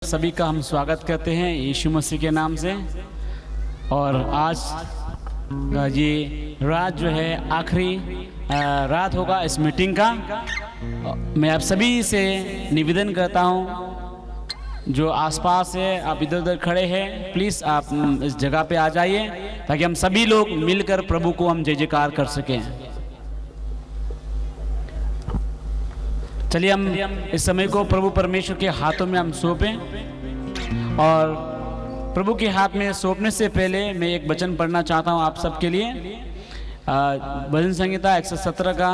सभी का हम स्वागत करते हैं यीशु मसीह के नाम से। और आज ये रात जो है आखिरी रात होगा इस मीटिंग का। मैं आप सभी से निवेदन करता हूँ जो आसपास है, आप इधर उधर खड़े हैं, प्लीज़ आप इस जगह पे आ जाइए ताकि हम सभी लोग मिलकर प्रभु को हम जय जयकार कर सकें। चलिए हम इस समय को प्रभु परमेश्वर के हाथों में हम सौंपें। और प्रभु के हाथ में सौंपने से पहले मैं एक वचन पढ़ना चाहता हूँ आप सबके लिए। भजन संहिता 117 का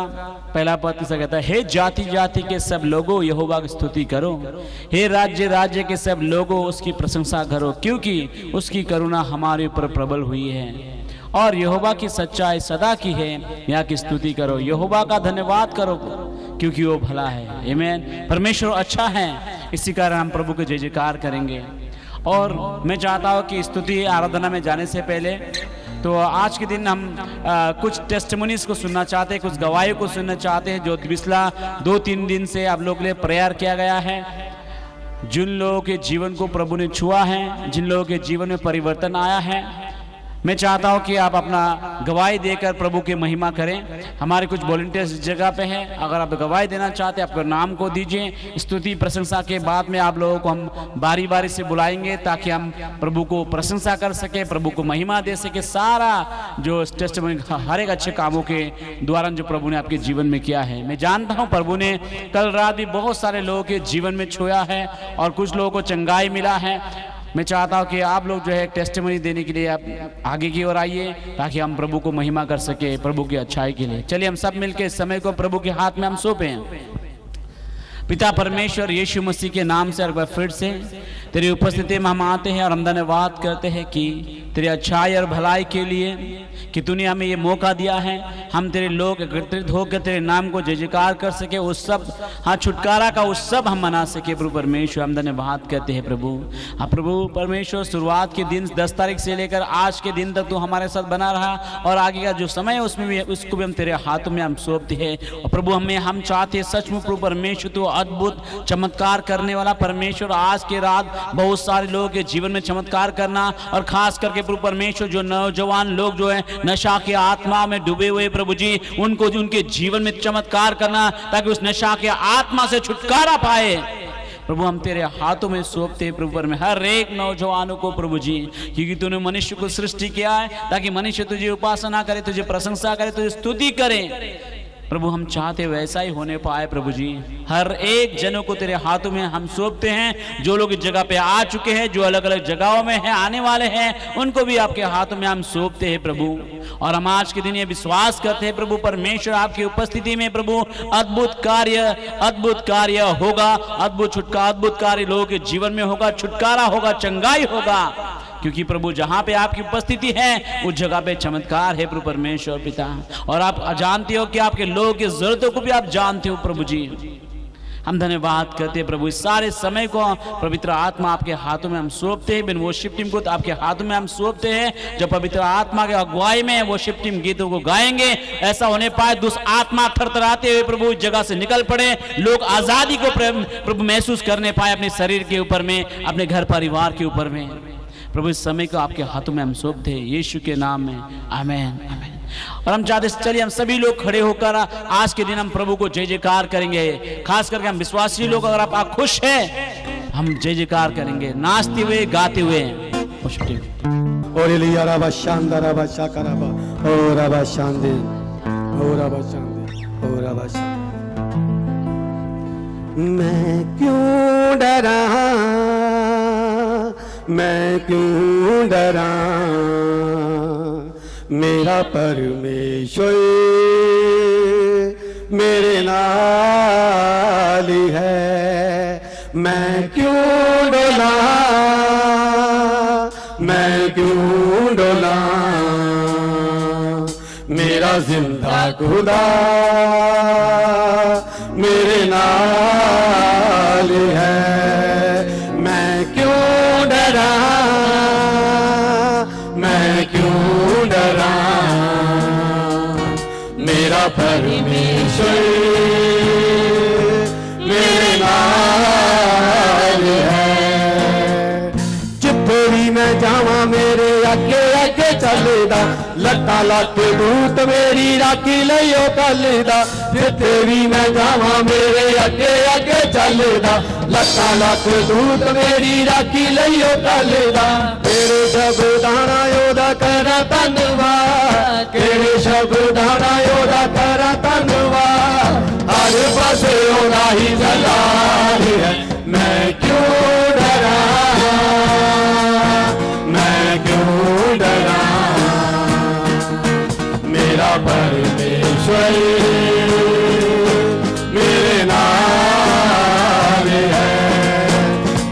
पहला पद ऐसा कहता है, हे जाति जाति के सब लोगों यहोवा की स्तुति करो, हे राज्य राज्य के सब लोगों उसकी प्रशंसा करो, क्योंकि उसकी करुणा हमारे ऊपर प्रबल हुई है और यहोवा की सच्चाई सदा की है। यहाँ की स्तुति करो, यहोवा का धन्यवाद करो क्योंकि वो भला है। आमीन। परमेश्वर अच्छा है, इसी कारण हम प्रभु के जय जयकार करेंगे। और मैं चाहता हूँ कि स्तुति आराधना में जाने से पहले तो आज के दिन हम कुछ टेस्टिमोनीज को सुनना चाहते हैं, कुछ गवाहियों को सुनना चाहते हैं जो पिछला 2-3 दिन से आप लोग के लिए प्रेयर किया गया है। जिन लोगों के जीवन को प्रभु ने छुआ है, जिन लोगों के जीवन में परिवर्तन आया है, मैं चाहता हूं कि आप अपना गवाही देकर प्रभु की महिमा करें। हमारे कुछ वॉलंटियर्स इस जगह पे हैं, अगर आप गवाही देना चाहते हैं आपके नाम को दीजिए। स्तुति प्रशंसा के बाद में आप लोगों को हम बारी बारी से बुलाएंगे ताकि हम प्रभु को प्रशंसा कर सके, प्रभु को महिमा दे सके। सारा जो टेस्टिमनी हर एक अच्छे कामों के द्वारा जो प्रभु ने आपके जीवन में किया है, मैं जानता हूँ प्रभु ने कल रात भी बहुत सारे लोगों के जीवन में छुआ है और कुछ लोगों को चंगाई मिला है। मैं चाहता हूँ कि आप लोग जो है टेस्टिमनी देने के लिए आप आगे की ओर आइए ताकि हम प्रभु को महिमा कर सके, प्रभु की अच्छाई के लिए। चलिए हम सब मिलकर इस समय को प्रभु के हाथ में हम सौंपे। पिता परमेश्वर यीशु मसीह के नाम से एक बार फिर से तेरी उपस्थिति में हम आते हैं और हम धन्यवाद करते हैं कि तेरी अच्छाई और भलाई के लिए कि तूने हमें ये मौका दिया है, हम तेरे लोग एकत्रित होकर तेरे नाम को जय जयकार कर सके, उस सब छुटकारा का उत्सव हम मना सके। प्रभु परमेश्वर हम धन्यवाद करते हैं प्रभु। प्रभु परमेश्वर शुरुआत के दिन 10 तारीख से लेकर आज के दिन तक तू हमारे साथ बना रहा और आगे का जो समय है उसमें भी उसको भी हम तेरे हाथों में हम सौंपते हैं। और प्रभु हम चाहते हैं सचमुच प्रभु परमेश्वर तू अद्भुत चमत्कार करने वाला परमेश्वर, आज के रात बहुत सारे लोगों के जीवन में चमत्कार करना और खास करके प्रभु परमेश्वर जो नौजवान लोग जो है नशा के आत्मा में डूबे हुए प्रभु जी, उनको उनके जीवन में चमत्कार करना ताकि उस नशा के आत्मा से छुटकारा पाए। प्रभु हम तेरे हाथों में सौंपते हैं प्रभु में हर एक नौजवानों को प्रभु जी, क्योंकि तूने मनुष्य को सृष्टि किया है ताकि मनुष्य तुझे उपासना करे, तुझे प्रशंसा करे, तुझे स्तुति करे। प्रभु हम चाहते वैसा ही होने पाए प्रभु जी। हर एक जनों को तेरे हाथों में हम सौंपते हैं, जो लोग इस जगह पे आ चुके हैं, जो अलग अलग जगहों में हैं, आने वाले हैं, उनको भी आपके हाथों में हम सौंपते हैं प्रभु। और हम आज के दिन ये विश्वास करते हैं प्रभु परमेश्वर आपकी उपस्थिति में प्रभु अद्भुत कार्य होगा, अद्भुत कार्य लोगों के जीवन में होगा, छुटकारा होगा, चंगाई होगा, क्योंकि प्रभु जहां पे आपकी उपस्थिति है उस जगह पे चमत्कार है प्रभु परमेश्वर पिता। और आप जानते हो कि आपके लोगों की जरूरतों को भी आप जानते हो प्रभु जी। हम धन्यवाद करते हैं प्रभु, इस सारे समय को पवित्र आत्मा आपके हाथों में हम सौंपते हैं। बिन वर्शिप टीम को तो आपके हाथों में हम सौंपते हैं, जब पवित्र आत्मा के अगुवाई में वर्शिप टीम गीतों को गाएंगे, ऐसा होने पाए दुष्ट आत्मा थरथराते हुए प्रभु इस जगह से निकल पड़े, लोग आजादी को प्रभु महसूस करने पाए अपने शरीर के ऊपर में, अपने घर परिवार के ऊपर में। प्रभु इस समय को आपके हाथों में हम सौंपते हैं यीशु के नाम में, आमीन आमीन। और हम चाहते चलिए हम सभी लोग खड़े होकर आज के दिन हम प्रभु को जय जयकार करेंगे। खास करके हम विश्वासी लोग, अगर आप खुश हैं हम जय जयकार करेंगे, नाचते हुए गाते हुए। मैं क्यों डरा, मैं क्यों डरा, मेरा परमेश्वर मेरे नाल ही है। मैं क्यों डोला, मैं क्यों डोला, मेरा जिंदा खुदा मेरे नाल है। मैं क्यों डरा, मैं क्यों डरा, मेरा परमेश्वर मेरे नाल है। लट्टा लट दूत मेरी राखी लइयो कलदा जिथे भी मैं जावां मेरे अगे अगे चलदा लट्टा लट दूत मेरी राखी लइयो कलदा तेरे शब्दाना ओदा करा धन्नवाद तेरे शब्दाना ओदा करा धन्नवाद हर पासे ओदा ही जलाल है मैं क्यों डरा मैं क्यों डरा मेरा परमेश्वर मेरे नाल है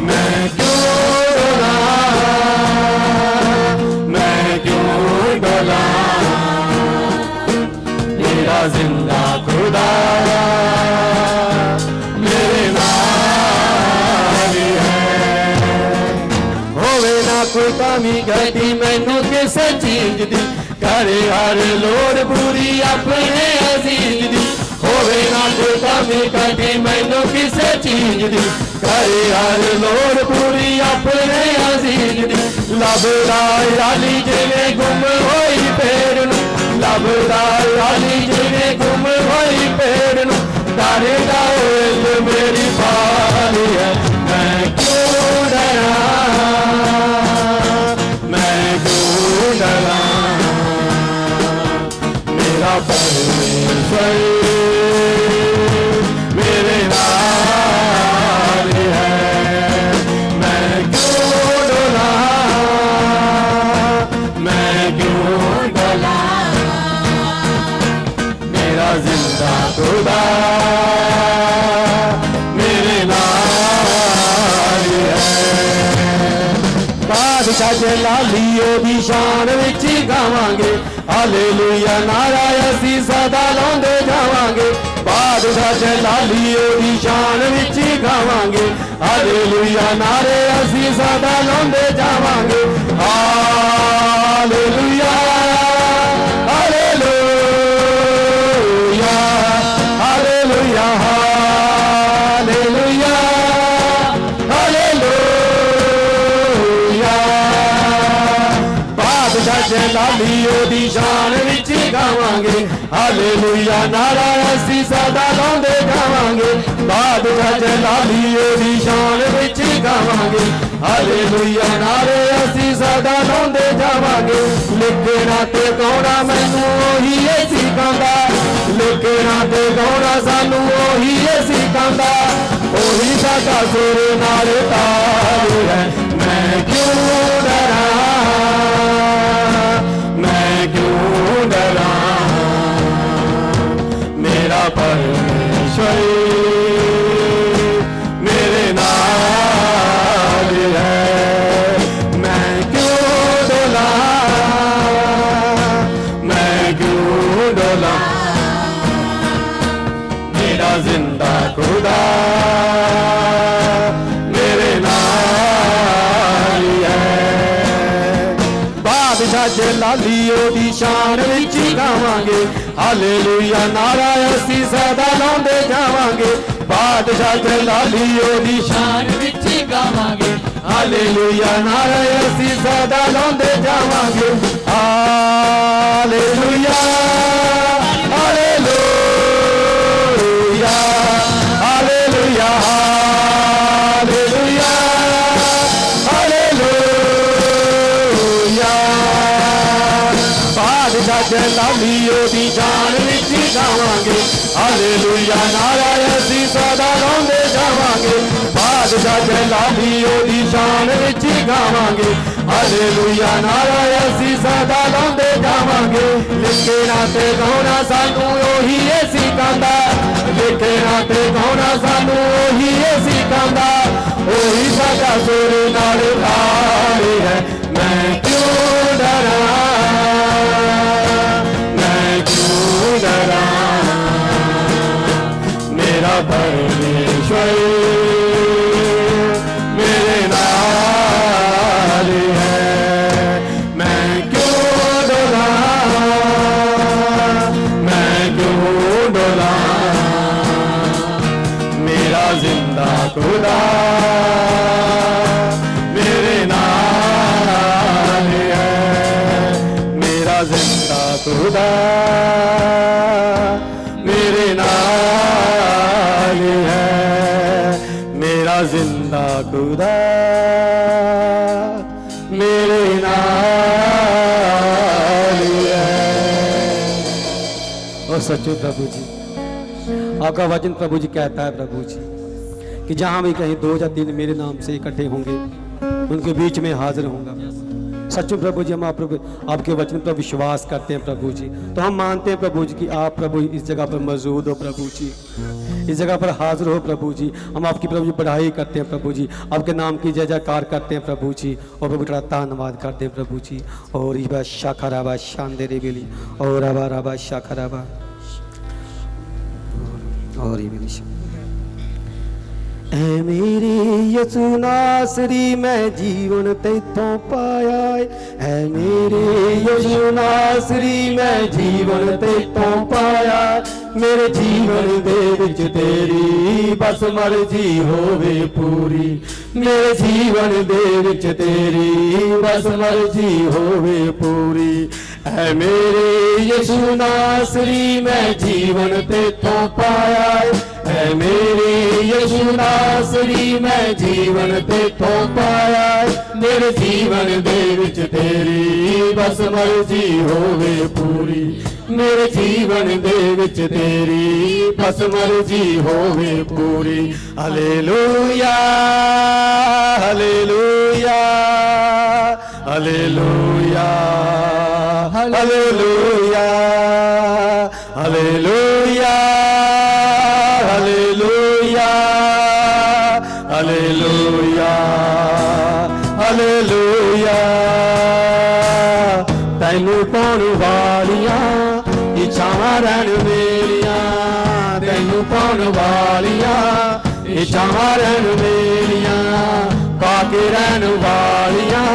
मैं क्यों डरा मैं क्यों डरा मेरा जिंदा खुदा मेरे नाल है होवे ना कोई कमी घटी मैनू किसे चीज दी करे हर लोड़ पूरी अपने अजीज दी होवे ना कोई कमी घटी मैनू किसे चीज दी करे हर लोड़ पूरी अपने अजीज दी लभदा राली जिवें गुम होई पेड़ नू लभदा राली जिवें गुम होई पेड़ नू डरदा होए मेरी बारी है मैं क्यों डरा मैं क्यों डरा मेरा परमेश्वर मेरे नाल है मैं क्यों डरा मैं क्यों डरा मेरा जिंदा खुदा मेरे नाल है बादशाह जलाली ओदी शान विच गावांगे हालेलुया नारा असीं सदा लाउंदे जावांगे बादशाह जलाली ओदी शान विच गावांगे हालेलुया नारे असीं सदा लाउंदे जावांगे hallelujah hallelujah hallelujah hallelujah hallelujah बादशाह जलाली ओदी शान विच गावांगे हालेलुया नारा असीं सदा लाउंदे जावांगे बादशाह जलाली ओदी शान विच गावांगे हालेलुया नारे असीं सदा लाउंदे जावांगे लिखना ते गाउणा मैनू ओही सिखांदा लिखना ते गाउणा सानू ओही सिखांदा ओही साडा सुर नाल ताल है मैं क्यों डरा मैं क्यों डरा मेरा परमेश्वर मेरे नाल है मैं क्यों डरा मैं क्यों डरा मेरा जिंदा खुदा मेरे नाल है बादशाह जलाली ओदी शान विच गावांगे हालेलुया नारा असीं सदा लाउंदे जावांगे बादशाह जलाली ओदी शान विच गावांगे हालेलुया नारा असीं सदा लाउंदे जावांगे hallelujah hallelujah hallelujah hallelujah hallelujah बादशाह जलाली ओदी शान विच गावांगे हालेलुया नारा असीं सदा लाउंदे जावांगे बादशाह जलाली ओदी शान विच गावांगे हालेलुया नारा असीं सदा लाउंदे जावांगे लिखना ते गाउणा सानू ओही सिखांदा लिखना ते गाउणा सानू ओही सिखांदा ओही साडा सुर नाल ताल है मैं क्यों डरा मैं क्यों डरा मेरा परमेश्वर मेरे नाल है मैं क्यों डरा मैं क्यों डरा मेरा जिंदा खुदा मेरे नाल है मेरा जिंदा खुदा मेरे नाल है। और सच्चो प्रभु जी, आपका वचन प्रभु जी कहता है प्रभु जी कि जहाँ भी कहीं 2 या 3 मेरे नाम से इकट्ठे होंगे उनके बीच में हाजिर होऊंगा। सच्चो प्रभु जी, हम आप प्रभु आपके वचन पर विश्वास करते हैं प्रभु जी। तो हम मानते हैं प्रभु जी कि आप प्रभु इस जगह पर मौजूद हो प्रभु जी, इस जगह पर हाजिर हो प्रभु जी। हम आपकी प्रभु जी बढ़ाई करते हैं प्रभु जी, आपके नाम की जय जयकार करते हैं प्रभु जी, और प्रभु तेरा धन्यवाद करते हैं प्रभु जी। और इबा शाखराबा शांदेरे बेली और रबा रबा शाखराबा और ये बेली। ऐ मेरे यसु नासरी मैं जीवन तैथों पाया है, मेरे यसु नासरी मैं जीवन तैथों पाया। मेरे जीवन दे विच तेरी बस मर्जी होवे पूरी, मेरे जीवन दे विच तेरी बस मर्जी होवे पूरी। ऐ मेरे यसु नासरी मैं जीवन तैथों पाया है, मेरे यसु नासरी मैं जीवन तैथों पाया। मेरे जीवन दे विच तेरी बस मर्जी होवे पूरी, मेरे जीवन दे विच तेरी बस मर्जी होवे पूरी। Hallelujah hallelujah hallelujah hallelujah hallelujah hallelujah hallelujah hallelujah. तैनू पाउण वालियां इच्छावां रहण मेरियां, तैनू पाउण वालियां इच्छावां रहण मेरियां। पाके रहण वालियां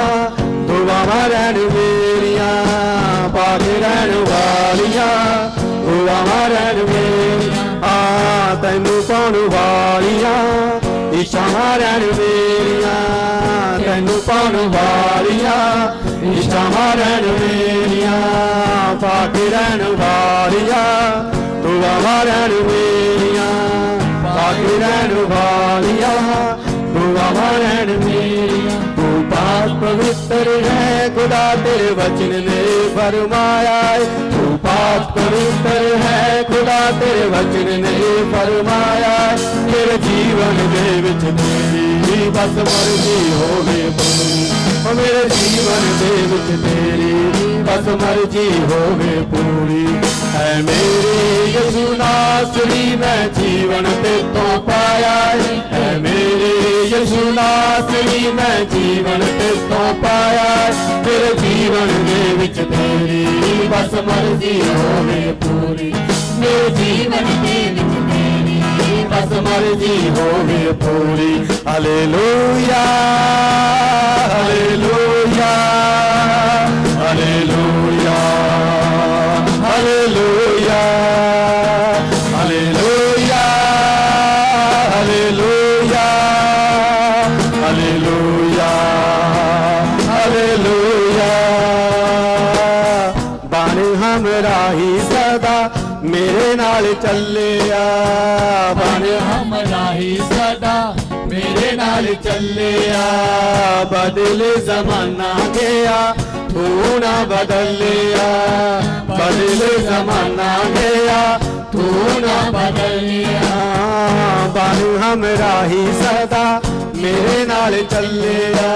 दुआवां रहण मेरियां, पाके रहण वालियां दुआवां रहण मेरियां। तैनू पाउण वालियां इच्छावां रहण मेरियां, तैनू पाउण वालियां इच्छावां रहण मेरियां। पाके रहण वालियां दुआवां रहण मेरियां, पाके रहण वालियां दुआवां रहण मेरियां। तू पाक पवित्र है खुदा तेरे वचन ने फरमाया, तू पाक पवित्र है खुदा तेरे वचन ने फरमाया। मेरे जीवन दे विच तेरी बस मर्जी होवे पूरी, मेरे जीवन दे विच तेरी बस मर्जी होवे पूरी। है मेरे यसु नासरी मैं जीवन तेथों पाया है, मेरे यसु नासरी मैं जीवन तेथों पाया। तेरे जीवन दे विच तेरी बस मर्जी होवे पूरी, मेरे जीवन दे विच तेरी बस मर्जी होवे पूरी। Hallelujah hallelujah hallelujah hallelujah hallelujah hallelujah hallelujah hallelujah. बाने हमरा ही सदा मेरे नाल चलिया, बाने हमरा ही सदा मेरे नाल चलिया। बदल जमाना गया तू ना बदलिया, बदल जमाना गया तू ना बदलिया। बानू हमरा ही सदा मेरे नाल चलिया,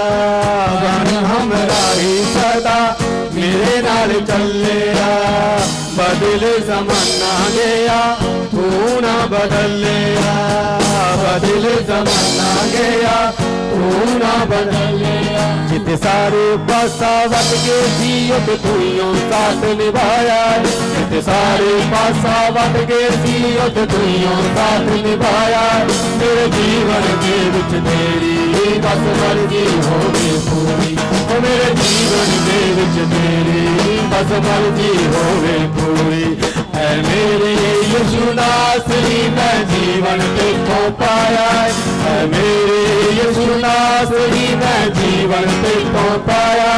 बानू हमरा ही सदा मेरे नाल चलिया। बदल जमाना गया तू ना बदलिया, बदल जमाना गया तू ना बदलिया। जिते सारे पासा वट के जियो तू साथ निभाया, जिते सारे पासा वट के जियो तू साथ निभाया। मेरे जीवन के विच तेरी बस मर्जी होवे पूरी, मेरे जीवन के विच तेरी बस मर्जी होवे पूरी। है मेरे यीशु नासरी मैं जीवन तेथों पाया है, मेरे यीशु नासरी मैं जीवन तेथों पाया।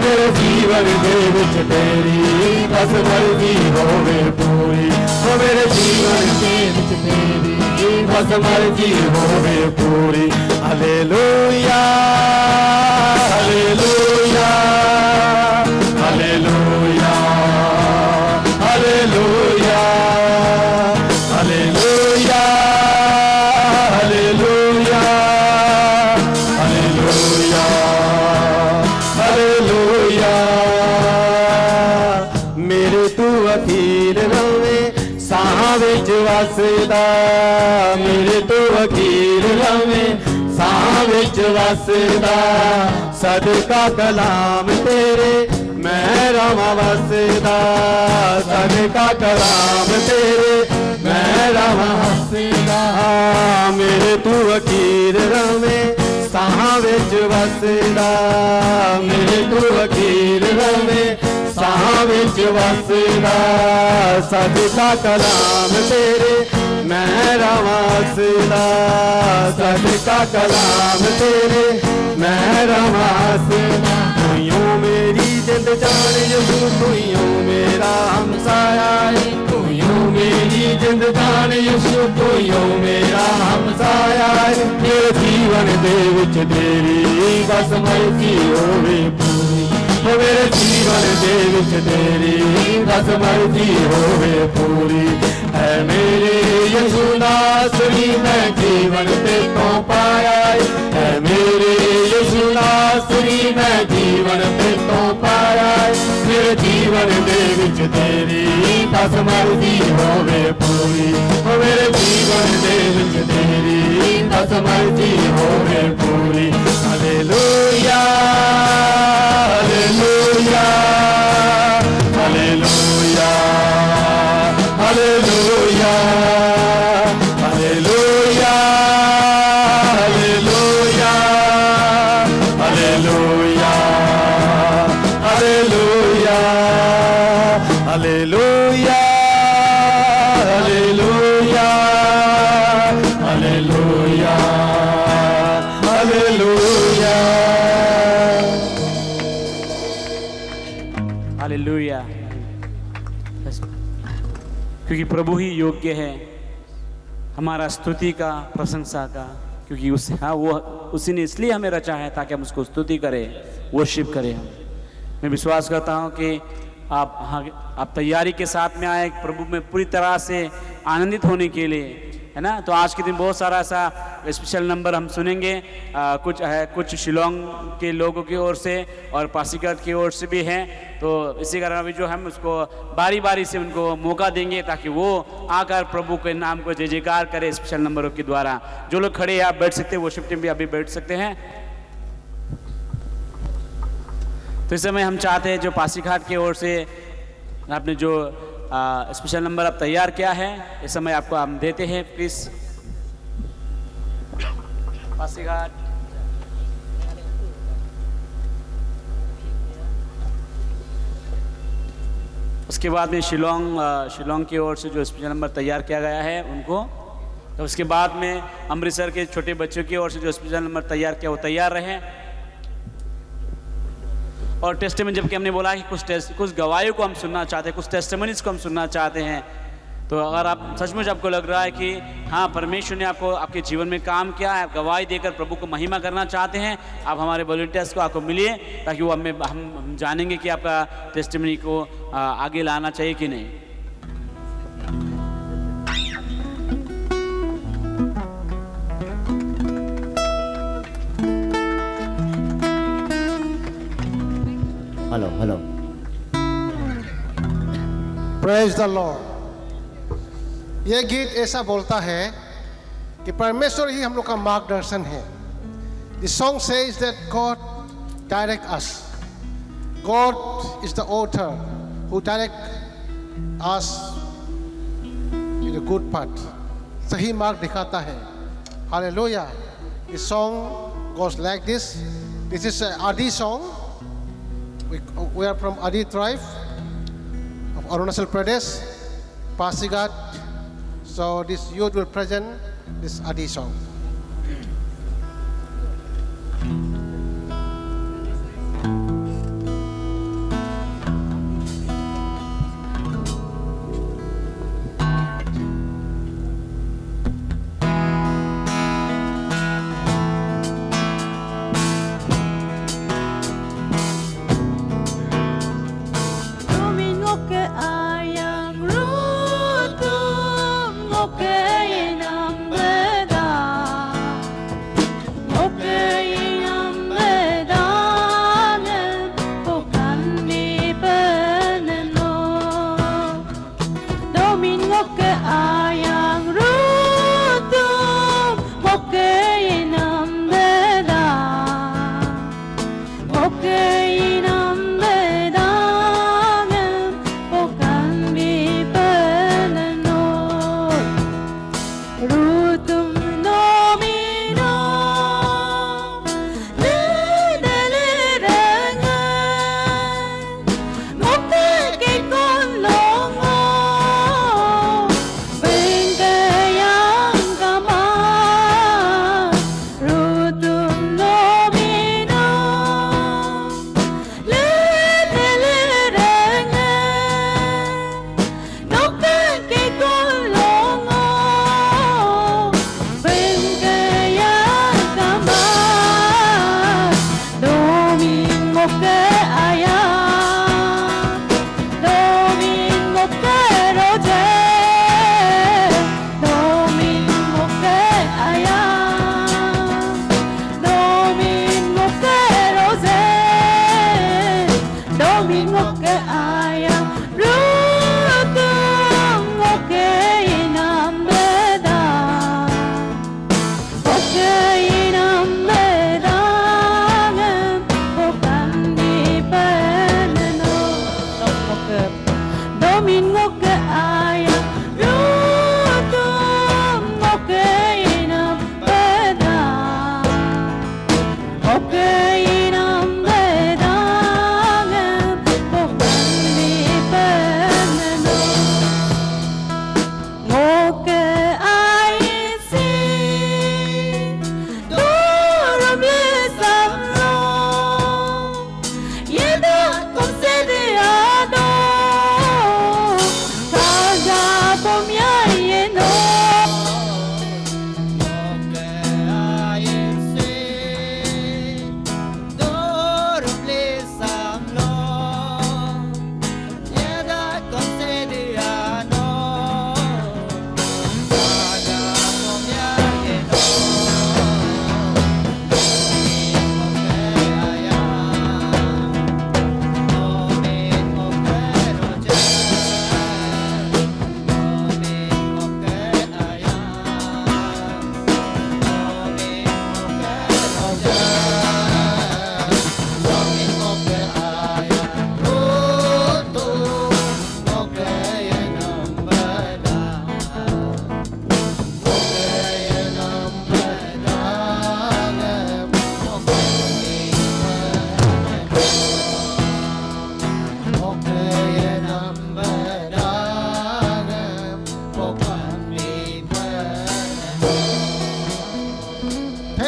मेरे जीवन दे विच तेरी बस मर्जी होवे पूरी, मेरे जीवन दे विच तेरी बस मर्जी होवे पूरी। Hallelujah hallelujah hallelujah hallelujah hallelujah hallelujah hallelujah hallelujah. मेरे तू अखीर रवे साह विच वसदा, मेरे तू अखीर रवे साह विच वसदा। सदका कलाम तेरे मैं रवा वसदा, सदका कलाम तेरे मैं रवा वसदा। मेरे तू अखीर रवे साह विच वसदा, मेरे तू अखीर रवे साह विच वसदा। सदका कलाम तेरे मैं रवा वसदा, सदका कलाम तेरे मैं रवा वसदा। तुइयों मेरी जिंद जान यसू, तुइयों मेरा हमसाया है, तुइयों मेरी जिंद जान यसू, तुइयों मेरा हमसाया है। मेरे जीवन दे विच तेरी बस मर्जी होवे पूरी, मेरे जीवन दे विच तेरी बस मर्जी होवे पूरी। है मेरे यसू नासरी मैं जीवन ते तो पाया है, मेरे यसू नासरी मैं जीवन ते तो पाया। मेरे जीवन दे विच तेरी बस मर्जी होवे पूरी, मेरे जीवन दे विच तेरी बस मर्जी होवे पूरी। Hallelujah hallelujah hallelujah hallelujah hallelujah hallelujah hallelujah hallelujah hallelujah hallelujah hallelujah hallelujah. Hallelujah. क्योंकि प्रभु ही योग्य है हमारा स्तुति का, प्रशंसा का, क्योंकि उस वो उसी ने इसलिए हमें रचा है ताकि हम उसको स्तुति करें, वर्शिप करें। हम मैं विश्वास करता हूँ कि आप तैयारी के साथ में आए प्रभु में पूरी तरह से आनंदित होने के लिए, है ना। तो आज के दिन बहुत सारा ऐसा स्पेशल नंबर हम सुनेंगे, कुछ शिलोंग के लोगों की ओर से और पासीघाट की ओर से भी हैं। तो इसी कारण अभी जो हम उसको बारी बारी से उनको मौका देंगे ताकि वो आकर प्रभु के नाम को जय जयकार करें स्पेशल नंबरों के द्वारा। जो लोग खड़े हैं आप बैठ सकते हैं, वर्शिप टीम भी अभी बैठ सकते हैं। तो इस समय हम चाहते हैं जो पासीघाट की ओर से आपने जो स्पेशल नंबर अब तैयार किया है, इस समय आपको हम देते हैं। प्लीज पासीघाट, उसके बाद में शिलोंग की ओर से जो स्पेशल नंबर तैयार किया गया है उनको, तो उसके बाद में अमृतसर के छोटे बच्चों की ओर से जो स्पेशल नंबर तैयार किया वो तैयार रहे। और टेस्टिमनी, जबकि हमने बोला कि कुछ गवाहियों को हम सुनना चाहते हैं, कुछ टेस्टिमनीज को हम सुनना चाहते हैं। तो अगर आप सचमुच आपको लग रहा है कि हाँ परमेश्वर ने आपको आपके जीवन में काम किया है, आप गवाही देकर प्रभु को महिमा करना चाहते हैं, आप हमारे वॉलंटियर्स को आपको मिलिए ताकि वो हम जानेंगे कि आपका टेस्टिमनी को आगे लाना चाहिए कि नहीं। Hello hello, praise the Lord. यह गीत ऐसा बोलता है कि परमेश्वर ही हम लोग का मार्गदर्शन है। The song says that God direct us. God is the author who direct us in the good path. सही मार्ग दिखाता है। Hallelujah. This song goes like this. This is an Adi song. We are from Adi tribe of Arunachal Pradesh, Pasighat. So this youth will present this Adi song.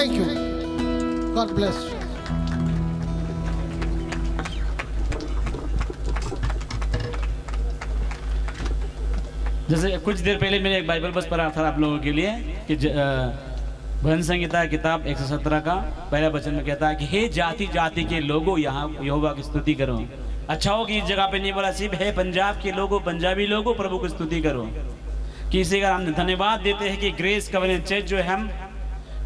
Thank you. God bless you. जैसे कुछ देर पहले मैंने एक Bible बस पढ़ा था आप लोगों के लिए कि भजन संहिता किताब 117 का पहला वचन में कहता है कि हे जाति जाति के लोगों यहाँ यहोवा की स्तुति करो। अच्छा हो कि इस जगह पे नहीं बोला सिर्फ है पंजाब के लोगों पंजाबी लोगों प्रभु की स्तुति करो। कि इसी का हम धन्यवाद देते हैं कि ग्रेस कवरेंट चर्च जो है हम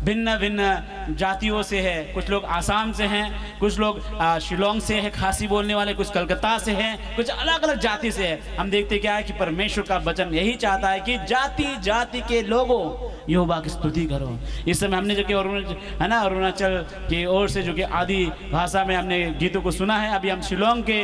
भिन्न भिन्न जातियों से है। कुछ लोग आसाम से हैं, कुछ लोग शिलोंग से है खासी बोलने वाले, कुछ कलकत्ता से हैं, कुछ अलग अलग जाति से है। हम देखते क्या है कि परमेश्वर का वचन यही चाहता है कि जाति जाति के लोगों यहोवा की स्तुति करो। इस समय हमने जो कि अरुणाचल की ओर से जो कि आदि भाषा में हमने गीतों को सुना है। अभी हम शिलोंग के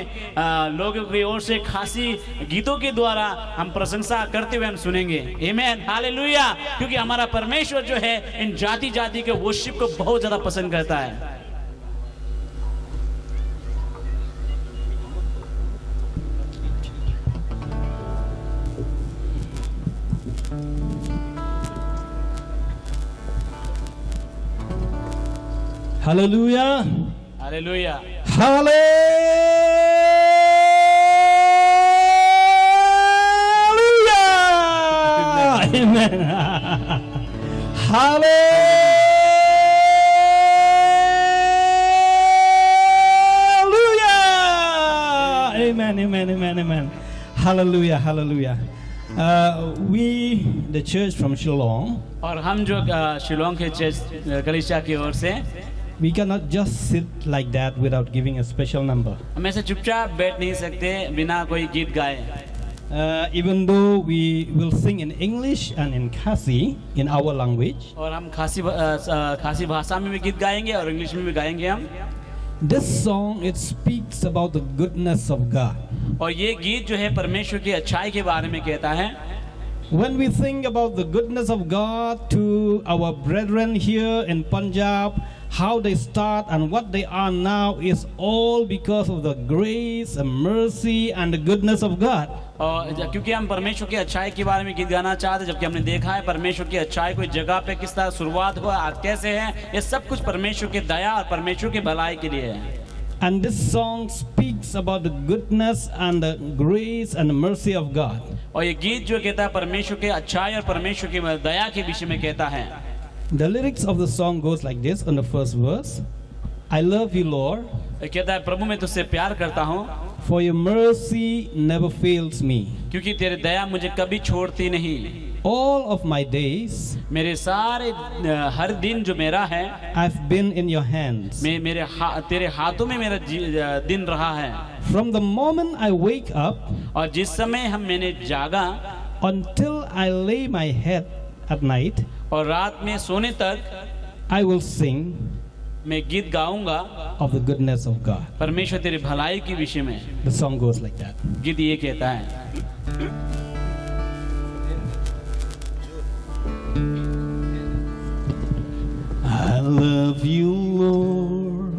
लोगों की ओर से खासी गीतों के द्वारा हम प्रशंसा करते हुए हम सुनेंगे। आमेन, हालेलुया। क्योंकि हमारा परमेश्वर जो है इन जाति जाति के वर्शिप को बहुत ज्यादा पसंद करता है। Hallelujah. Hallelujah. Hallelujah. Amen. Hallelujah. Amen, amen, amen, amen. Hallelujah, hallelujah. We, the church from Shillong, और हम जो शिलोंग के चर्च कलीसिया की ओर से we cannot just sit like that without giving a special number. हम ऐसे चुपचाप बैठ नहीं सकते बिना कोई गीत गाए। Even though we will sing in English and in Khasi, in our language, और हम खासी भाषा में भी गीत गाएंगे और इंग्लिश में भी गाएंगे हम। this song, it speaks about the goodness of God. और ये गीत जो है परमेश्वर की अच्छाई के बारे में कहता है। When we think about the goodness of God to our brethren here in Punjab, how they start and what they are now is all because of the grace and mercy and the goodness of God. और क्योंकि हम परमेश्वर की अच्छाई के बारे में गीत गाना चाहते हैं, जबकि हमने देखा है परमेश्वर की अच्छाई कोई जगह पे किस तरह शुरुआत हुआ, आज कैसे है, ये सब कुछ परमेश्वर की दया और परमेश्वर की भलाई के लिए है। And this song speaks about the goodness and the grace and the mercy of God. और ये गीत जो कहता है परमेश्वर की अच्छाई और परमेश्वर की दया के विषय में कहता है। The lyrics of the song goes like this on the first verse. I love you, Lord, कहता है प्रभु मैं तुझसे प्यार करता हूँ, for your mercy never fails me. क्योंकि तेरी दया मुझे कभी छोड़ती नहीं। All of my days, मेरे सारे हर दिन जो मेरा है, I've been in your hands. तेरे हाथों में मेरा दिन रहा है। From the moment I wake up और जिस समय मैंने जागा until I lay my head at night, और रात में सोने तक I will sing मैं गीत गाऊंगा of the goodness of God. परमेश्वर तेरी भलाई के विषय में। The song goes like that. गीत ये कहता है। I love you, Lord,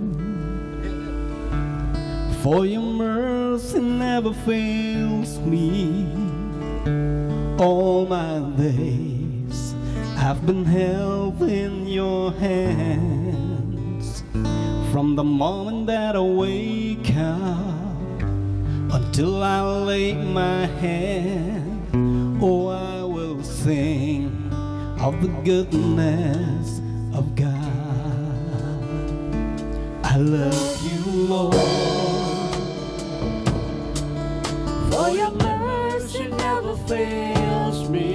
for your mercy never fails me. All my days I've been held in your hands. From the moment that I wake up until I lay my head, oh, I will sing of the goodness of God. I love you, Lord, for your mercy never fails me.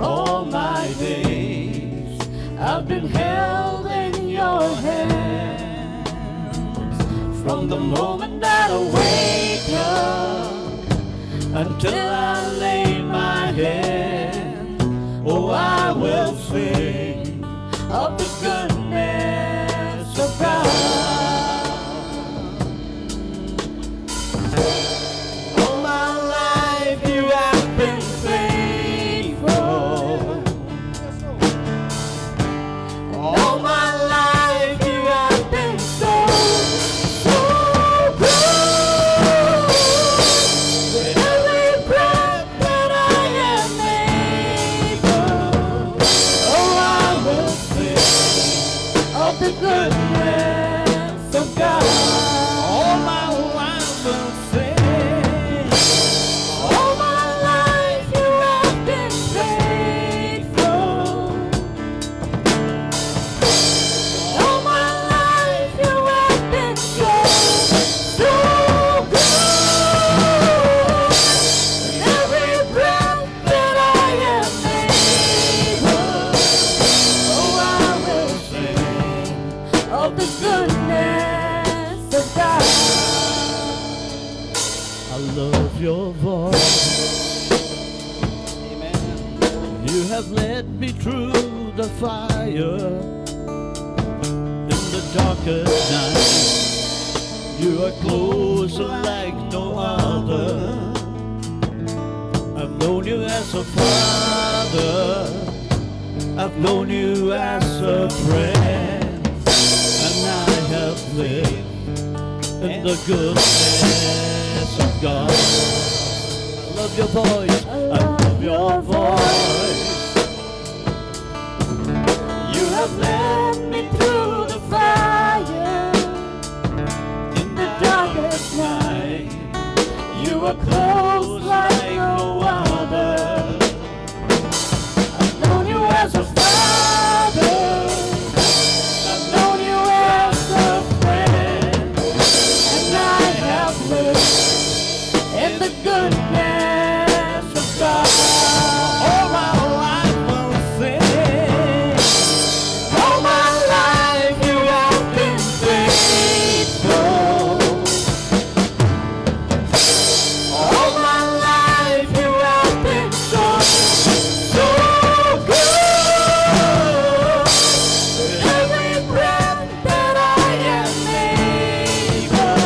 All my days I've been held in your hands. From the moment that I wake up until I lay my head, oh, I will sing of the goodness of God. All my life you have been faithful. All my life you have been so good. With every breath that I am able, oh, I will sing goodness of God. All my life will sing. All my life you have been faithful. All my life you have been so good. Every breath that I am able, oh, I will sing of the goodness of God. I love your voice. You have led me through the fire in the darkest night. You are close like no other. I've known you as a father. I've known you as a friend. And I have lived in the goodness of God. I love your voice. I love your voice. You have led me through the fire in the darkest night. You are close like no other. I've known you as a father. I've known you as a friend. And I have lived in the goodness of God. All my life will sing. All my life you have been faithful. All my life you have been so good. Every breath that I am able,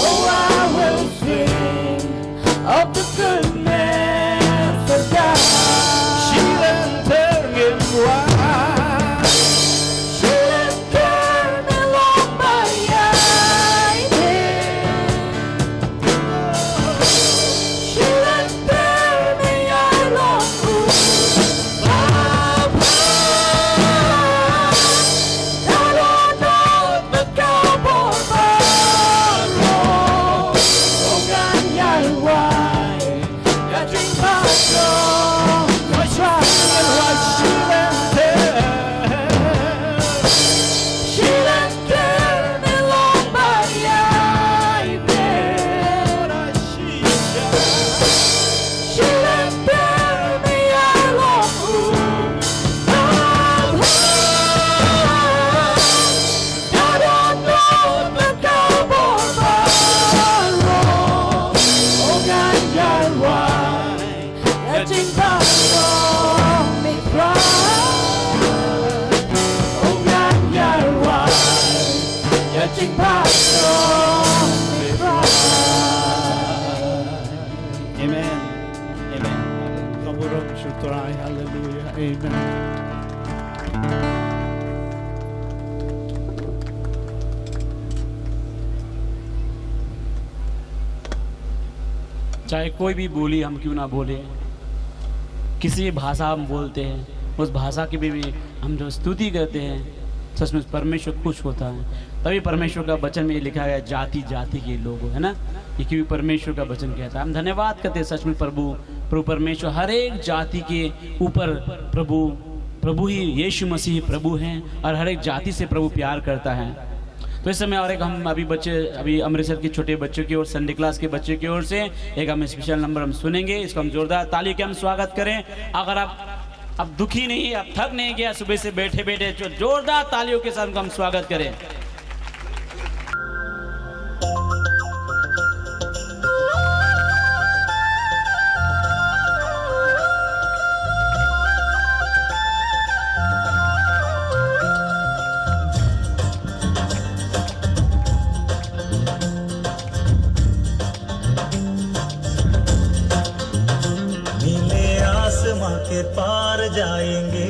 oh, I will sing of the goodness of God. Amen. Amen. Kaburok syukurai. Hallelujah. Amen. चाहे कोई भी बोली हम क्यों ना बोले, किसी भी भाषा हम बोलते हैं, उस भाषा की भी हम जो स्तुति करते हैं, सच में परमेश्वर खुश होता है। तभी परमेश्वर का वचन में ये लिखा गया, जाति जाति के लोग, है ना, ये क्योंकि परमेश्वर का वचन कहता है। हम धन्यवाद करते हैं सच में प्रभु परमेश्वर हर एक जाति के ऊपर प्रभु ही यीशु मसीह प्रभु हैं और हर एक जाति से प्रभु प्यार करता है। तो इस समय और एक हम अभी अमृतसर के छोटे बच्चों की ओर, संडे क्लास के बच्चों की ओर से एक हम स्पेशल नंबर हम सुनेंगे। इसको हम जोरदार ताली के हम स्वागत करें। अगर आप अब दुखी नहीं, अब थक नहीं गया सुबह से बैठे बैठे, जो जोरदार तालियों के साथ हम स्वागत करें। के पार जाएंगे,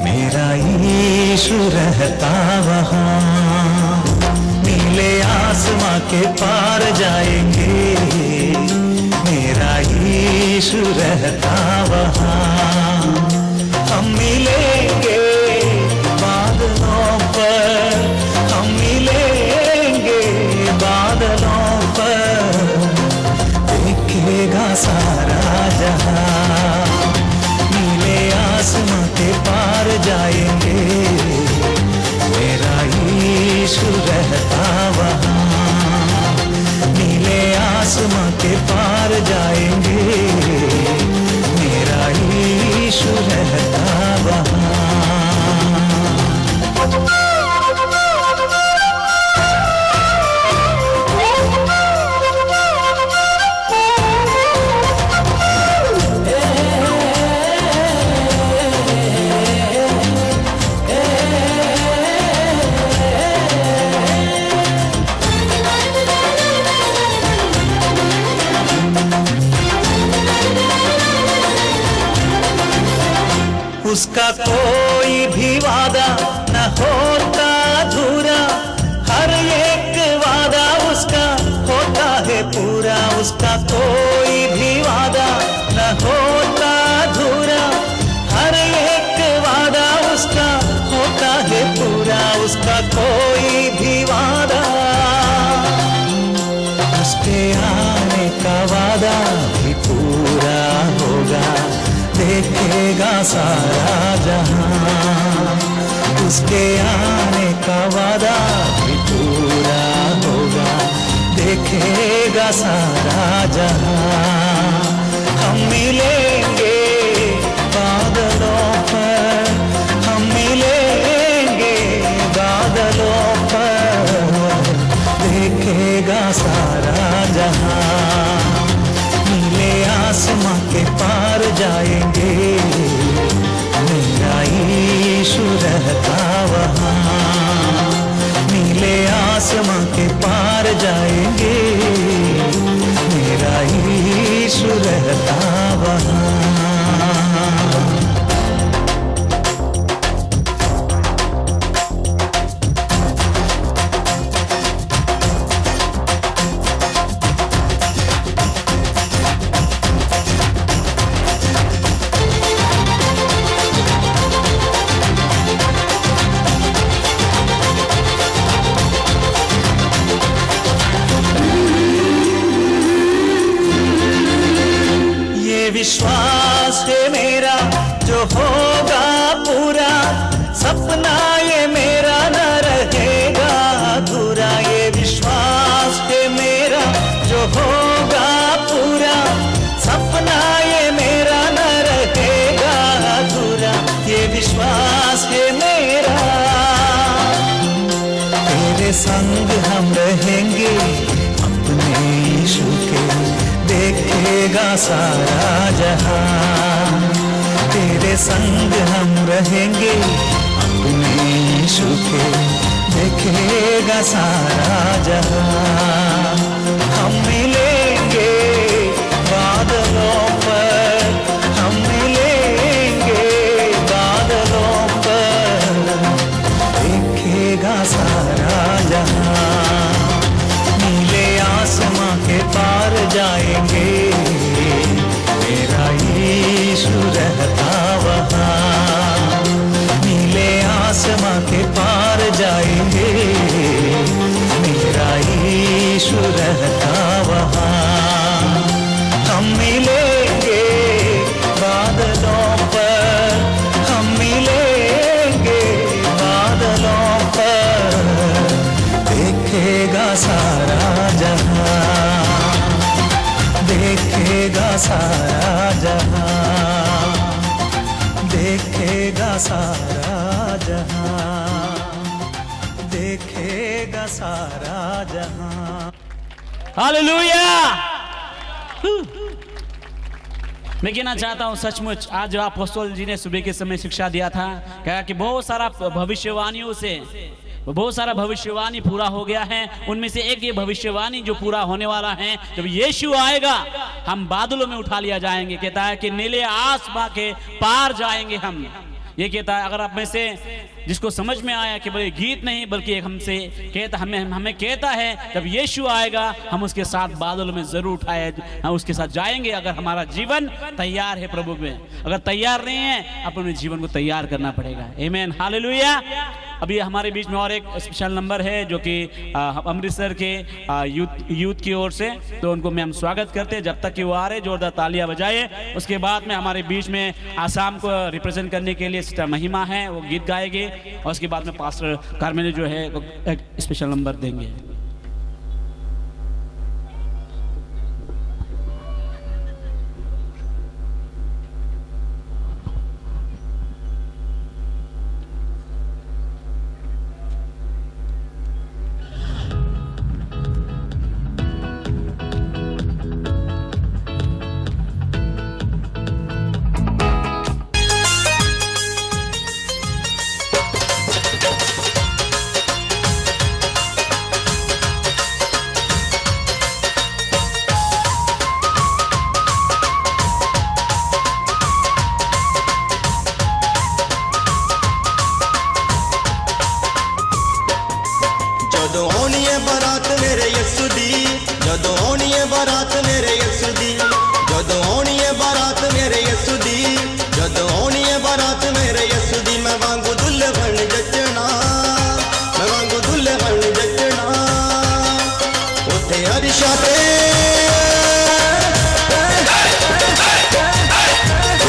मेरा यीशु रहता वहाँ। नीले आसमां के पार जाएंगे, मेरा यीशु रहता वहाँ। हम मिलेंगे बादलों जाएंगे, मेरा यीशु रहता वहाँ। नीले आसमां के पार जाएंगे, मेरा यीशु रहता वहाँ। उसका कोई भी वादा न होता अधूरा, हर एक वादा उसका होता है पूरा। उसका कोई भी वादा न होता अधूरा, हर एक वादा उसका होता है पूरा। उसका कोई भी वादा, उसके आने का वादा भी पूरा होगा, देखेगा सारा जहां। उसके आने का वादा भी पूरा होगा, देखेगा सारा जहां। हम मिलेंगे बादलों पर, हम मिलेंगे बादलों पर, देखेगा सारा जहां। नीले आसमां के पार जाएंगे, मेरा यीशु रहता वहाँ। नीले आसमां के पार जाएंगे, मेरा यीशु रहता वहाँ। विश्वास है मेरा जो होगा पूरा, सपना ये मेरा न रहेगा अधूरा। ये विश्वास है मेरा जो होगा पूरा, सपना ये मेरा न रहेगा अधूरा। ये विश्वास है मेरा, तेरे संग हम रहेंगे अपने यीशु के, देखेगा सारा जहां। तेरे संग हम रहेंगे अपने यीशु के, देखेगा सारा जहां। हम मिलेंगे बादलों पर, हम मिलेंगे बादलों पर, देखेगा सारा जहां। नीले आसमां के पार जाएंगे, मेरा यीशु रहता वहाँ। नीले आसमां के पार जाएंगे, मेरा यीशु रहता वहाँ। हम मिलेंगे बादलों पर, हम मिलेंगे बादलों पर, देखेगा सारा जहां, देखेगा सारा जहां, देखेगा सारा जहां, देखेगा सारा जहां। हालेलुया। मैं कहना चाहता हूँ सचमुच आज जो अपोस्तल जी ने सुबह के समय शिक्षा दिया था, कहा कि बहुत सारा भविष्यवाणियों से बहुत सारा भविष्यवाणी पूरा हो गया है। उनमें से एक ये भविष्यवाणी जो पूरा होने वाला है, जब यीशु आएगा हम बादलों में उठा लिया जाएंगे। कहता है कि नीले आसमां के पार जाएंगे हम। ये कहता है, अगर आप में से जिसको समझ में आया कि भाई गीत नहीं बल्कि एक हमसे कहता हमें कहता है जब यीशु आएगा हम उसके साथ बादलों में जरूर उठाए, हम उसके साथ जाएंगे अगर हमारा जीवन तैयार है प्रभु में। अगर तैयार नहीं है अपने जीवन को तैयार करना पड़ेगा। आमीन, हालेलुया। अभी हमारे बीच में और एक स्पेशल नंबर है जो कि अमृतसर के यूथ की ओर से, तो उनको मैं हम स्वागत करते हैं। जब तक कि वो आ रहे जोरदार तालियां बजाए। उसके बाद में हमारे बीच में आसाम को रिप्रेजेंट करने के लिए सिस्टर महिमा है, वो गीत गाएंगे और उसके बाद में पास्टर कार्मेली जो है एक स्पेशल नंबर देंगे। ਜਦੋਂ ਆਉਣੀ ਹੈ ਬਾਰਾਤ ਮੇਰੇ ਯਿਸੂ ਦੀ, ਜਦੋਂ ਆਉਣੀ ਹੈ ਬਾਰਾਤ ਮੇਰੇ ਯਿਸੂ ਦੀ, ਜਦੋਂ ਆਉਣੀ ਹੈ ਬਾਰਾਤ ਮੇਰੇ ਯਿਸੂ ਦੀ, ਜਦੋਂ ਆਉਣੀ ਹੈ ਬਾਰਾਤ ਮੇਰੇ ਯਿਸੂ ਦੀ, ਮੈਂ ਵਾਂਗੂ ਦੁਲਹਨ ਜੱਜਣਾ, ਮੈਂ ਵਾਂਗੂ ਦੁਲਹਨ ਜੱਜਣਾ, ਉੱਥੇ ਅਰਸ਼ਾਂ ਤੇ,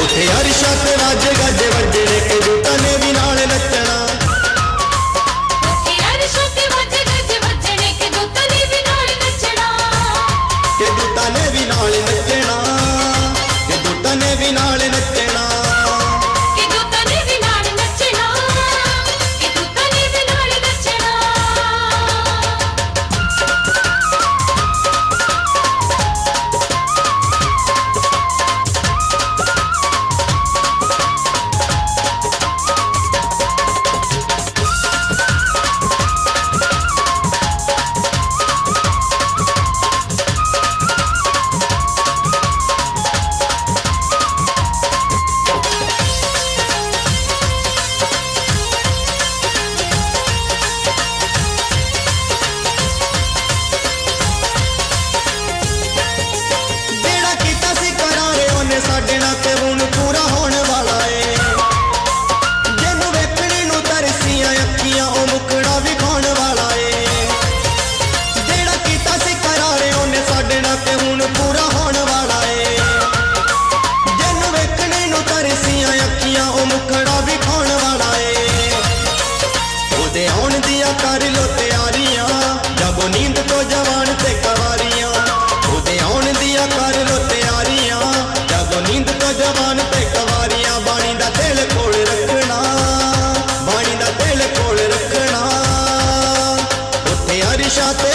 ਉੱਥੇ ਅਰਸ਼ਾਂ ਤੇ ਵਾਜੇ ਗਾਜੇ ਵੱਜਣੇ, ਕਿ ਦੂਤਾਂ ਨੇ ਵੀ ਨਾਲ ਨੱਚਣਾ। ਕਿ ਦੂਤਾਂ ਨੇ ਵੀ ਨਾਲ ਨੱਚਣਾ, ਕਿ ਦੂਤਾਂ ਨੇ ਵੀ ਨਾਲ ਨੱਚਣਾ, ਕਿ ਦੂਤਾਂ ਨੇ ਵੀ ਨਾਲ ਨੱਚਣਾ, ਕਿ ਦੂਤਾਂ ਨੇ ਵੀ ਨਾਲ ਨੱਚਣਾ। ਜਿਹੜਾ ਕੀਤਾ ਸੀ ਕਰਾਰੇ ਉਹਨੇ ਸਾਡੇ ਨਾਲ ਤੇ ਹੁਣ ਪੂਰਾ ਹੋਣ ਵਾਲਾ ਏ। ਜਿਹਨੂੰ ਵੇਖਣੇ ਨੂੰ ਤਰਸੀਆਂ ਅੱਖੀਆਂ ਉਹ ਮੁਕੜਾ ਵੀ ਖਾਣ ਵਾਲਾ ਏ। ਜਿਹੜਾ ਕੀਤਾ ਸੀ ਕਰਾਰੇ ਉਹਨੇ ਸਾਡੇ ਨਾਲ ਤੇ ਹੁਣ ਪੂਰਾ ਹੋਣ ਵਾਲਾ ਏ। ਜਿਹਨੂੰ ਵੇਖਣੇ ਨੂੰ ਤਰਸੀਆਂ ਅੱਖੀਆਂ ਉਹ ਮੁਕੜਾ ਵੀ ਖਾਣ ਵਾਲਾ ਏ। ਉਹਦੇ ਆਉਣ ਦੀਆਂ ਕਰ ਲੋ ਤਿਆਰੀਆਂ, ਜਾਗੋ ਨੀਂਦ ਤੋਂ ਜਵਾਨ ਤੇ ਕਵਾਰੀਆਂ। ਉਹਦੇ ਆਉਣ ਦੀਆਂ ਕਰ ਲੋ ਤਿਆਰੀਆਂ, ਜਾਗੋ ਨੀਂਦ ਤੋਂ ਜਵਾਨ ਤੇ ਕਵਾਰੀਆਂ। ਬਾਣੀ ਦਾ ਦਿਲ ਕੋਲ ਰੱਖਣਾ, ਬਾਣੀ ਦਾ ਦਿਲ ਕੋਲ ਰੱਖਣਾ, ਉੱਥੇ ਅਰਸ਼ਾਂ ਤੇ,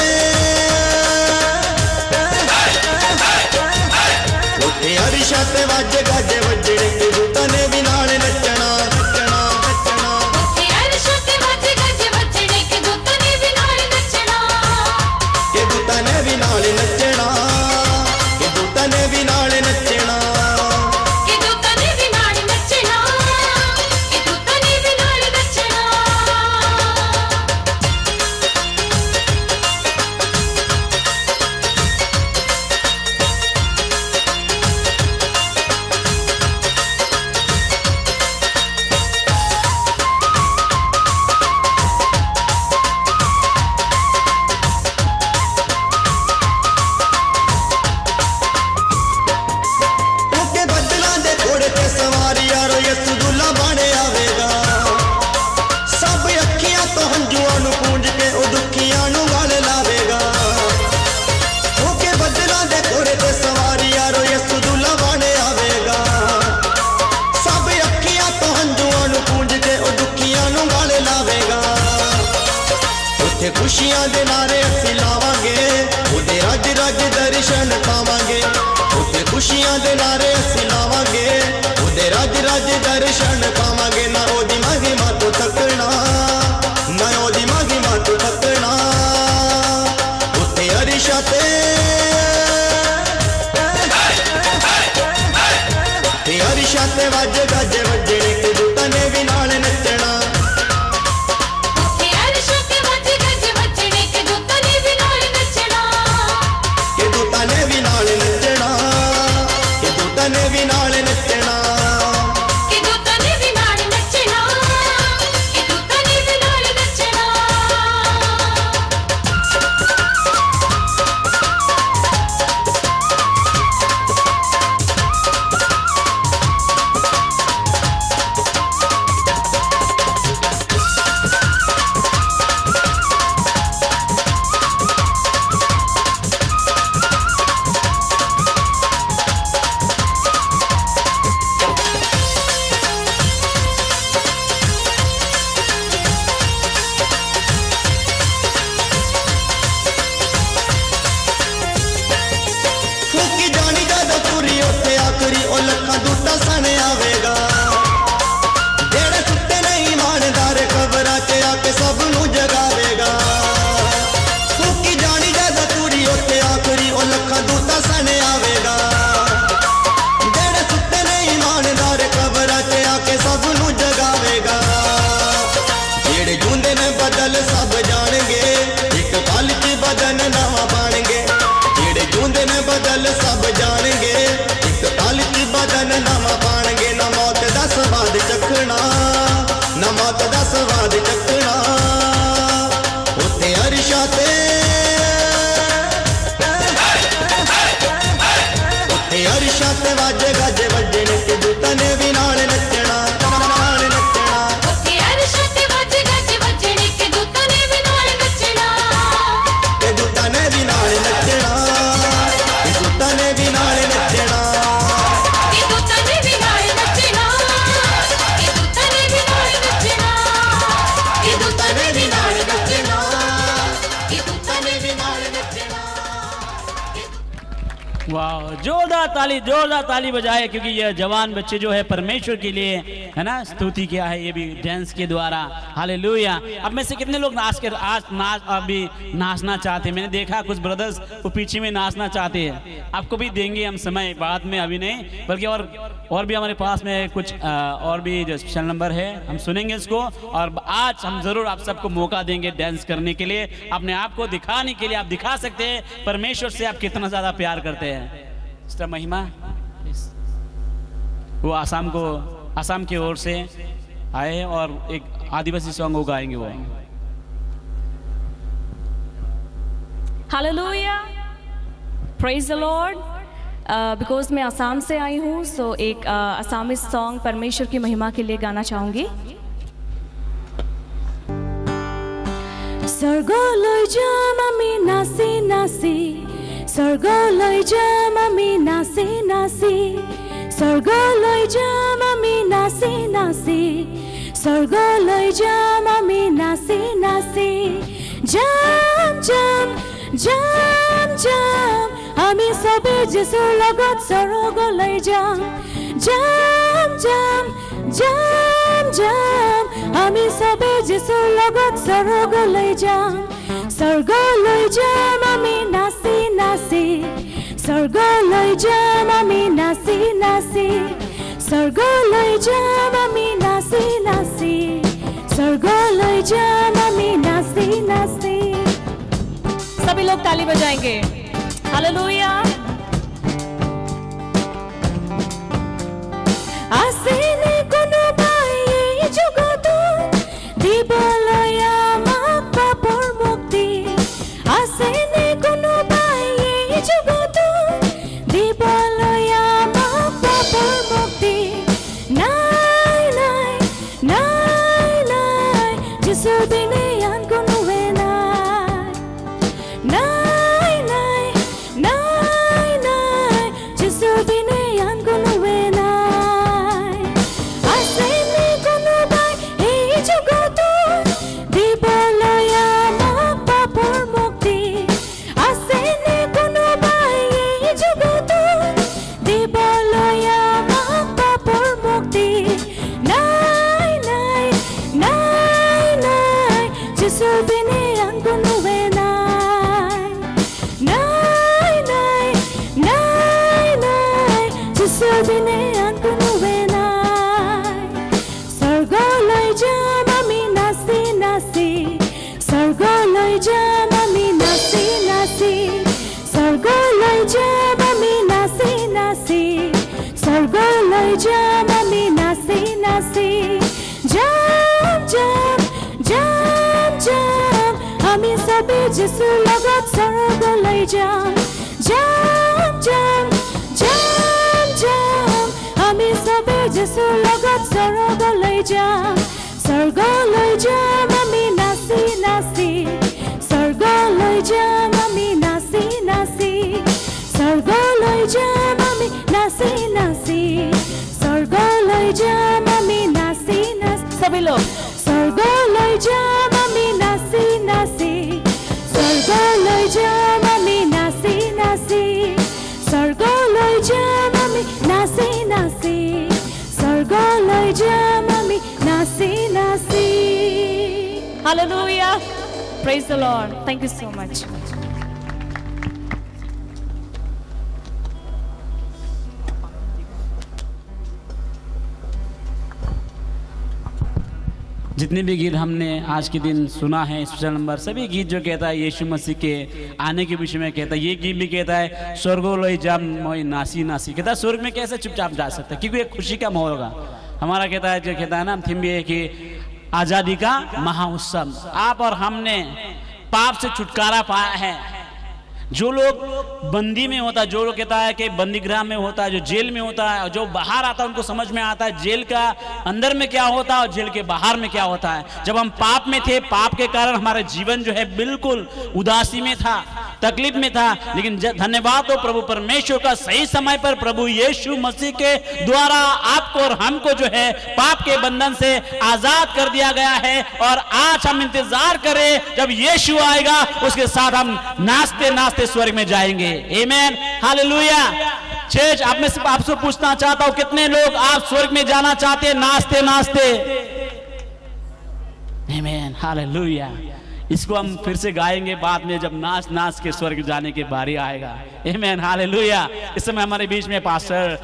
ਉੱਥੇ ਅਰਸ਼ਾਂ ਤੇ ਵਾਜੇ ਗਾਜੇ ਵੱਜਣੇ, ਕਿ ਦੂਤਾਂ ਨੇ ਵੀ ਨਾਲ ਨੱਚਣਾ, ਨੱਚਣਾ, ਨੱਚਣਾ। ਕਿ ਅਰਸ਼ਾਂ ਤੇ ਵਾਜੇ ਗਾਜੇ ਵੱਜਣੇ, ਕਿ ਦੂਤਾਂ ਨੇ ਵੀ ਨਾਲ ਨੱਚਣਾ, ਕਿ ਦੂਤਾਂ ਨੇ ਵੀ ਨਾਲ ਨੱਚਣਾ, ਕਿ ਦੂਤਾਂ ਨੇ ਵੀ ਨਾਲ ਨੱਚਣਾ। ਕਿ ਦੂਤਾਂ ਨੇ ਵੀ ਨਾਲ ਨੱਚਣਾ, ਕਿ ਦੂਤਾਂ ਨੇ ਵੀ ਨਾਲ ਨੱਚਣਾ। ਉੱਕੇ ਬੱਦਲਾਂ ਦੇ ਘੋੜੇ ਤੇ ਸਵਾਰੀ ਯਾਰੋ ਯਿਸੂ ਦੁੱਲਾ ਬਣ ਆਵੇਗਾ। ਸਭ ਅੱਖੀਆਂ ਤੋਂ ਹੰਝੂਆਂ ਨੂੰ ਪੂੰਝ ਕੇ ਉਹ ਦੁੱਖੀਆਂ ਨੂੰ ਗਲ ਲਾਵੇਗਾ। ਉੱਕੇ ਬੱਦਲਾਂ ਦੇ ਘੋੜੇ ਤੇ ਸਵਾਰੀ ਯਾਰੋ ਯਿਸੂ ਦੁੱਲਾ ਬਣ ਆਵੇਗਾ। ਸਭ ਅੱਖੀਆਂ ਤੋਂ ਹੰਝੂਆਂ ਨੂੰ ਪੂੰਝ ਕੇ ਉਹ ਦੁੱਖੀਆਂ ਨੂੰ ਗਲ ਲਾਵੇਗਾ। ਉੱਥੇ ਖੁਸ਼ੀਆਂ ਦੇ ਨਾਰੇ ਅਸੀਂ ਲਾਵਾਂਗੇ, ਉਹਦੇ ਰੱਜ ਰੱਜ ਦਰਸ਼ਨ ਪਾਵਾਂਗੇ। ਉੱਥੇ ਖੁਸ਼ੀਆਂ ਦੇ ਨਾਰੇ ਅਸੀਂ ਲਾਵਾਂਗੇ, ਉਹਦੇ ਰੱਜ ਰੱਜ ਦਰਸ਼ਨ ਪਾਵਾਂਗੇ। ਨਾ ਉਹਦੀ ਮਹਿਮਾ ਤੋਂ ਥੱਕਣਾ, ਨਾ ਉਹਦੀ ਮਹਿਮਾ ਤੋਂ ਥੱਕਣਾ, ਉੱਥੇ ਅਰਸ਼ਾਂ ਤੇ, ਉੱਥੇ ਅਰਸ਼ਾਂ ਤੇ ਵਾਜੇ ਗਾਜੇ ਵੱਜਣੇ, ਕਿ ਦੂਤਾਂ ਨੇ ਵੀ ਨਾਲ ਨੱਚਣਾ। ਕਿ ਅਰਸ਼ਾਂ ਤੇ ਵਾਜੇ ਗਾਜੇ ਵੱਜਣੇ, ਕਿ ਦੂਤਾਂ ਨੇ ਵੀ ਨਾਲ ਨੱਚਣਾ, ਕਿ ਦੂਤਾਂ ਨੇ ਵੀ ਨਾਲ ਨੱਚਣਾ, ਕਿ ਦੂਤਾਂ ਨੇ ਵੀ ਨਾਲ ਨੱਚਣਾ। ਕਿ ਦੂਤਾਂ ਨੇ ਵੀ ਨਾਲ ਨੱਚਣਾ, ਕਿ ਦੂਤਾਂ ਨੇ ਵੀ ਨਾਲ ਲੱਭਣਾ ਨਾ ਮੌਤ ਦਾ ਸਵਾਦ ਚੱਕਣਾ ਉੱਥੇ ਅਰਸ਼ਾਂ ਤੇ ਉੱਥੇ ਅਰਸ਼ਾਂ ਤੇ ਵਾਜੇ ਗਾਜੇ ਵੱਜਣੇ ਤੇ ਦੂਤਾਂ ਨੇ ਵੀ ਨਾਲ ਨੱਚਣਾ ਨਾਲ ਨੱਚਣਾ ਉੱਥੇ ਅਰਸ਼ ਤੇ ਵੱਜ ਗੱਜ ਵੱਜਣੇ ਕਿ ਦੂਤਾਂ ਨੇ ਵੀ ਨਾਲ ਨੱਚਣਾ ਤੇ ਦੂਤਾਂ ਨੇ ਵੀ ਨਾਲ ਨੱਚਣਾ ਤੇ ਦੂਤਾਂ ਨੇ ਵੀ ਨਾਲ ਨੱਚਣਾ ਕਿ ਦੂਤਾਂ ਨੇ ਵੀ ਨਾਲ ਨੱਚਣਾ ਕਿ ਦੂਤਾਂ ਨੇ ਵੀ ਨਾਲ ਨੱਚਣਾ ਕਿ ਦੂਤਾਂ ਨੇ ਵੀ ਨਾਲ ਨੱਚਣਾ ਕਿ ਦੂਤਾਂ ਨੇ ਵੀ ਨਾਲ ਨੱਚਣਾ वाह, जोरदार ताली बजाए, क्योंकि ये जवान बच्चे जो है परमेश्वर के लिए है ना स्तुति किया है, ये भी डांस के द्वारा। हालेलुया। अब में से कितने लोग अभी नाचना चाहते हैं? मैंने देखा कुछ ब्रदर्स वो पीछे में नाचना चाहते हैं। आपको भी देंगे हम समय बाद में, अभी नहीं, बल्कि और भी हमारे पास में कुछ और भी जो स्पेशल नंबर है हम सुनेंगे इसको। और आज हम जरूर आप सबको मौका देंगे डांस करने के लिए, अपने आप को दिखाने के लिए। आप दिखा सकते हैं परमेश्वर से आप कितना ज्यादा प्यार करते हैं। सिस्टर महिमा वो आसाम की ओर से आए हैं और एक आदिवासी सॉन्ग वो गाएंगे वो। Hallelujah, praise the Lord. Because मैं आसाम से आई हूँ, सो एक असामी सॉन्ग परमेश्वर की महिमा के लिए गाना चाहूँगी। स्वर्गলৈ যাম আমি নাচি নাচি, স্वर्गলৈ যাম আমি নাচি নাচি, স্वर्गলৈ যাম আমি নাচি নাচি, স্वर्गলৈ যাম আমি নাচি নাচি, যাম যাম যাম যাম আমি সবে যিশুৰ লগত স্वर्गলৈ যাম, যাম যাম যাম যাম আমি সবে যিশুৰ লগত স্वर्गলৈ যাম, স্वर्गলৈ যাম আমি নাচি নাচি, স্वर्गলৈ যাম আমি নাচি নাচি, স্वर्गলৈ যাম আমি নাচি নাচি, স্वर्गলৈ যাম আমি नाची नाची। सभी लोग ताली बजाएंगे। हालेलुया। आसेने कोनोबाई এই জগতত দিবলৈ আমাক পাপৰ মুক্তি, আছেনে কোনোবাই এই জগতত দিবলৈ আমাক পাপৰ মুক্তি, নাই নাই নাই নাই যিশুৰ বিনে আন কোনোৱে নাই, নাই নাই নাই নাই যিশুৰ বিনে আন কোনোৱে নাই, আছেনে কোনোবাই এই জগতত দিবলৈ আমাক পাপৰ মুক্তি, আছেনে কোনোবাই এই জগতত দিবলৈ আমাক পাপৰ মুক্তি, নাই নাই নাই নাই যিশুৰ বিনে আন কোনোৱে নাই, নাই নাই নাই নাই যিশুৰ বিনে আন কোনোৱে নাই, স্वर्गলৈ যাম আমি নাচি নাচি, স্वर्गলৈ যাম আমি নাচি নাচি, স্वर्गলৈ যাম আমি নাচি নাচি, স্वर्गলৈ যাম আমি নাচি নাচি, যাম যাম যাম যাম আমি সবে যিশুৰ লগত স্वर्गলৈ যাম, যাম যাম যাম যাম আমি সবে যিশুৰ লগত স্वर्गলৈ যাম, স্वर्गলৈ যাম আমি নাচি নাচি, স্वर्गলৈ যাম আমি নাচি নাচি, স্वर्गলৈ যাম আমি নাচি নাচি, স্वर्गলৈ যাম আমি নাচি নাচি। सभी लोग স্वर्গলৈ যাম আমি নাচি নাচি, স্वर्गলৈ যাম আমি নাচি নাচি, স্वर्गলৈ যাম আমি নাচি নাচি, স্वर्गলৈ যাম আমি নাচি নাচি। Hallelujah. Praise the Lord. Thank you so much. जितने भी गीत हमने आज के दिन सुना है स्पेशल नंबर, सभी गीत जो कहता है यीशु मसीह के आने के विषय में कहता है। ये गीत भी कहता है स्वर्गोलोय जाम मोय नासी नासी, कहता है स्वर्ग में कैसे चुपचाप जा सकता है, क्योंकि एक खुशी का माहौल होगा। हमारा कहता है ना, थीम भी है कि आजादी का महाउत्सव। आप और हमने पाप से छुटकारा पाया है। जो लोग बंदी में होता है, जो लोग कहता है कि बंदी गृह में होता है, जो जेल में होता है, और जो बाहर आता है उनको समझ में आता है जेल का अंदर में क्या होता है और जेल के बाहर में क्या होता है। जब हम पाप में थे, पाप के कारण हमारा जीवन जो है बिल्कुल उदासी में था, तकलीफ में था, लेकिन धन्यवाद हो प्रभु परमेश्वर का, सही समय पर प्रभु यीशु मसीह के द्वारा आपको और हमको जो है पाप के बंधन से आजाद कर दिया गया है। और आज हम इंतजार करें जब यीशु आएगा, उसके साथ हम नाचते नाचते स्वर्ग में जाएंगे। आमीन, हालेलुया। चर्च, आप में से आपसे पूछना चाहता हूं, कितने लोग आप स्वर्ग में जाना चाहते हैं नाचते नाचते? आमीन, हालेलुया। इसको हम फिर से गाएंगे बाद में, जब नाच नाच के स्वर्ग जाने की बारी आएगा। आमीन, हालेलुया। इस समय हमारे बीच में पास्टर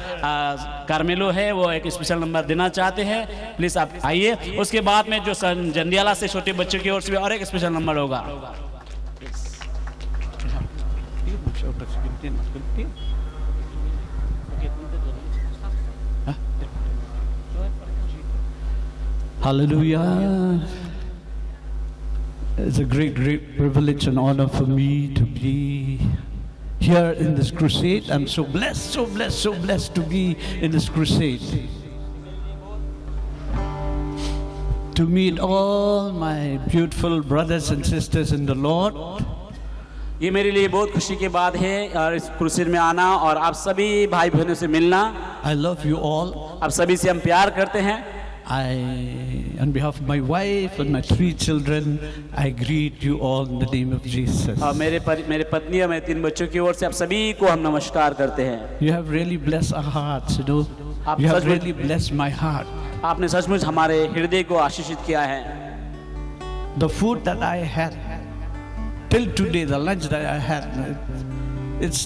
कार्मेलो है, वो एक स्पेशल नंबर देना चाहते हैं। प्लीज आप आइए। उसके बाद में जो जंदियाला से छोटे बच्चों की ओर से और एक स्पेशल नंबर होगा। Hallelujah. It's a great privilege and honor for me to be here in this crusade. I'm so blessed to be in this crusade. To meet all my beautiful brothers and sisters in the Lord. ये मेरे लिए बहुत खुशी की बात है और इस क्रूसेड में आना और आप सभी भाई बहनों से मिलना। I love you all. आप सभी से हम प्यार करते हैं। On behalf of my wife and my 3 children, I greet you all in the name of Jesus. और मेरे पत्नी और मेरे 3 बच्चों की ओर से आप सभी को हम नमस्कार करते हैं। You have really blessed our hearts, you know. आप You have सचमुच- really blessed my heart. आपने सचमुच हमारे हृदय को आशीषित किया है। The food that I had till today, the lunch that I had, it's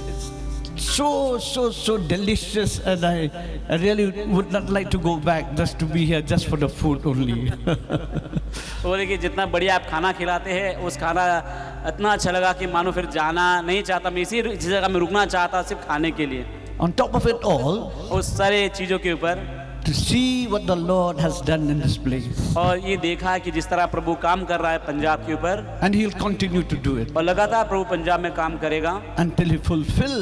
so delicious, and I really would not like to go back just to be here just for the food only. बोले कि जितना बढ़िया आप खाना खिलाते हैं, उस खाना इतना अच्छा लगा कि मानो फिर जाना नहीं चाहता, मैं इसी जगह में रुकना चाहता सिर्फ खाने के लिए। On top of it all, उस सारे चीजों के ऊपर to see what the Lord has done in this place, और ये देखा कि जिस तरह प्रभु काम कर रहा है पंजाब के ऊपर, and He'll continue to do it और लगातार प्रभु पंजाब में काम करेगा until He fulfill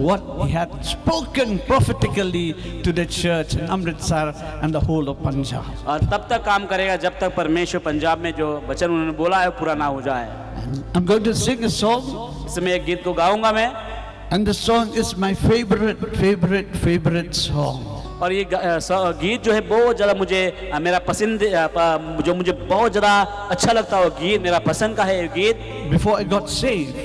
what He had spoken prophetically to the church in Amritsar and the whole of Punjab. और तब तक काम करेगा जब तक परमेश्वर पंजाब में जो वचन उन्होंने बोला है पूरा ना हो जाए। I'm going to sing a song, इसमें एक गीत को गाऊंगा मैं, and the song is my favorite song. और ये गीत जो है बहुत ज़्यादा मुझे मेरा पसंद, जो मुझे बहुत ज़्यादा अच्छा लगता है वो गीत मेरा पसंद का है। ये गीत Before I got saved,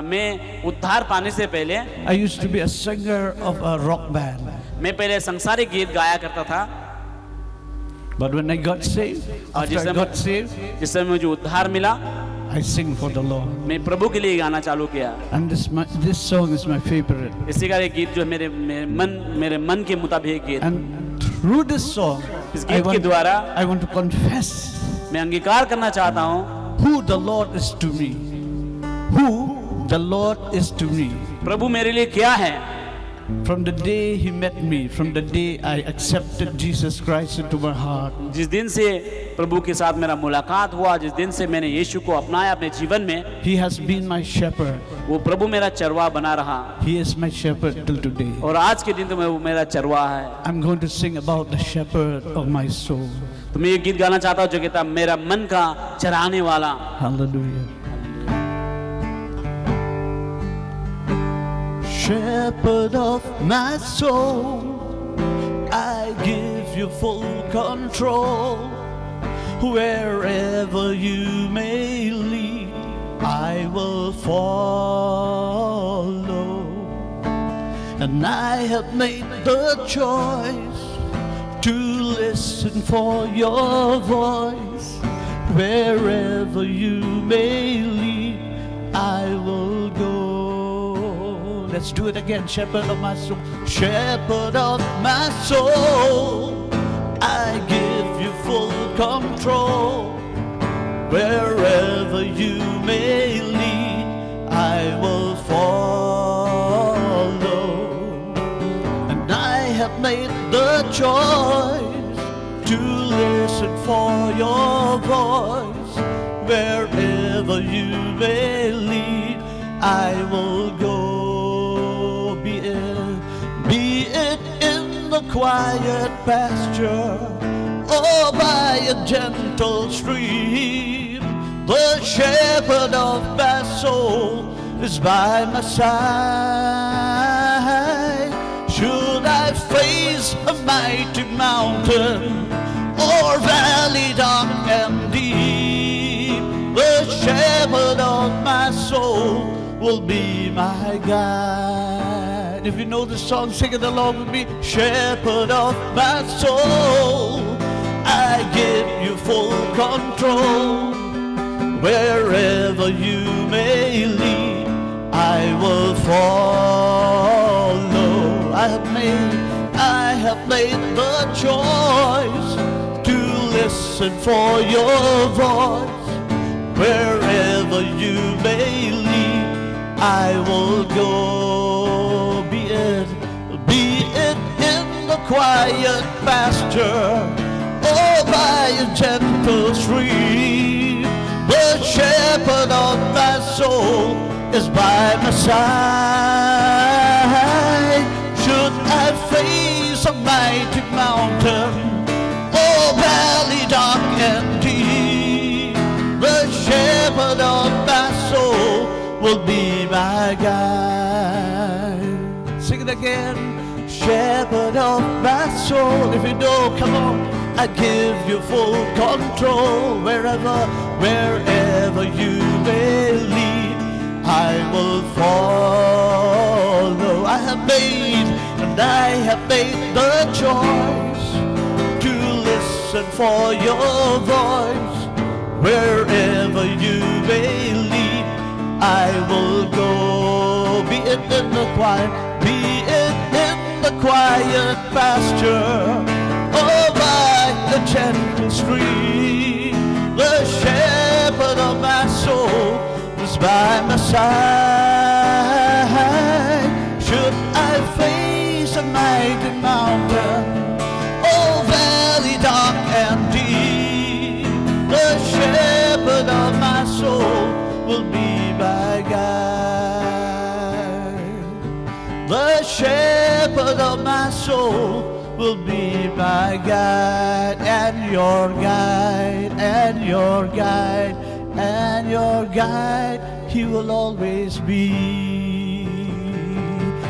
मैं उद्धार पाने से पहले I used to be a singer of a rock band. मैं पहले संसारिक गीत गाया करता था, But when I got saved, after I got saved, जिस समय मुझे उद्धार मिला I sing for the Lord. मैं प्रभु के लिए गाना चालू किया। And this song is my favorite. इसी का एक गीत जो मेरे मन के मुताबिक गीत, And through this song, इस गीत के द्वारा I want to confess मैं अंगीकार करना चाहता हूँ who the Lord is to me. Who the Lord is to me. प्रभु मेरे लिए क्या है। From the day He met me, from the day I accepted Jesus Christ into my heart, जिस दिन से प्रभु के साथ मेरा मुलाकात हुआ, जिस दिन से मैंने यीशु को अपनाया अपने जीवन में, He has been my shepherd. वो प्रभु मेरा चरवाहा बना रहा He is my shepherd till today. और आज के दिन तो वो मेरा चरवाहा है। I'm going to sing about the shepherd of my soul. तो मैं ये गीत गाना चाहता हूँ जो कहता मेरा मन का चराने वाला। Hallelujah. Shepherd of my soul, I give you full control. Wherever you may lead, I will follow. And I have made the choice to listen for your voice. Wherever you may lead, I will go. Let's do it again. Shepherd of my soul, shepherd of my soul, I give you full control. Wherever you may lead, I will follow. And I have made the choice listen for your voice. Wherever you may lead, I will go. Be it in the quiet pasture or by a gentle stream. The shepherd of my soul is by my side. Should I face a mighty mountain or valley dark and deep, the shepherd of my soul will be my guide. If you know the song, sing it along with me. Shepherd of my soul, I give you full control. Wherever you may lead, I will follow. I have made the choice to listen for your voice. Wherever you may lead, I will go. Be it in the quiet pasture or by a gentle stream. The shepherd of my soul is by my side. Should I face a mighty mountain or valley dark and deep, the shepherd of my soul will be my guide. Sing it again. Shepherd of my soul. If you know, come on. I give you full control. Wherever you may lead, I will follow. I have made the choice to listen for your voice. Wherever you may lead, I will go. Be it in the quiet pasture or by the gentle stream. The shepherd of my soul is by my side. Should I face a mighty mountain or valley dark and deep, the shepherd of my soul will be my guide. The shepherd of my soul will be my guide, and your guide, and your guide, and your guide, he will always be.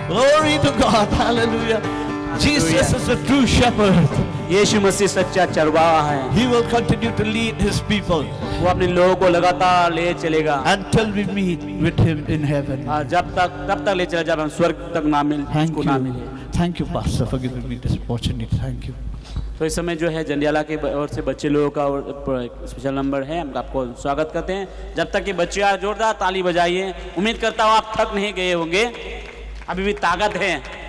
Glory to God, hallelujah. Jesus is the true shepherd. यीशु मसीह सच्चा चरवाहा है. He will continue to lead his people वो अपने लोगों को लगातार ले चलेगा until we meet with him in heaven. तब तक ले चला जब हम स्वर्ग तक ना मिले. Thank you, Pastor, for giving me this opportunity. Thank you. तो इस समय जो है जंडियाला के ओर से बच्चे लोगों का स्पेशल नंबर है. हम आपको स्वागत करते हैं. जब तक कि बच्चे आ जोरदार ताली बजाइए. उम्मीद करता हूँ आप थक नहीं गए होंगे, अभी भी ताकत है.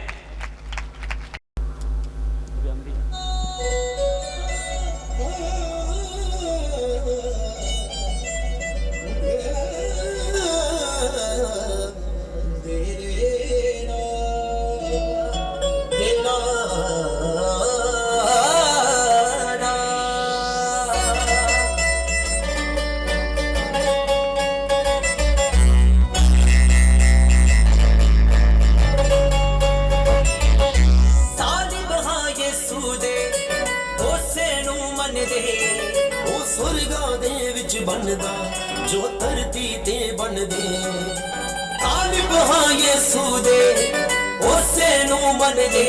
जो धरती ते बन दे तालिब हाँ यीशु दे उसे नू मन दे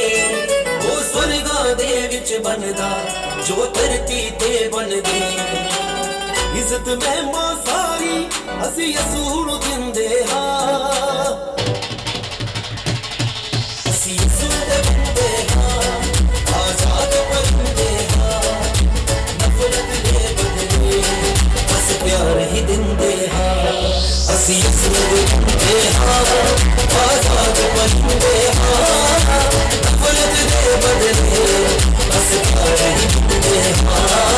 वो स्वर्गा दे विच बनदा जो धरती ते बन दे इज्जत महिमा सारी असी यीशु नू दिंदे हाँ असी यीशु दे बंदे हाँ आजाद बंदे हाँ नफरत दे बदले बस प्यार ही दिंदे हाँ असी यीशु दे बंदे हाँ आजाद बंदे हाँ नफरत दे बदले बस प्यार ही दिंदे हाँ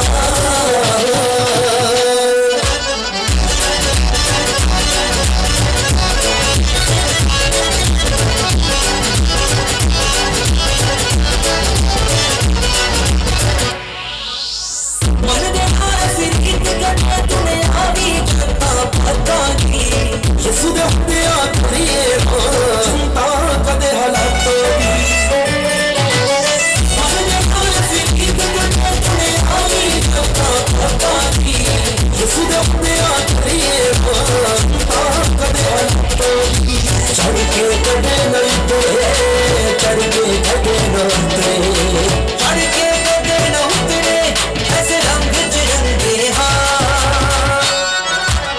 ਯਿਸੂ ਦੇ ਹੁੰਦਿਆਂ ਕਰੀਏ ਨਾ ਚਿੰਤਾ ਕਦੇ ਹਾਲਾਤੋਂ ਦੀ ਯਿਸੂ ਦੇ ਹੁੰਦਿਆਂ ਕਰੀਏ ਨਾ ਚਿੰਤਾ ਕਦੇ ਹਾਲਾਤੋਂ ਦੀ ਚੜ ਕੇ ਕਦੇ ਨਾ ਉਤਰੇ ਚੜ ਕੇ ਕਦੇ ਨਾ ਉਤਰੇ ਚੜ ਕੇ ਕਦੇ ਨਾ ਉਤਰੇ ਐਸੇ ਰੰਗ ਚ ਰੰਗੇ ਹਾਂ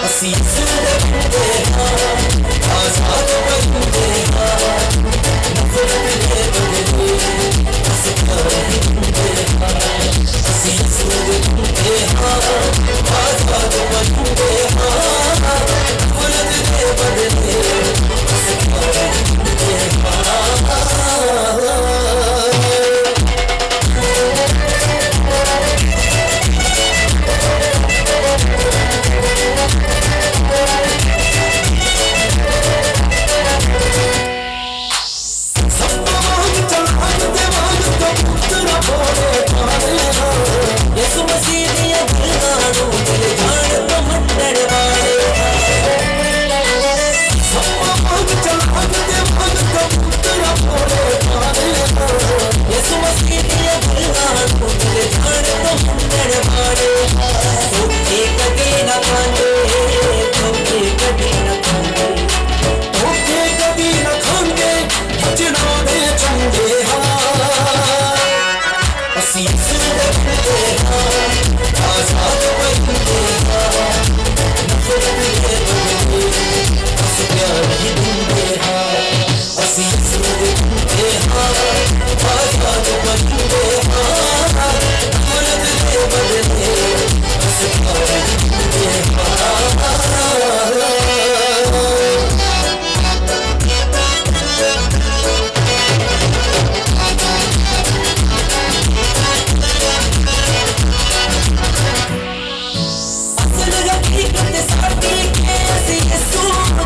ਅਸੀਂ ਯਿਸੂ ਦੇ ਹੁੰਦੇ ਹਾਂ ਆਜ਼ਾਦ ਬੰਦੇ ਹਾਂ ਨਫ਼ਰਤ ਦੇ ਬਦਲੇ ਅਸੀਂ ਪਿਆਰ ਹੁੰਦੇ ਹਾਂ ਅਸੀਂ ਯਿਸੂ ਦੇ ਹੁੰਦੇ ਹਾਂ ਆਜ਼ਾਦ ਬੰਦੇ ਹਾਂ ਨਫ਼ਰਤ ਦੇ ਬਦਲੇ ਅਸੀਂ ਪਿਆਰ ਹੁੰਦੇ ਹਾਂ ਯਿਸੂ ਮਸੀਹ ਦੀਆਂ ਗੱਲਾਂ ਨੂੰ ਦਿਲ ਜਾਣ ਤੋਂ ਮੰਨਣ ਵਾਲੇ ਯਿਸੂ ਮਸੀਹ ਦੀਆਂ ਗੱਲਾਂ ਨੂੰ ਦਿਲ ਜਾਣ ਤੋਂ ਮੰਨਣ ਵਾਲੇ ਧੋਖੇ ਕਦੇ ਨਾ ਖਾਂਦੇ ਧੋਖੇ ਕਦੇ ਨਾ ਖਾਂਦੇ ਧੋਖੇ ਕਦੇ ਨਾ ਖਾਂਦੇ ਵਚਨਾਂ ਦੇ ਚੰਗੇ ਹਾਂ ਅਸੀਂ ਯਿਸੂ ਦੇ ਹੁੰਦੇ ਹਾਂ ਆਜ਼ਾਦ ਬੰਦੇ ਹਾਂ ਨਫ਼ਰਤ ਦੇ ਬਦਲੇ ਅਸੀਂ ਪਿਆਰ ਹੀ ਦਿੰਦੇ ਹਾਂ ਅਸੀਂ ਯਿਸੂ ਦੇ ਹੁੰਦੇ ਹਾਂ ਆਜ਼ਾਦ ਬੰਦੇ ਹਾਂ ਨਫ਼ਰਤ ਦੇ ਬਦਲੇ ਅਸੀਂ ਪਿਆਰ ਹੀ ਦਿੰਦੇ ਹਾਂ ਅਸਲ ਹਕੀਕਤ ਸਾਡੀ ਕਿ ਅਸੀਂ ਯਿਸੂ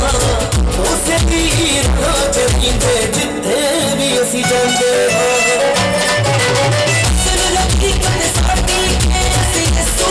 ਹਾਂ ਉਸੇ ਦੀ ਰਾਹ ਚ ਜੀਂਦੇ ਜਿੱਥੇ ਵੀ ਅਸੀਂ ਜਾਂਦੇ ਹਾਂ ਅਸਲ ਹਕੀਕਤ ਸਾਡੀ ਕਿ ਅਸੀਂ ਯਿਸੂ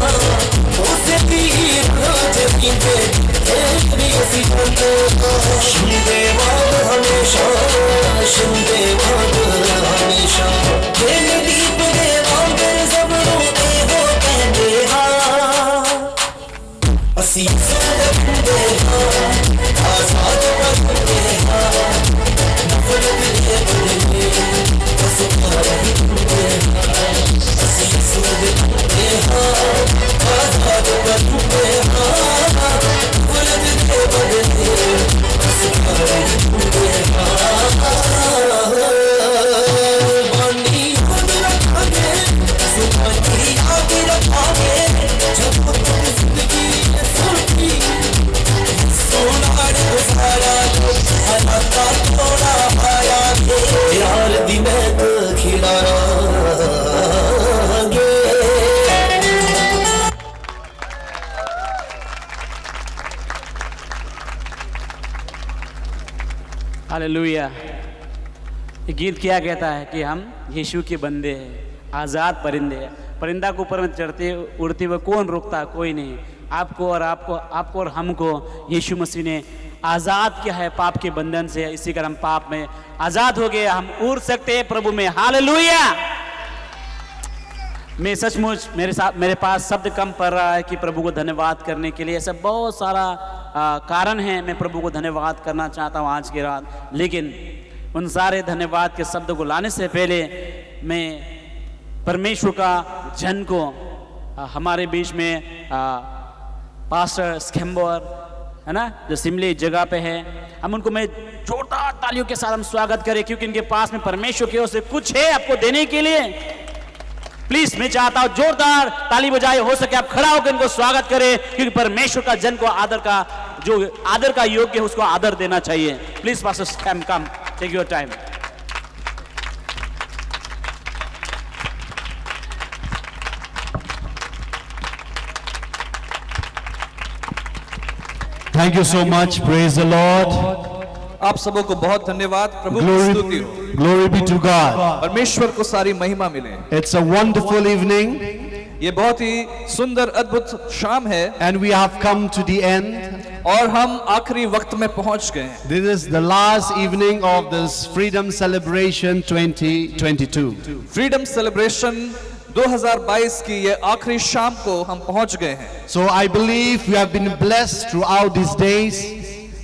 ਹਾਂ ਉਸੇ ਦੀ ਰਾਹ ਚ ਜੀਂਦੇ ਜਿੱਥੇ ਵੀ ਅਸੀਂ ਜਾਂਦੇ ਹਾਂ ਸ਼ਿੰਦੇ ਵਾਂਗ ਹਮੇਸ਼ਾ ਸ਼ਿੰਦੇ ਵਾਂਗ ਹਮੇਸ਼ਾ ਦਿਲ ਦੀਪ ਦੇ ਵਾਂਗ ਸਭ ਨੂੰ ਇਹੋ ਕਹਿੰਦੇ ਹਾਂ ਅਸੀਂ ਯਿਸੂ ਦੇ ਹੁੰਦੇ ਹਾਂ ਆਜ਼ਾਦ ਬੰਦੇ ਹਾਂ ਨਫ਼ਰਤ ਦੇ ਬਦਲੇ ਅਸੀਂ ਪਿਆਰ ਹੀ ਦਿੰਦੇ ਹਾਂ ਅਸੀਂ ਯਿਸੂ ਦੇ ਹੁੰਦੇ ਹਾਂ ਆਜ਼ਾਦ ਬੰਦੇ ਹਾਂ ਨਫ਼ਰਤ ਦੇ ਬਦਲੇ ਅਸੀਂ ਪਿਆਰ ਹੀ ਦਿੰਦੇ ਹਾਂ ਬਾਣੀ ਖੁਦ ਰੱਖਾਂਗੇ ਸੁਭਾਨੀ ਯਾਦ ਰੱਖਾਂਗੇ ਜਦ ਤੱਕ ਜ਼ਿੰਦਗੀ ਸੁਣਦੀ ਸੋਨਾੜ ਗੁਜ਼ਾਰਾ ਹਾਲਾਤਾਂ ਥੋੜਾ ਆਇਆਂਗੇ ਯਾਰ ਦੀ ਮਹਿਕ ਖਿਲਾਰਾਂਗੇ हालेलुया। ये गीत क्या कहता है कि हम यीशु के बंदे हैं, आज़ाद परिंदे हैं। परिंदा को ऊपर में चढ़ते उड़ते हुए कौन रोकता? कोई नहीं। आपको और हमको यीशु मसीह ने आज़ाद किया है पाप के बंधन से। इसी कारण हम पाप में आज़ाद हो गए, हम उड़ सकते हैं प्रभु में। हालेलुया। मैं सचमुच मेरे पास शब्द कम पड़ रहा है कि प्रभु को धन्यवाद करने के लिए। ऐसा बहुत सारा कारण है मैं प्रभु को धन्यवाद करना चाहता हूँ आज की रात, लेकिन उन सारे धन्यवाद के शब्द को लाने से पहले मैं परमेश्वर का जन को हमारे बीच में पास्टर स्केम्बर है ना, जो सिमली जगह पे है, हम उनको मैं जोरदार तालियों के साथ हम स्वागत करें, क्योंकि इनके पास में परमेश्वर की ओर से कुछ है आपको देने के लिए। प्लीज मैं चाहता हूं जोरदार ताली बजाए, हो सके आप खड़ा होकर इनको स्वागत करें, क्योंकि परमेश्वर का जन को आदर का योग्य है उसको आदर देना चाहिए। Please pastor scam come, take your time. Thank you so much. Praise the Lord. आप सबों को बहुत धन्यवाद। प्रभु की स्तुति हो। Glory be to God. परमेश्वर को सारी महिमा मिले। It's a wonderful evening. ये बहुत ही सुंदर अद्भुत शाम है and we have come to the end. और हम आखिरी वक्त में पहुंच गए हैं। This is the last evening of this Freedom Celebration 2022. Freedom celebration 2022 की ये आखिरी शाम को हम पहुंच गए हैं। So I believe you have been blessed throughout these days.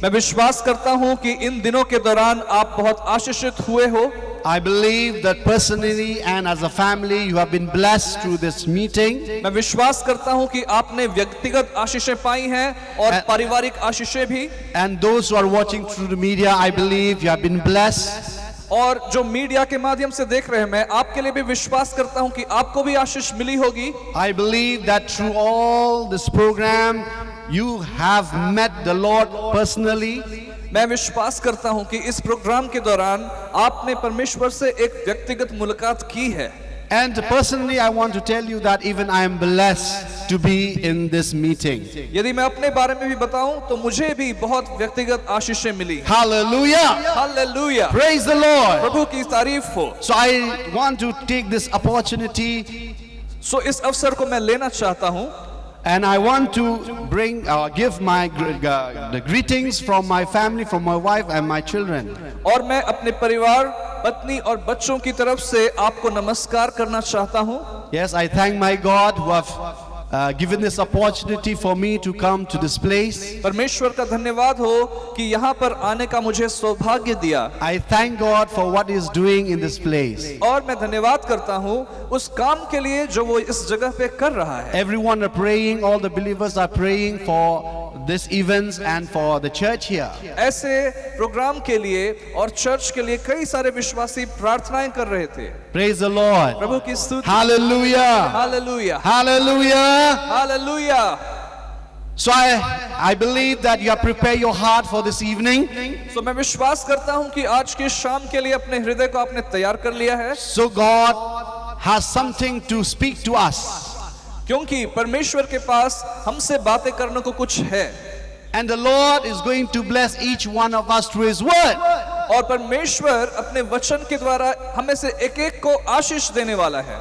मैं विश्वास करता हूं कि इन दिनों के दौरान आप बहुत आशीषित हुए हो। I believe that personally and as a family you have been blessed through this meeting. मैं विश्वास करता हूं कि आपने व्यक्तिगत आशीषें पाई हैं और पारिवारिक आशीषें भी। And those who are watching through the media, I believe you have been blessed. और जो मीडिया के माध्यम से देख रहे हैं, मैं आपके लिए भी विश्वास करता हूं कि आपको भी आशीष मिली होगी। I believe that through all this program you have met the Lord personally. मैं विश्वास करता हूं कि इस प्रोग्राम के दौरान आपने परमेश्वर से एक व्यक्तिगत मुलाकात की है। And personally I want to tell you that even I am blessed to be in this meeting. यदि मैं अपने बारे में भी बताऊं तो मुझे भी बहुत व्यक्तिगत आशीषें मिली। Hallelujah! Hallelujah! Praise the Lord! प्रभु की तारीफ हो। So I want to take this opportunity सो इस अवसर को मैं लेना चाहता हूं and I want to give my the greetings from my family, from my wife and my children. और मैं अपने परिवार, पत्नी और बच्चों की तरफ से आपको नमस्कार करना चाहता हूं। Yes, I thank my God who have given this opportunity for me to come to this place. परमेश्वर का धन्यवाद हो कि यहाँ पर आने का मुझे सौभाग्य दिया। I thank God for what He is doing in this place. और मैं धन्यवाद करता हूँ उस काम के लिए जो वो इस जगह पे कर रहा है। Everyone are praying, all the believers are praying for this events and for the church here. ऐसे प्रोग्राम के लिए और चर्च के लिए कई सारे विश्वासी प्रार्थनाएं कर रहे थे। Praise the Lord. प्रभु की स्तुति। Hallelujah. Hallelujah! Hallelujah. Hallelujah! So I believe that you have prepared your heart for this evening. तो मैं विश्वास करता हूँ कि आज की शाम के लिए अपने हृदय को आपने तैयार कर लिया है। So God has something to speak to us. क्योंकि परमेश्वर के पास हमसे बातें करने को कुछ है। And the Lord is going to bless each one of us through His word. और परमेश्वर अपने वचन के द्वारा हमें से एक-एक को आशीष देने वाला है।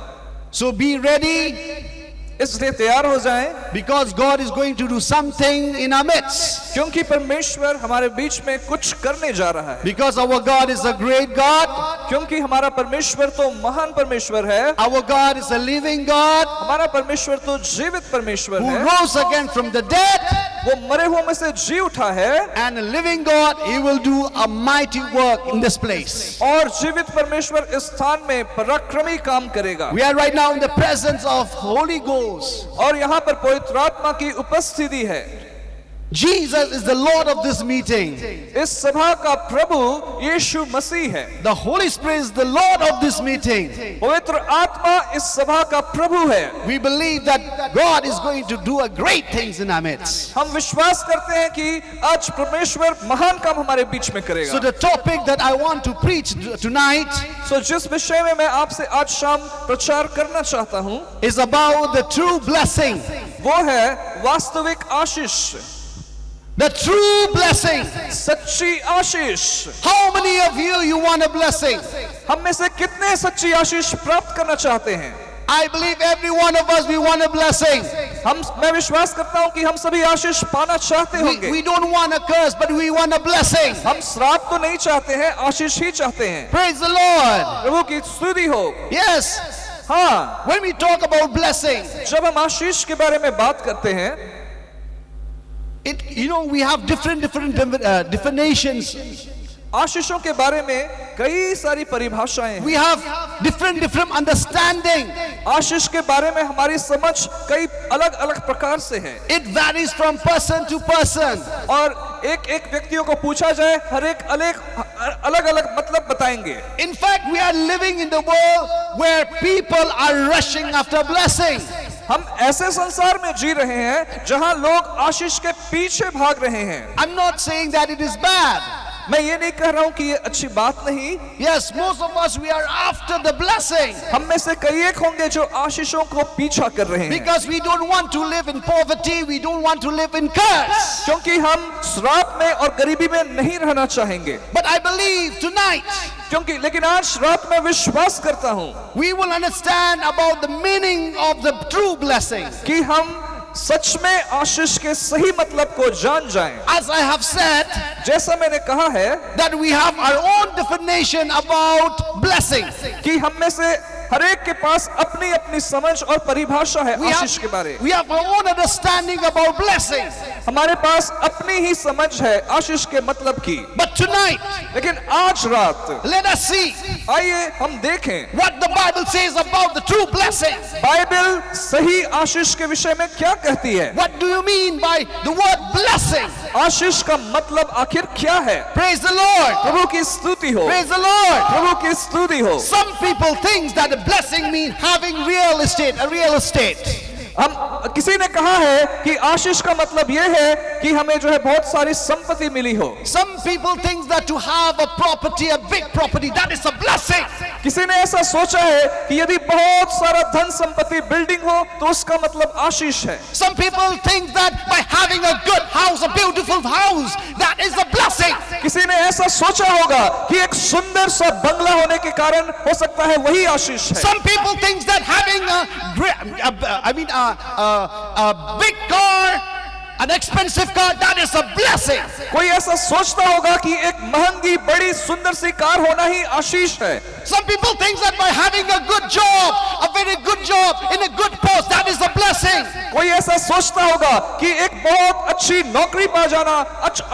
So be ready, इसलिए तैयार हो जाएं, because God is going to do something in our midst. क्योंकि परमेश्वर हमारे बीच में कुछ करने जा रहा है। Because our God is a great God. क्योंकि हमारा परमेश्वर तो महान परमेश्वर है। Our God is a living God हमारा परमेश्वर तो जीवित परमेश्वर who है। rose again from the dead. वो मरे हुओं में से जी उठा है। And a living God, He will do a mighty work in this place. और जीवित परमेश्वर इस स्थान में पराक्रमी काम करेगा। We are right now in the presence of Holy Ghost. और यहाँ पर पवित्र आत्मा की उपस्थिति है। Jesus is the Lord of this meeting. इस सभा का प्रभु यीशु मसीह है। The Holy Spirit is the Lord of this meeting. पवित्र आत्मा इस सभा का प्रभु है। We believe that God is going to do a great things in our midst. हम विश्वास करते हैं कि आज परमेश्वर महान काम हमारे बीच में करेगा। So the topic that I want to preach tonight जिस विषय में मैं आपसे आज शाम प्रचार करना चाहता हूँ is about the true blessing. वो है वास्तविक आशीष। The true blessing. सच्ची आशीष। How many of you want a blessing? हम में से कितने सच्ची आशीष प्राप्त करना चाहते हैं? I believe every one of us we want a blessing. मैं विश्वास करता हूँ कि हम सभी आशीष पाना चाहते होंगे। We don't want a curse, but we want a blessing. हम श्राप तो नहीं चाहते हैं, आशीष ही चाहते हैं। Praise the Lord. प्रभु की स्तुति हो। Yes. हाँ, When we talk about blessing, जब हम आशीष के बारे में बात करते हैं, we have different definitions. आशीषों के बारे में कई सारी परिभाषाएं हैं। We have different understanding. आशीष के बारे में हमारी समझ कई अलग-अलग प्रकार से है। It varies from person to person. और एक व्यक्तियों को पूछा जाए, हर एक अलग-अलग मतलब बताएंगे। In fact, we are living in the world where people are rushing after blessing. हम ऐसे संसार में जी रहे हैं जहां लोग आशीष के पीछे भाग रहे हैं। I'm not saying that it is bad. मैं ये नहीं कह रहा हूं कि ये अच्छी बात नहीं। Yes, most of us, we are after the blessing हम में से कई एक होंगे जो आशीषों को पीछा कर रहे हैं, because we don't want to live in poverty, we don't want to live in curse. क्योंकि हम श्राप में और गरीबी में नहीं रहना चाहेंगे। But I believe tonight क्योंकि लेकिन आज रात में विश्वास करता हूं we will understand about the meaning of the true blessing. कि हम सच में आशीष के सही मतलब को जान जाएं। As I have said, जैसा मैंने कहा है that we have our own definition about blessing. कि हम में से हर एक के पास अपनी अपनी समझ और परिभाषा है आशीष के बारे। We have our own understanding about blessing. हमारे पास अपनी ही समझ है आशीष के मतलब की। But tonight, लेकिन आज रात let us see आइए हम देखें what the Bible says about the true blessing. Bible सही आशीष के विषय में क्या कहती है। What do you mean by the word blessing? आशीष का मतलब आखिर क्या है। Praise the Lord. प्रभु की स्तुति हो, Praise the Lord. प्रभु की स्तुति हो। Some people think that the blessing means having real estate, a real estate. हम किसी ने कहा है कि आशीष का मतलब यह है कि हमें जो है बहुत सारी संपत्ति मिली हो। Some people think that to have a property, a big property, that is a blessing. किसी ने ऐसा सोचा है कि यदि बहुत सारा धन संपत्ति बिल्डिंग हो तो उसका मतलब आशीष है। Some people think that by having a good house, a beautiful house, that is a blessing. किसी ने ऐसा सोचा होगा कि एक सुंदर सा बंगला होने के कारण हो सकता है वही आशीष है। Some people think that having a big car, an expensive car, that is a blessing. कोई ऐसा सोचता होगा कि एक महंगी बड़ी सुंदर सी कार होना ही आशीष है। Some people think that by having a good job, a very good job in a good post, that is a blessing. कोई ऐसा सोचता होगा कि एक बहुत अच्छी नौकरी पा जाना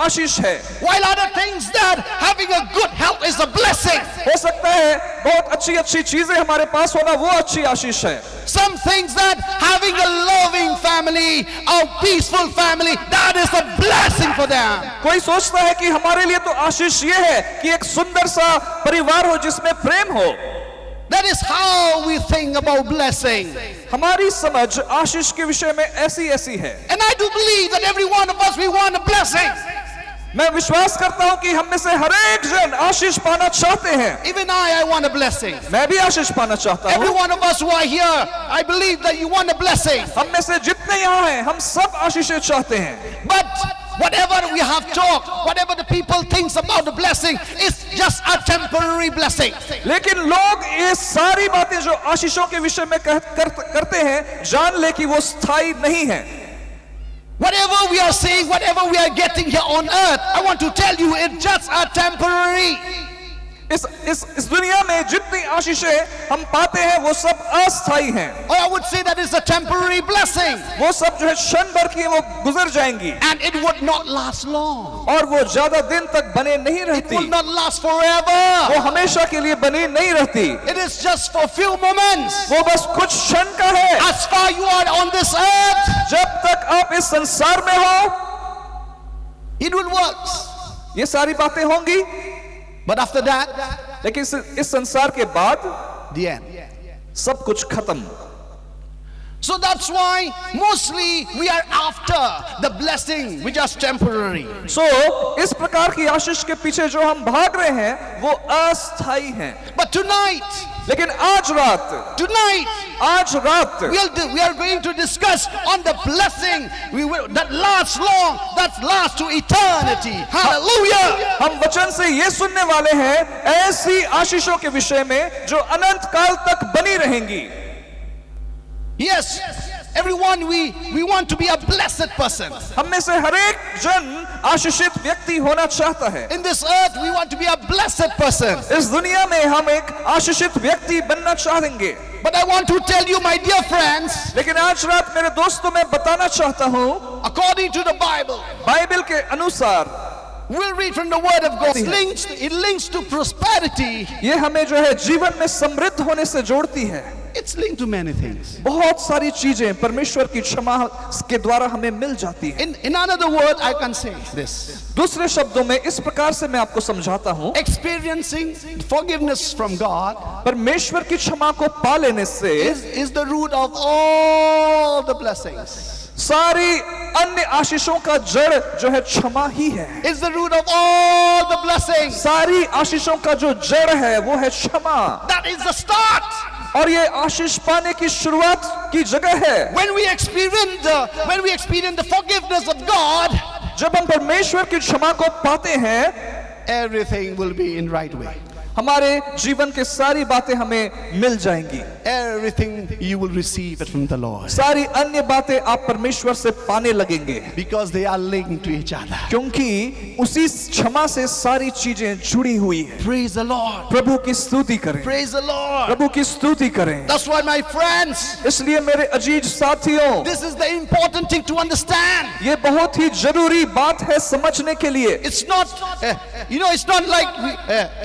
आशीष है। While other things that having a good health is a blessing. हो सकता है बहुत अच्छी अच्छी चीजें हमारे पास होना वो अच्छी आशीष है। Some things that having a loving family, a peaceful family, that is a blessing for them. कोई सोचता है कि हमारे लिए तो आशीष ये है कि एक सुंदर सा परिवार हो जिसमें प्रेम हो। That is how we think about blessing. हमारी समझ आशीष के विषय में ऐसी ऐसी है। And I do believe that every one of us, we want a blessing. मैं विश्वास करता हूं कि हम में से हर एक जन आशीष पाना चाहते हैं। Even I want a blessing. मैं भी आशीष पाना चाहता Every हूं। one of us who are here, I believe that you want a blessing. हम में से जितने यहाँ हैं हम सब आशीषें चाहते हैं। But whatever we have talked, whatever the people thinks about the blessing is just a temporary blessing. लेकिन लोग ये सारी बातें जो आशीषों के विषय में करते हैं जान ले कि वो स्थायी नहीं है। Whatever we are seeing, whatever we are getting here on earth, I want to tell you, it's just a temporary. इस दुनिया में जितनी आशीषें हम पाते हैं वो सब अस्थायी हैं। Or I would say that is a temporary blessing. वो सब जो है क्षण भर की वो गुजर जाएंगी And it would not last long. और वो ज्यादा दिन तक बने नहीं It रहती। will not last forever. वो हमेशा के लिए बनी नहीं रहती। It is just for few moments. वो बस कुछ क्षण का है। As far you are on this earth, जब तक आप इस संसार में हो it will work. ये सारी बातें होंगी, But after that, लेकिन इस संसार के बाद the end. सब कुछ खत्म। So that's why mostly we are after the blessing which is temporary. इस प्रकार की आशीष के पीछे जो हम भाग रहे हैं वो अस्थायी हैं। But tonight, लेकिन आज रात we are going to discuss on the blessing that lasts long, that lasts to eternity. Hallelujah! हम वचन से ये सुनने वाले हैं ऐसी आशीषों के विषय में जो अनंत काल तक बनी रहेंगी। Yes, everyone, we want to be a blessed person. हम में से हर एक जन आशीषित व्यक्ति होना चाहता है। In this earth, we want to be a blessed person. इस दुनिया में हम एक आशीषित व्यक्ति बनना चाहेंगे। But I want to tell you, my dear friends, लेकिन आज रात मेरे दोस्तों मैं बताना चाहता हूँ according to the Bible, Bible के अनुसार we'll read from the Word of God. It links to prosperity. ये हमें जो है जीवन में समृद्ध होने से जोड़ती है। It's linked to many things. बहुत सारी चीजें परमेश्वर की क्षमा के द्वारा हमें मिल जाती हैं। In another word, I can say this. दूसरे शब्दों में इस प्रकार से मैं आपको समझाता हूँ, Experiencing forgiveness from God परमेश्वर की क्षमा को पा लेने से is the root of all the blessings. सारी अन्य आशीषों का जड़ जो है क्षमा ही है। It's the root of all the blessings. सारी आशीषों का जो जड़ है वो है क्षमा, That is the start. और ये आशीष पाने की शुरुआत की जगह है। When we experience the forgiveness of God, जब हम परमेश्वर की क्षमा को पाते हैं, everything will be in right way. हमारे जीवन के सारी बातें हमें मिल जाएंगी। Everything you will receive it from the Lord, सारी अन्य बातें आप परमेश्वर से पाने लगेंगे, because they are linked to each other. क्योंकि उसी क्षमा से सारी चीजें जुड़ी हुई है। Praise the Lord. प्रभु की स्तुति करें, Praise the Lord. प्रभु की स्तुति करें। That's why, my friends, इसलिए मेरे अजीज साथियों, this is the important thing to understand. ये बहुत ही जरूरी बात है समझने के लिए। It's not, it's not like,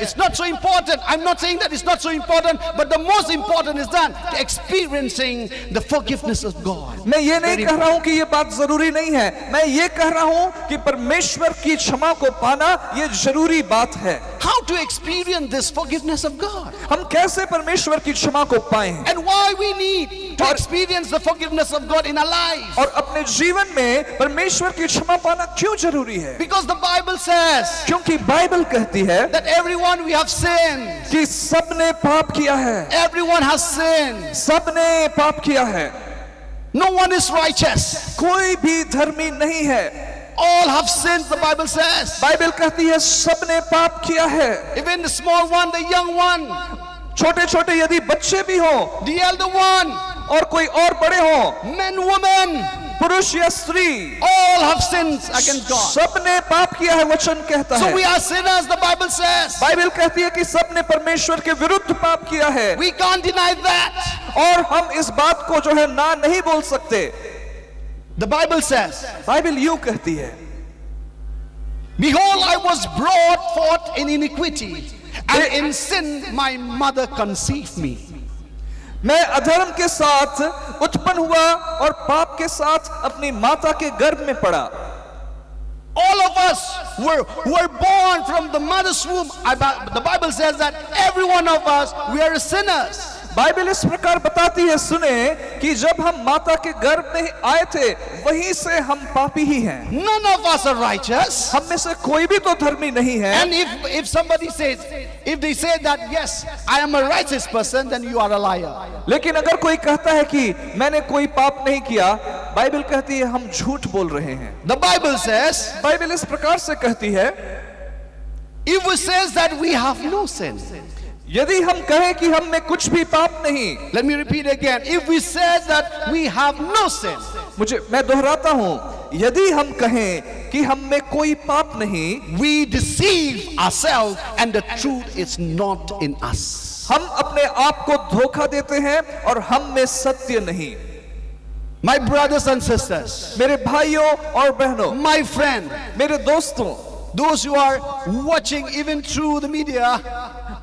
it's not so important. I'm not saying that it's not so important, but the most important is that experiencing the forgiveness of God. मैं ये नहीं कह रहा हूं कि ये बात जरूरी नहीं है, मैं ये कह रहा हूं कि परमेश्वर की क्षमा को पाना ये जरूरी बात है। How to experience this forgiveness of God, हम कैसे परमेश्वर की क्षमा को पाएं, and why we need to experience the forgiveness of God in our lives. और अपने जीवन में परमेश्वर की क्षमा पाना क्यों जरूरी है? Because the Bible says क्योंकि बाइबल कहती है that everyone we have sinned. कि सबने पाप किया है, Everyone has sinned. सबने पाप किया है, No one is righteous. कोई भी धर्मी नहीं है। All have sinned, the Bible says. Bible कहती है सबने पाप किया है, Even the small one, the young one, छोटे छोटे यदि बच्चे भी हो the elder one, और कोई और बड़े हो, men, women, पुरुष या स्त्री, all have sinned against God. सबने पाप किया है, वचन कहता So है। we are sinners, the Bible says. Bible कहती है कि सबने परमेश्वर के विरुद्ध पाप किया है, We can't deny that. और हम इस बात को जो है ना नहीं बोल सकते। The Bible says, बाइबल यूं कहती है, behold, I was brought forth in iniquity, and in sin my mother conceived me. मैं अधर्म के साथ उत्पन्न हुआ और पाप के साथ अपनी माता के गर्भ में पड़ा। All of us were born from the mother's womb. The Bible says that every one of us, we are sinners. Bible इस प्रकार बताती है, सुने, कि जब हम माता के गर्भ में आए थे वहीं से हम पापी ही हैं। None of us are righteous. हम में से कोई भी तो धर्मी नहीं है। And if somebody says, if they say that yes, I am a righteous person, then you are a liar. लेकिन अगर कोई कहता है कि मैंने कोई पाप नहीं किया, बाइबल कहती है हम झूठ बोल रहे हैं। The Bible says, बाइबल इस प्रकार से कहती है, if we says that we have no sin. यदि हम कहें कि हम में कुछ भी पाप नहीं, Let me repeat again. If we say that we have no sin, मैं दोहराता हूं, यदि हम कहें कि हम में कोई पाप नहीं, we deceive ourselves and the truth is not in us. हम अपने आप को धोखा देते हैं और हम में सत्य नहीं। My brothers and sisters, मेरे भाइयों और बहनों, my friend, मेरे दोस्तों, those who are watching even through the media,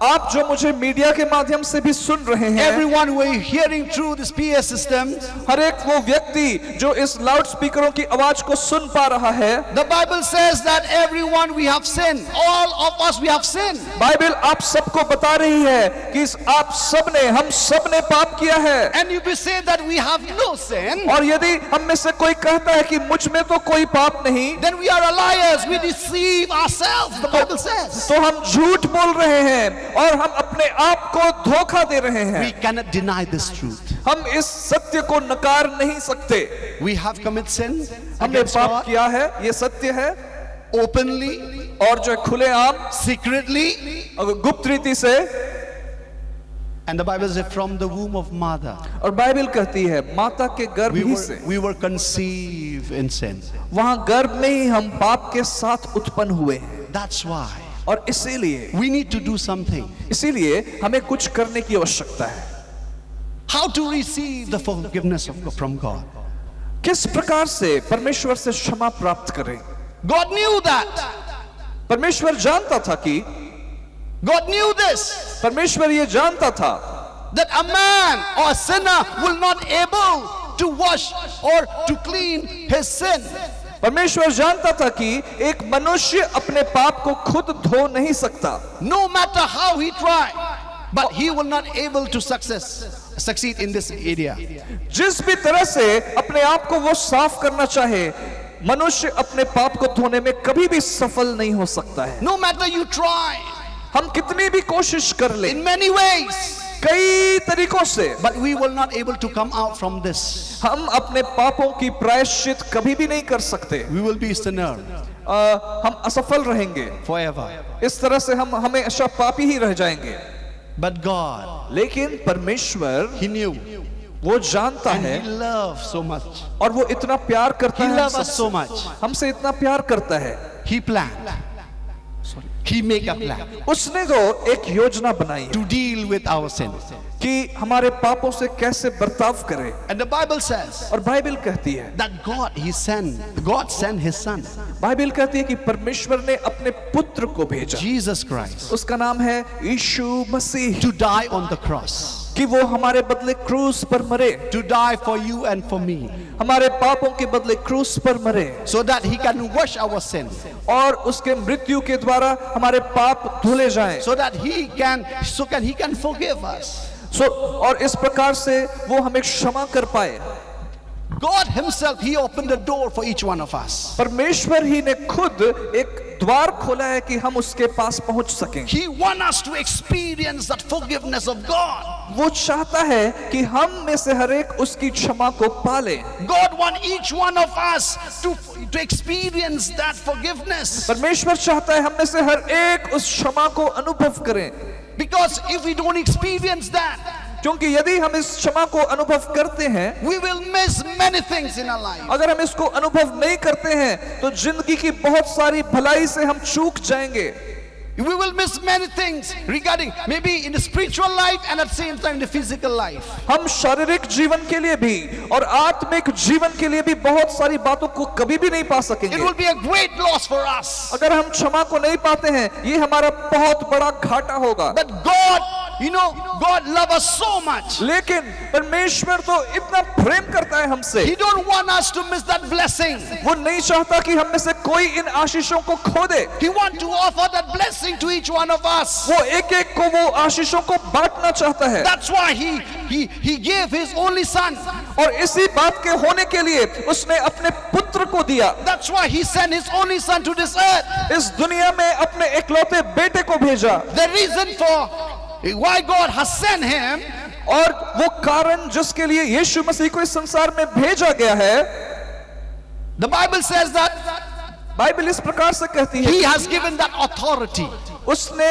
आप जो मुझे मीडिया के माध्यम से भी सुन रहे हैं, everyone who is hearing through this PA system, हर एक वो व्यक्ति जो इस लाउड स्पीकरों की आवाज को सुन पा रहा है, the Bible says that everyone we have sinned. All of us we have sinned. Bible आप सबको बता रही है कि आप सबने, हम सबने पाप किया है। And if we say that we have no sin, और यदि हम में से कोई कहता है कि मुझ में तो कोई पाप नहीं, then we are liars. We deceive ourselves, the Bible says. तो हम झूठ बोल रहे हैं और हम अपने आप को धोखा दे रहे हैं। We cannot deny this truth. हम इस सत्य को नकार नहीं सकते। We have committed sin हमने against पाप God किया है, ये सत्य है, openly, और जो खुलेआम, secretly, गुप्त रीति से। and the Bible says from the womb of mother और बाइबल कहती है माता के गर्भ ही से, we were conceived in sin. वहां गर्भ में ही हम पाप के साथ उत्पन्न हुए हैं। That's why और इसीलिए we need to do something. इसीलिए हमें कुछ करने की आवश्यकता है। How to receive the forgiveness from God? किस प्रकार से परमेश्वर से क्षमा प्राप्त करें? God knew that. परमेश्वर जानता था कि, God knew this, परमेश्वर ये जानता था that a man or a sinner will not able to wash or to clean his sin. परमेश्वर जानता था कि एक मनुष्य अपने पाप को खुद धो नहीं सकता, No matter how he try, but he will not able to success. succeed in this area. जिस भी तरह से अपने आप को वो साफ करना चाहे, मनुष्य अपने पाप को धोने में कभी भी सफल नहीं हो सकता है। No matter you try हम कितनी भी कोशिश कर ले, in many ways, कई तरीकों से, but we will not able to come out from this. हम अपने पापों की प्रायश्चित कभी भी नहीं कर सकते। We will be sinner हम असफल रहेंगे। forever. इस तरह से हम हमेशा पापी ही रह जाएंगे। But God, लेकिन परमेश्वर, He knew वो जानता and है He loved so much. और वो इतना प्यार करता He है loved us so much. हमसे इतना प्यार करता है। He planned. He make a plan उसने तो एक योजना बनाई to deal with our sins. कि हमारे पापों से कैसे बर्ताव करे। And the Bible says और बाइबल कहती है, that God sent His Son, Bible कहती है कि परमेश्वर ने अपने पुत्र को भेजा, Jesus Christ, उसका नाम है यीशु मसीह, to die on the cross, कि वो हमारे बदले क्रूस पर मरे, to die for you and for me, हमारे पापों के बदले क्रूस पर मरे, so that He can wash our sins, और उसके मृत्यु के द्वारा हमारे पाप धुले जाएं, so that He can forgive us. और इस प्रकार से वो हमें क्षमा कर पाए। God Himself, He opened the door for each one of us. परमेश्वर ही ने खुद एक द्वार खोला है कि हम उसके पास पहुंच सकें। He wants us to experience that forgiveness of God. वो चाहता है कि हम में से हर एक उसकी क्षमा को पाले। God wants each one of us to experience that forgiveness. परमेश्वर चाहता है हम में से हर एक उस क्षमा को अनुभव करें। Because if we don't experience that, क्योंकि यदि हम इस क्षमा को अनुभव करते हैं, we will miss many things in our life. अगर हम इसको अनुभव नहीं करते हैं तो जिंदगी की बहुत सारी भलाई से हम चूक जाएंगे। We will miss many things regarding maybe in the spiritual life and at the same time in the physical life. हम शारीरिक जीवन के लिए भी और आत्मिक जीवन के लिए भी बहुत सारी बातों को कभी भी नहीं पा It सकेंगे। will be a great loss for us. अगर हम क्षमा को नहीं पाते हैं, ये हमारा बहुत बड़ा घाटा होगा। But God, God loves us so much. लेकिन परमेश्वर तो इतना प्रेम करता है हमसे, He don't want us to miss that blessing. वो नहीं चाहता कि हम में से कोई इन आशीषों को खो दे। He wants to offer that blessing to each one of us. वो एक एक को वो आशीषों को बांटना चाहता है। That's why he gave His only Son. और इसी बात के होने के लिए उसने अपने पुत्र को दिया। That's why He sent His only Son to this earth. इस दुनिया में अपने इकलौते बेटे को भेजा। The reason for why God has sent Him, और वो कारण जिसके लिए यीशु मसीह को इस संसार में भेजा गया है, the Bible says that Bible इस प्रकार से कहती है, He has given that authority. उसने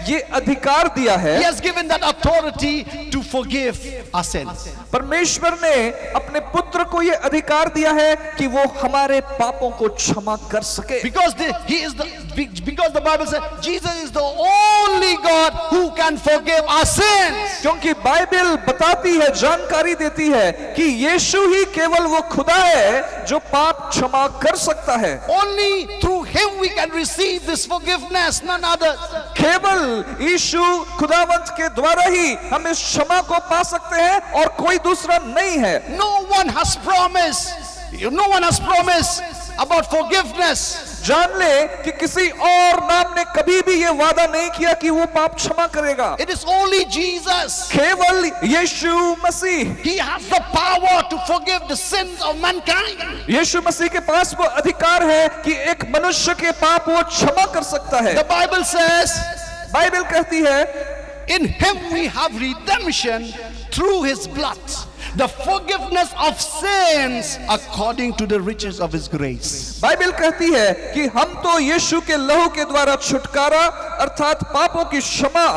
ये अधिकार दिया He है, has given that authority to forgive our sins. परमेश्वर ने अपने पुत्र को ये अधिकार दिया है कि वो हमारे पापों को क्षमा कर सके। Because the Bible says Jesus is the only God who can forgive our sins. क्योंकि बाइबल बताती है, जानकारी देती है कि यीशु ही केवल वो खुदा है जो पाप क्षमा कर सकता है। Only through Him we can receive this forgiveness, none other. केवल यीशु खुदावंत के द्वारा ही हम इस क्षमा को पा सकते हैं और कोई दूसरा नहीं है। No one has promised about forgiveness. जान ले कि किसी और नाम ने कभी भी ये वादा नहीं किया कि वो पाप क्षमा करेगा। It is only Jesus. केवल यीशु मसीह, He has the power to forgive the sins of mankind. यीशु मसीह के पास वो अधिकार है कि एक मनुष्य के पाप वो क्षमा कर सकता है। The Bible says, बाइबल कहती है, in Him we have redemption through His blood, the forgiveness of sins according to the riches of His grace. Bible कहती है कि हम तो यीशु के लहू के द्वारा छुटकारा अर्थात पापों की क्षमा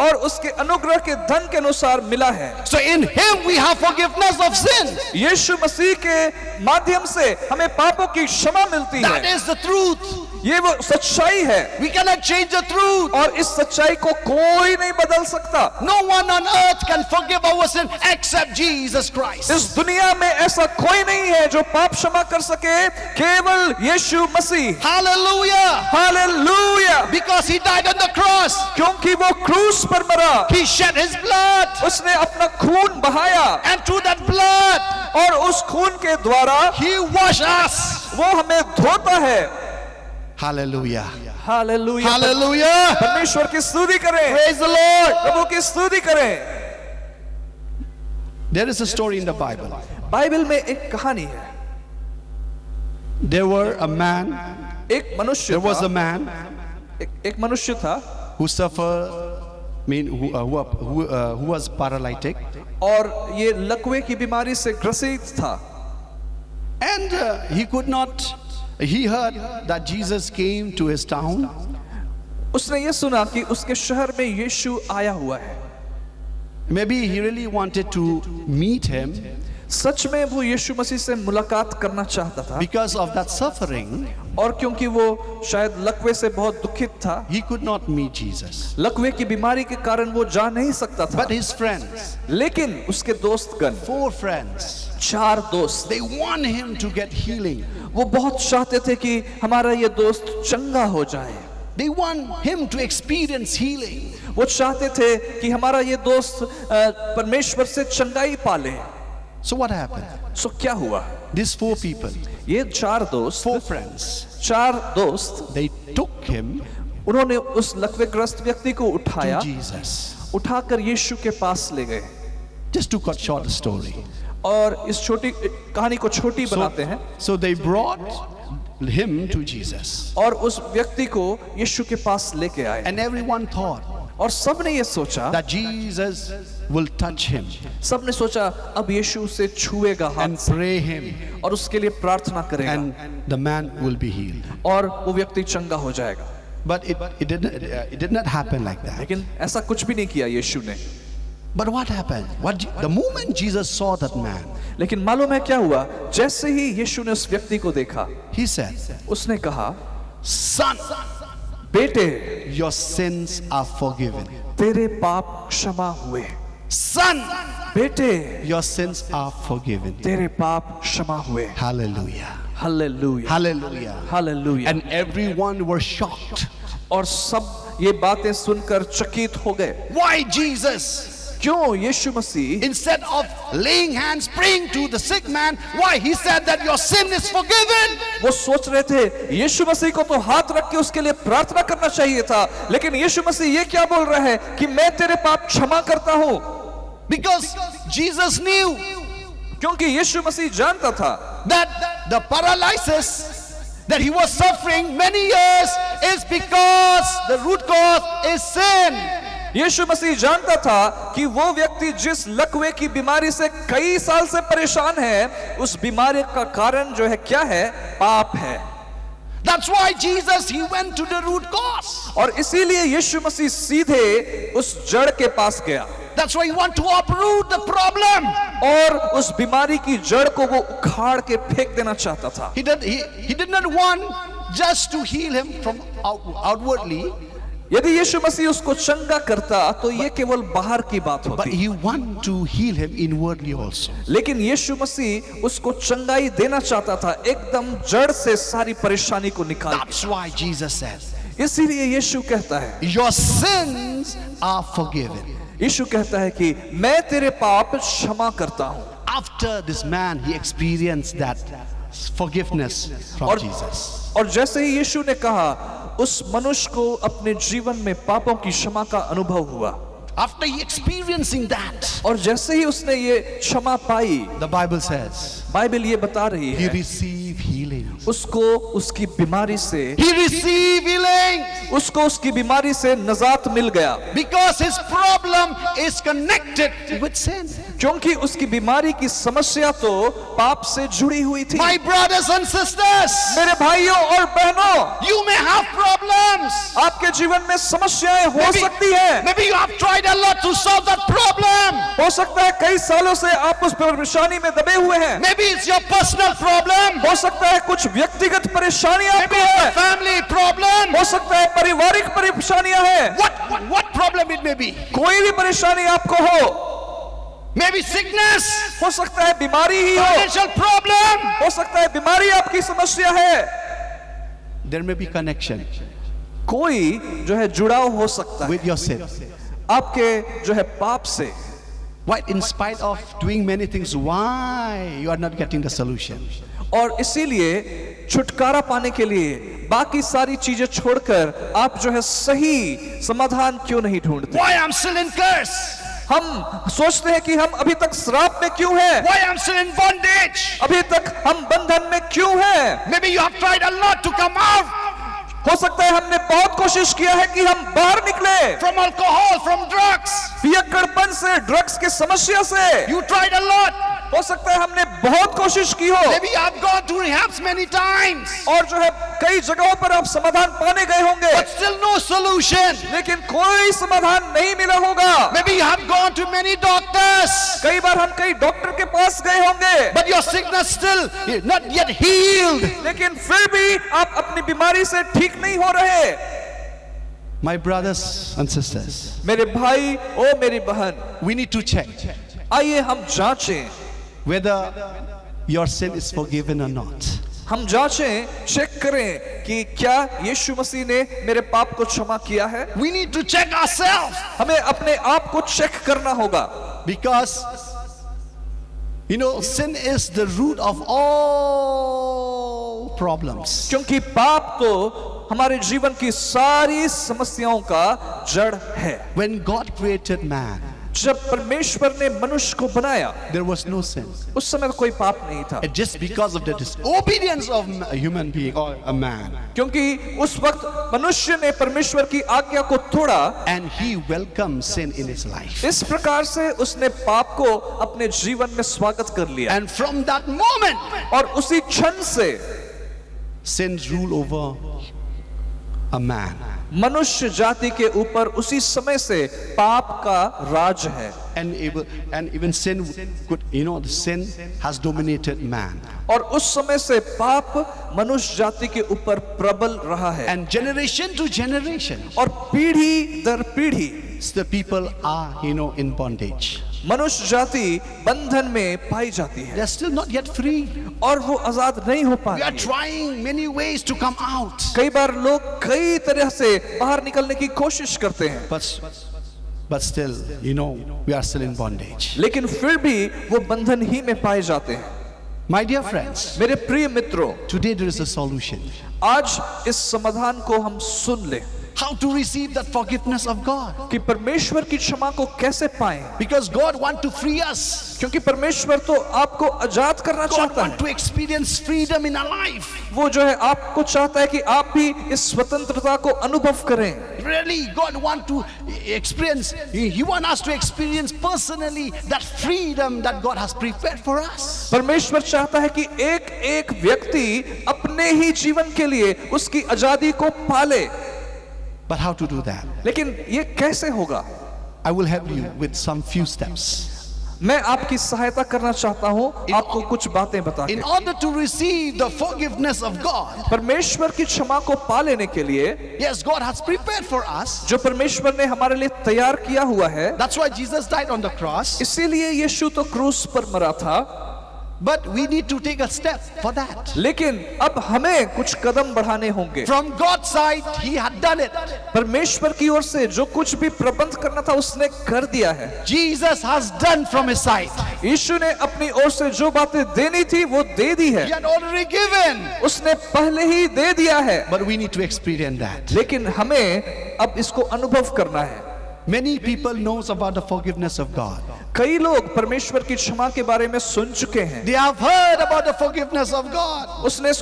और उसके अनुग्रह के धन के अनुसार मिला है। So in Him we have forgiveness of sin. यीशु मसीह के माध्यम से हमें पापों की क्षमा मिलती That है। is the truth. ये वो सच्चाई है We cannot change the truth. और इस सच्चाई को कोई नहीं बदल सकता। No one on earth can forgive our sin except Jesus Christ. इस दुनिया में ऐसा कोई नहीं है जो पाप क्षमा कर सके, केवल यीशु मसीह। Hallelujah. Hallelujah. Because He died on the cross. क्योंकि वो क्रूस पर मरा, He shed His blood. उसने अपना खून बहाया And through that blood, और उस खून के द्वारा He washed us. वो हमें धोता है। Hallelujah. हालेलुया। Hallelujah. परमेश्वर की स्तुति करें, Praise the Lord. प्रभु की स्तुति करें। There is a story in the Bible. Bible में एक कहानी है। There were a man, एक मनुष्य there was था, a man एक मनुष्य था who suffered, who was paralytic, और ये लकवे की बीमारी से ग्रसित था। and he heard that Jesus came to his town. उसने ये सुना कि उसके शहर में यीशु आया हुआ है। Maybe he really wanted to meet him सच में वो यीशु मसीह से मुलाकात करना चाहता था, because of that suffering. और क्योंकि वो शायद लकवे से बहुत दुखित था, He could not meet Jesus. लकवे की बीमारी के कारण वो जा नहीं सकता था। But his friends, लेकिन उसके दोस्तगण, 4 friends, 4 दोस्त, they want him to get healing. वो बहुत चाहते थे कि हमारा ये दोस्त चंगा हो जाए। They want him to experience healing. वो चाहते थे कि हमारा ये दोस्त परमेश्वर से चंगाई पाले। So what happened? सो क्या हुआ? These 4 people, ये 4 दोस्त, 4 friends, 4 दोस्त, they took him उन्होंने उस लकवेग्रस्त व्यक्ति को to उठाया, Jesus. उठाकर यीशु के पास ले गए। Just to cut short the story. और इस छोटी कहानी को छोटी बनाते हैं। So they brought him to Jesus. और उस व्यक्ति को यीशु के पास लेके आए, And everyone thought और सबने ये सोचा, that Jesus will touch him सबने सोचा अब यीशु उसे छुएगा and हाथ से pray him, और उसके लिए प्रार्थना करेगा and the man will be healed. और वो व्यक्ति चंगा हो जाएगा। But it did not happen like that. लेकिन ऐसा कुछ भी नहीं किया यीशु ने। But what happened? The moment Jesus saw that man, लेकिन मालूम है क्या हुआ? जैसे ही यीशु ने उस व्यक्ति को देखा, he said, उसने कहा, "Son, बेटे, your sins are forgiven. तेरे पाप क्षमा हुए। Son, बेटे, your sins are forgiven." तेरे पाप क्षमा हुए। Hallelujah. Hallelujah, Hallelujah. Hallelujah. And everyone were shocked. और सब ये बातें सुनकर चकित हो गए। Why Jesus? क्यों यीशु मसीह Instead of laying hands, praying to the sick man, why he said that your sin is forgiven? वो सोच रहे थे यीशु मसीह को तो हाथ रख के उसके लिए प्रार्थना करना चाहिए था, लेकिन यीशु मसीह ये क्या बोल रहा है कि मैं तेरे पाप क्षमा करता हूं? Because Jesus knew क्योंकि यीशु मसीह जानता था that the paralysis that he was suffering many years is because the root cause is sin. यीशु मसीह जानता था कि वो व्यक्ति जिस लकवे की बीमारी से कई साल से परेशान है, उस बीमारी का कारण जो है क्या है? पाप है। That's why Jesus, he went to the root cause. और इसीलिए यीशु मसीह सीधे उस जड़ के पास गया। That's why he want to uproot the problem. और उस बीमारी की जड़ को वो उखाड़ के फेंक देना चाहता था। He did not want just to heal him from outwardly, यदि यीशु मसीह उसको चंगा करता तो ये केवल बाहर की बात but होती, he want to heal him inwardly also. लेकिन यीशु मसीह उसको चंगाई देना चाहता था, एकदम जड़ से सारी परेशानी को निकाल। That's why Jesus says, इसीलिए यीशु कहता है, your sins are forgiven. यीशु कहता है कि मैं तेरे पाप क्षमा करता हूं। After this man, he experienced that forgiveness from Jesus. और जैसे ही यीशु ने कहा, उस मनुष्य को अपने जीवन में पापों की क्षमा का अनुभव हुआ। After he experiencing that, और जैसे ही उसने ये क्षमा पाई, the Bible says, बाइबल ये बता रही he है, received healing. उसको उसकी बीमारी से He received healing उसको उसकी बीमारी से निजात मिल गया, because his problem is connected with sin. क्योंकि उसकी बीमारी की समस्या तो पाप से जुड़ी हुई थी। My brothers and sisters, मेरे भाइयों और बहनों, you may have problems. आपके जीवन में समस्याएं हो सकती हैं। Maybe you have tried a lot to solve that problem. हो सकता है कई सालों से आप उस परेशानी में दबे हुए हैं। Maybe it's your personal problem. हो सकता है कुछ व्यक्तिगत परेशानियां Maybe आपको it's है। a family problem. हो सकता है पारिवारिक परेशानियां हैं। What problem it may be? कोई भी परेशानी आपको हो, Maybe sickness, हो सकता है बीमारी ही हो, financial problem. हो सकता है बीमारी आपकी समस्या है। There may be connection कोई जो है जुड़ाव हो सकता है with your sin. आपके जो है पाप से। Why, in spite of doing many things, why you are not getting the solution? और इसीलिए छुटकारा पाने के लिए बाकी सारी चीजें छोड़कर आप जो है सही समाधान क्यों नहीं ढूंढते? Why I'm still in curse? हम सोचते हैं कि हम अभी तक श्राप में क्यों हैं? Why I'm still in bondage? अभी तक हम बंधन में क्यों हैं? Maybe you have tried a lot to come out हो सकता है हमने बहुत कोशिश किया है कि हम बाहर निकले from alcohol, from drugs. पियक्कड़पन से, ड्रग्स की समस्या से। You tried a lot. हो सकता है हमने बहुत कोशिश की हो Maybe you have gone to rehabs many times, और जो है कई जगहों पर आप समाधान पाने गए होंगे, but still no solution. लेकिन कोई समाधान नहीं मिला होगा। Maybe you have gone to many doctors, कई बार हम कई डॉक्टर के पास गए होंगे, but your sickness still not yet healed. लेकिन फिर भी आप अपनी बीमारी से ठीक नहीं हो रहे। My brothers and sisters, मेरे भाई ओ मेरी बहन, we need to check आइए हम जांचें whether your sin is forgiven or not. हम जांचें, चेक करें कि क्या यीशु मसीह ने मेरे पाप को क्षमा किया है। We need to check ourselves. हमें अपने आप को चेक करना होगा, Because you know, sin is the root of all problems. क्योंकि पाप तो हमारे जीवन की सारी समस्याओं का जड़ है। When God created man, जब परमेश्वर ने मनुष्य को बनाया, there was no sin. उस समय कोई पाप नहीं था, And just because of the disobedience of a human being or a man, क्योंकि उस वक्त मनुष्य ने परमेश्वर की आज्ञा को तोड़ा, and he welcomed sin in his life. इस प्रकार से उसने पाप को अपने जीवन में स्वागत कर लिया। And from that moment, और उसी क्षण से sin rule over a man. मनुष्य जाति के ऊपर उसी समय से पाप का राज है। And even sin could, you know, the sin has dominated man. और उस समय से पाप मनुष्य जाति के ऊपर प्रबल रहा है। And generation to generation, और पीढ़ी दर पीढ़ी the people are, you know, in bondage. मनुष्य जाति बंधन में पाई जाती है, They are still not yet free. और वो आजाद नहीं हो We are पाती। trying many ways to come out. कई बार लोग कई तरह से बाहर निकलने की कोशिश करते हैं, But still, you know, we are still in bondage. लेकिन फिर भी वो बंधन ही में पाए जाते हैं। My dear friends, मेरे प्रिय मित्रों, today there is a solution. आज इस समाधान को हम सुन लें How to receive that forgiveness of God. कि परमेश्वर की क्षमा को कैसे पाएं, Because God wants to free us. क्योंकि परमेश्वर तो आपको आजाद करना God चाहता wants है। to experience freedom in our life. वो जो है आपको चाहता है कि आप भी इस स्वतंत्रता को अनुभव करें। Really, God wants to experience, He wants us to experience personally that freedom that God has prepared for us. परमेश्वर चाहता है कि एक एक व्यक्ति अपने ही जीवन के लिए उसकी आजादी को पाले, But how to do that? लेकिन ये कैसे होगा? I will help you with some few steps. मैं आपकी सहायता करना चाहता हूँ, आपको कुछ बातें बता In के। order to receive the forgiveness of God, परमेश्वर की क्षमा को पा लेने के लिए, yes, God has prepared for us. जो परमेश्वर ने हमारे लिए तैयार किया हुआ है, That's why Jesus died on the cross. इसीलिए यीशु तो क्रूस पर मरा था। But we need to take a step for that. लेकिन अब हमें कुछ कदम बढ़ाने होंगे। From God's side, He had done it. परमेश्वर की ओर से जो कुछ भी प्रबंध करना था उसने कर दिया है। Jesus has done from His side. यीशु ने अपनी ओर से जो बातें देनी थी वो दे दी है, He had already given. उसने पहले ही दे दिया है। But we need to experience that. लेकिन हमें अब इसको अनुभव करना है। Many people knows about the forgiveness of God. कई लोग परमेश्वर की क्षमा के बारे में सुन चुके हैं। They have heard about the forgiveness of God.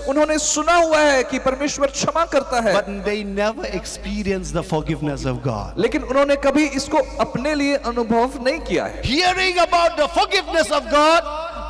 उन्होंने सुना हुआ है कि परमेश्वर क्षमा करता है, But they never experience the forgiveness of God. लेकिन उन्होंने कभी इसको अपने लिए अनुभव नहीं किया है। Hearing about the forgiveness of God,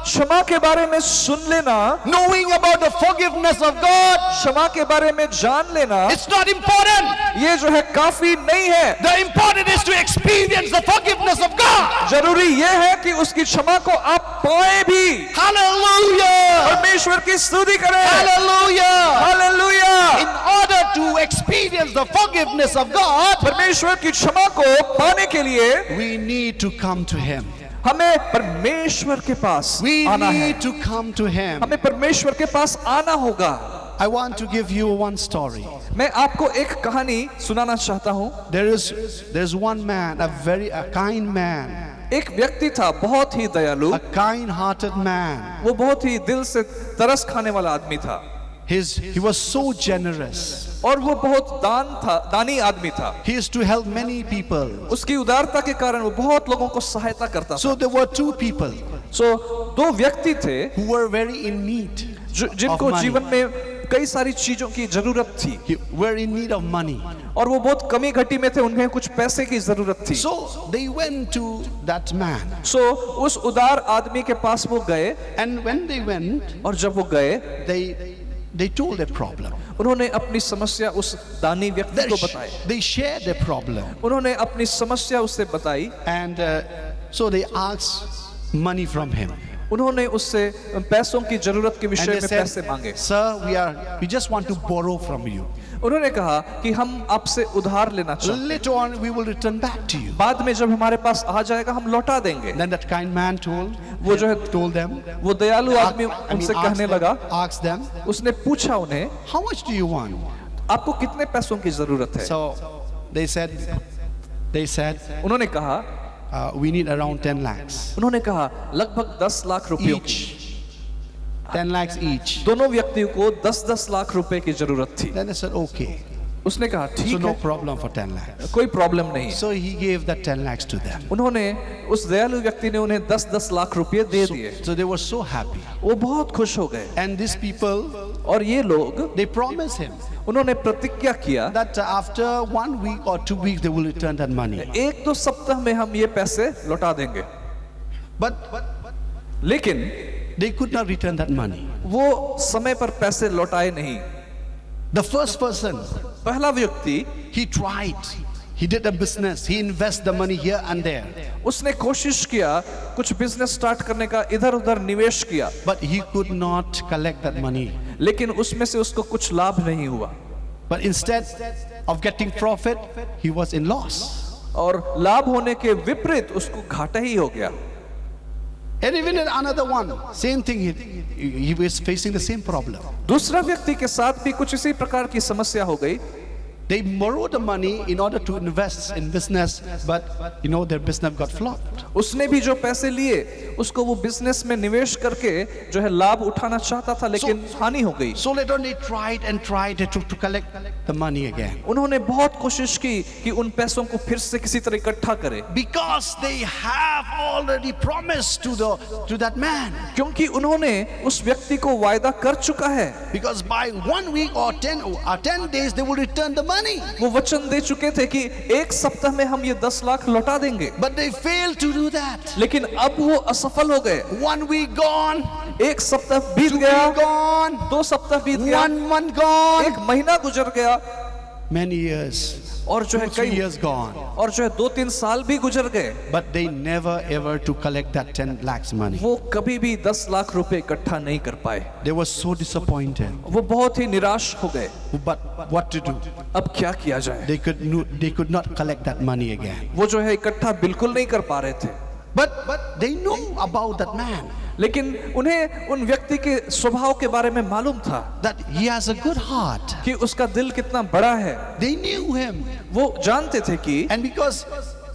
क्षमा के बारे में सुन लेना, knowing about the forgiveness of God, क्षमा के बारे में जान लेना, it's not important. ये जो है काफी नहीं है। The important is to experience the forgiveness of God. जरूरी ये है कि उसकी क्षमा को आप पाए भी। Hallelujah! परमेश्वर की स्तुति करें। Hallelujah! Hallelujah. In order to experience the forgiveness of God, परमेश्वर की क्षमा को पाने के लिए we need to come to Him. हमें परमेश्वर के पास We आना है। need to come to Him. हमें परमेश्वर के पास आना होगा। I want to give you one story. मैं आपको एक कहानी सुनाना चाहता हूँ। There's one man, a kind man, एक व्यक्ति था बहुत ही दयालु, a kind-hearted man. वो बहुत ही दिल से तरस खाने वाला आदमी था। He was so generous. और वो बहुत दानी आदमी था। He used to help many people. उसकी उदारता के कारण वो बहुत लोगों को सहायता करता था। So there were two people दो व्यक्ति थे who were very in need. जिनको of money. जीवन में कई सारी चीजों की जरूरत थी Were in need of money. और वो बहुत कमी घटी में थे, उन्हें कुछ पैसे की जरूरत थी। So they went to that man. उस उदार आदमी के पास वो गए, And when they went, और जब वो गए they told their problem. उन्होंने अपनी समस्या उस दानी व्यक्ति को बताई। They shared their problem. उन्होंने अपनी समस्या उससे बताई। And so they asked money from him. उन्होंने उससे पैसों की जरूरत के And विषय they में said, पैसे मांगे। Sir, we just want to borrow from you. उन्होंने कहा कि हम आपसे उधार लेना चाहते हैं, Later on, we will return back to you. बाद में जब हमारे पास आ जाएगा हम लौटा देंगे। Then that kind man told them, वो दयालु आदमी I mean, उनसे कहने लगा, asked them, उसने पूछा उन्हें, how much do you want? आपको कितने पैसों की जरूरत है? So they said, उन्होंने कहा, we need around 10 lakhs उन्होंने कहा लगभग 10 लाख रुपयों की। each. 10 lakhs each. दोनों व्यक्तियों को 10-10 लाख रुपए की जरूरत थी। Then they said, okay. उसने कहा So ठीक no है, problem for 10 lakhs. कोई प्रॉब्लम नहीं। So he gave that 10 lakhs to them. उन्होंने उस दयालु व्यक्ति ने उन्हें 10-10 लाख रुपए दे दिए। So they were so happy. वो बहुत खुश हो गए। And these people, और ये लोग, they promised him उन्होंने प्रतिज्ञा किया, that after 1 week or 2 weeks they will return that money. 1-2 सप्ताह में हम ये पैसे लौटा देंगे। But लेकिन they could not return that money. वो समय पर पैसे लौटाए नहीं। The first person, पहला व्यक्ति, he tried. He did a business. He invested the money here and there. उसने कोशिश किया कुछ बिजनेस स्टार्ट करने का, इधर उधर निवेश किया, But he could not collect that money. लेकिन उसमें से उसको कुछ लाभ नहीं हुआ। But instead of getting profit, he was in loss. और लाभ होने के विपरीत उसको घाटा ही हो गया। And even another one, same thing. He was facing the same problem. दूसरा व्यक्ति के साथ भी कुछ इसी प्रकार की समस्या हो गई। They borrowed the money in order to invest in business, but their business got flopped. उसने भी जो पैसे लिए उसको वो बिजनेस में निवेश करके जो है लाभ उठाना चाहता था, लेकिन हानि हो गई। So later on they tried and tried to collect the money again. उन्होंने बहुत कोशिश की कि उन पैसों को फिर से किसी तरह इकट्ठा करें, Because they have already promised to that man. क्योंकि उन्होंने उस व्यक्ति को वायदा कर चुका है। Because by 1 week or 10 days they will return the money. वो वचन दे चुके थे कि 1 सप्ताह में हम ये 10 लाख लौटा देंगे, But they failed to do that. लेकिन अब वो असफल हो गए। 1 week gone, 1 सप्ताह बीत 2 गया, week gone, 2 सप्ताह बीत गया, 1 month gone, 1 महीना गुजर गया, many years, और जो है 2-3 कई years gone. और जो है 2-3 साल भी गुजर गए। But they never ever to collect that 10 lakhs money. वो कभी भी 10 लाख रुपए इकट्ठा नहीं कर पाए। They were so disappointed. वो बहुत ही निराश हो गए। But what to do? अब क्या किया जाए? They could not collect that money again. वो जो है इकट्ठा बिल्कुल नहीं कर पा रहे थे। But they know about that man, लेकिन उन्हें उन व्यक्ति के स्वभाव के बारे में मालूम था that he has a good heart. कि उसका दिल कितना बड़ा है। They knew him. वो जानते थे कि, And because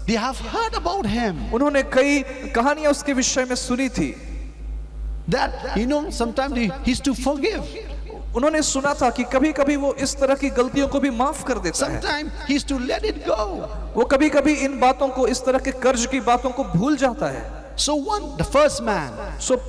they have heard about him, उन्होंने कई कहानियां उसके विषय में सुनी थी, that sometimes he used to forgive. उन्होंने सुना था कि कभी कभी वो इस तरह की गलतियों को भी माफ कर देता है। Sometimes he used to let it go. वो कभी कभी इन बातों को, इस तरह के कर्ज की बातों को भूल जाता है। So the first man,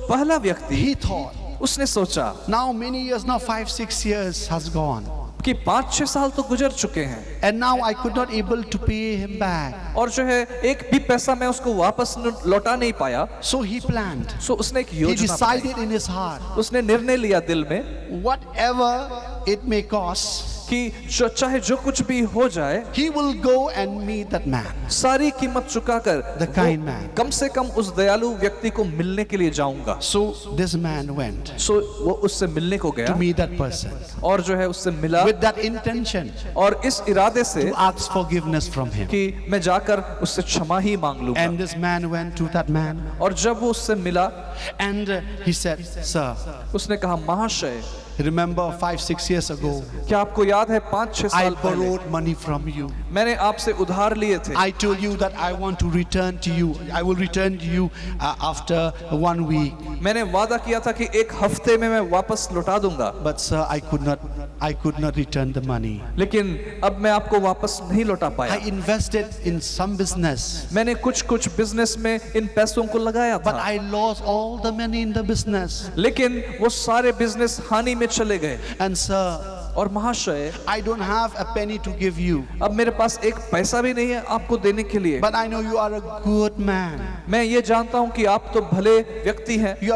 पहला व्यक्ति, he thought, उसने सोचा now many years, now 5-6 years has gone, कि 5-6 साल तो गुजर चुके हैं, and now I could not able to pay him back. और जो है एक भी पैसा मैं उसको वापस लौटा नहीं पाया। So he planned. उसने एक He योजना बनाई। decided in his heart, उसने निर्णय लिया दिल में whatever it may cost, कि चाहे जो कुछ भी हो जाए, he will go and meet that man, सारी कीमत चुकाकर the kind man. कम से कम उस दयालु व्यक्ति को मिलने के लिए जाऊंगा। So this man went वो उससे मिलने को to गया meet that person और जो है उससे मिला, with that intention और इस इरादे से to ask forgiveness from him. कि मैं जाकर उससे क्षमा ही मांग लूंगा। And this man went to that man, और जब वो उससे मिला, and he said, "Sir, उसने कहा, महाशय, Remember 5-6 years ago, क्या आपको याद है 5-6 I साल पहले borrowed money from you. मैंने आपसे उधार लिए थे? I told you that I want to return to you. I will return to you after 1 week. मैंने वादा किया था कि 1 हफ्ते में मैं वापस लौटा दूंगा, But sir, I could not return the money. लेकिन अब मैं आपको वापस नहीं लौटा I पाया। invested in some business, मैंने कुछ बिजनेस में इन पैसों को लगाया but था, I lost all the money in the business. लेकिन वो सारे बिजनेस हानि में चले गए। And sir, और महाशय, I don't have a penny to give you. अब मेरे पास 1 पैसा भी नहीं है आपको देने के लिए। But I know you are a good man. मैं ये जानता हूँ कि आप तो भले व्यक्ति हैं, You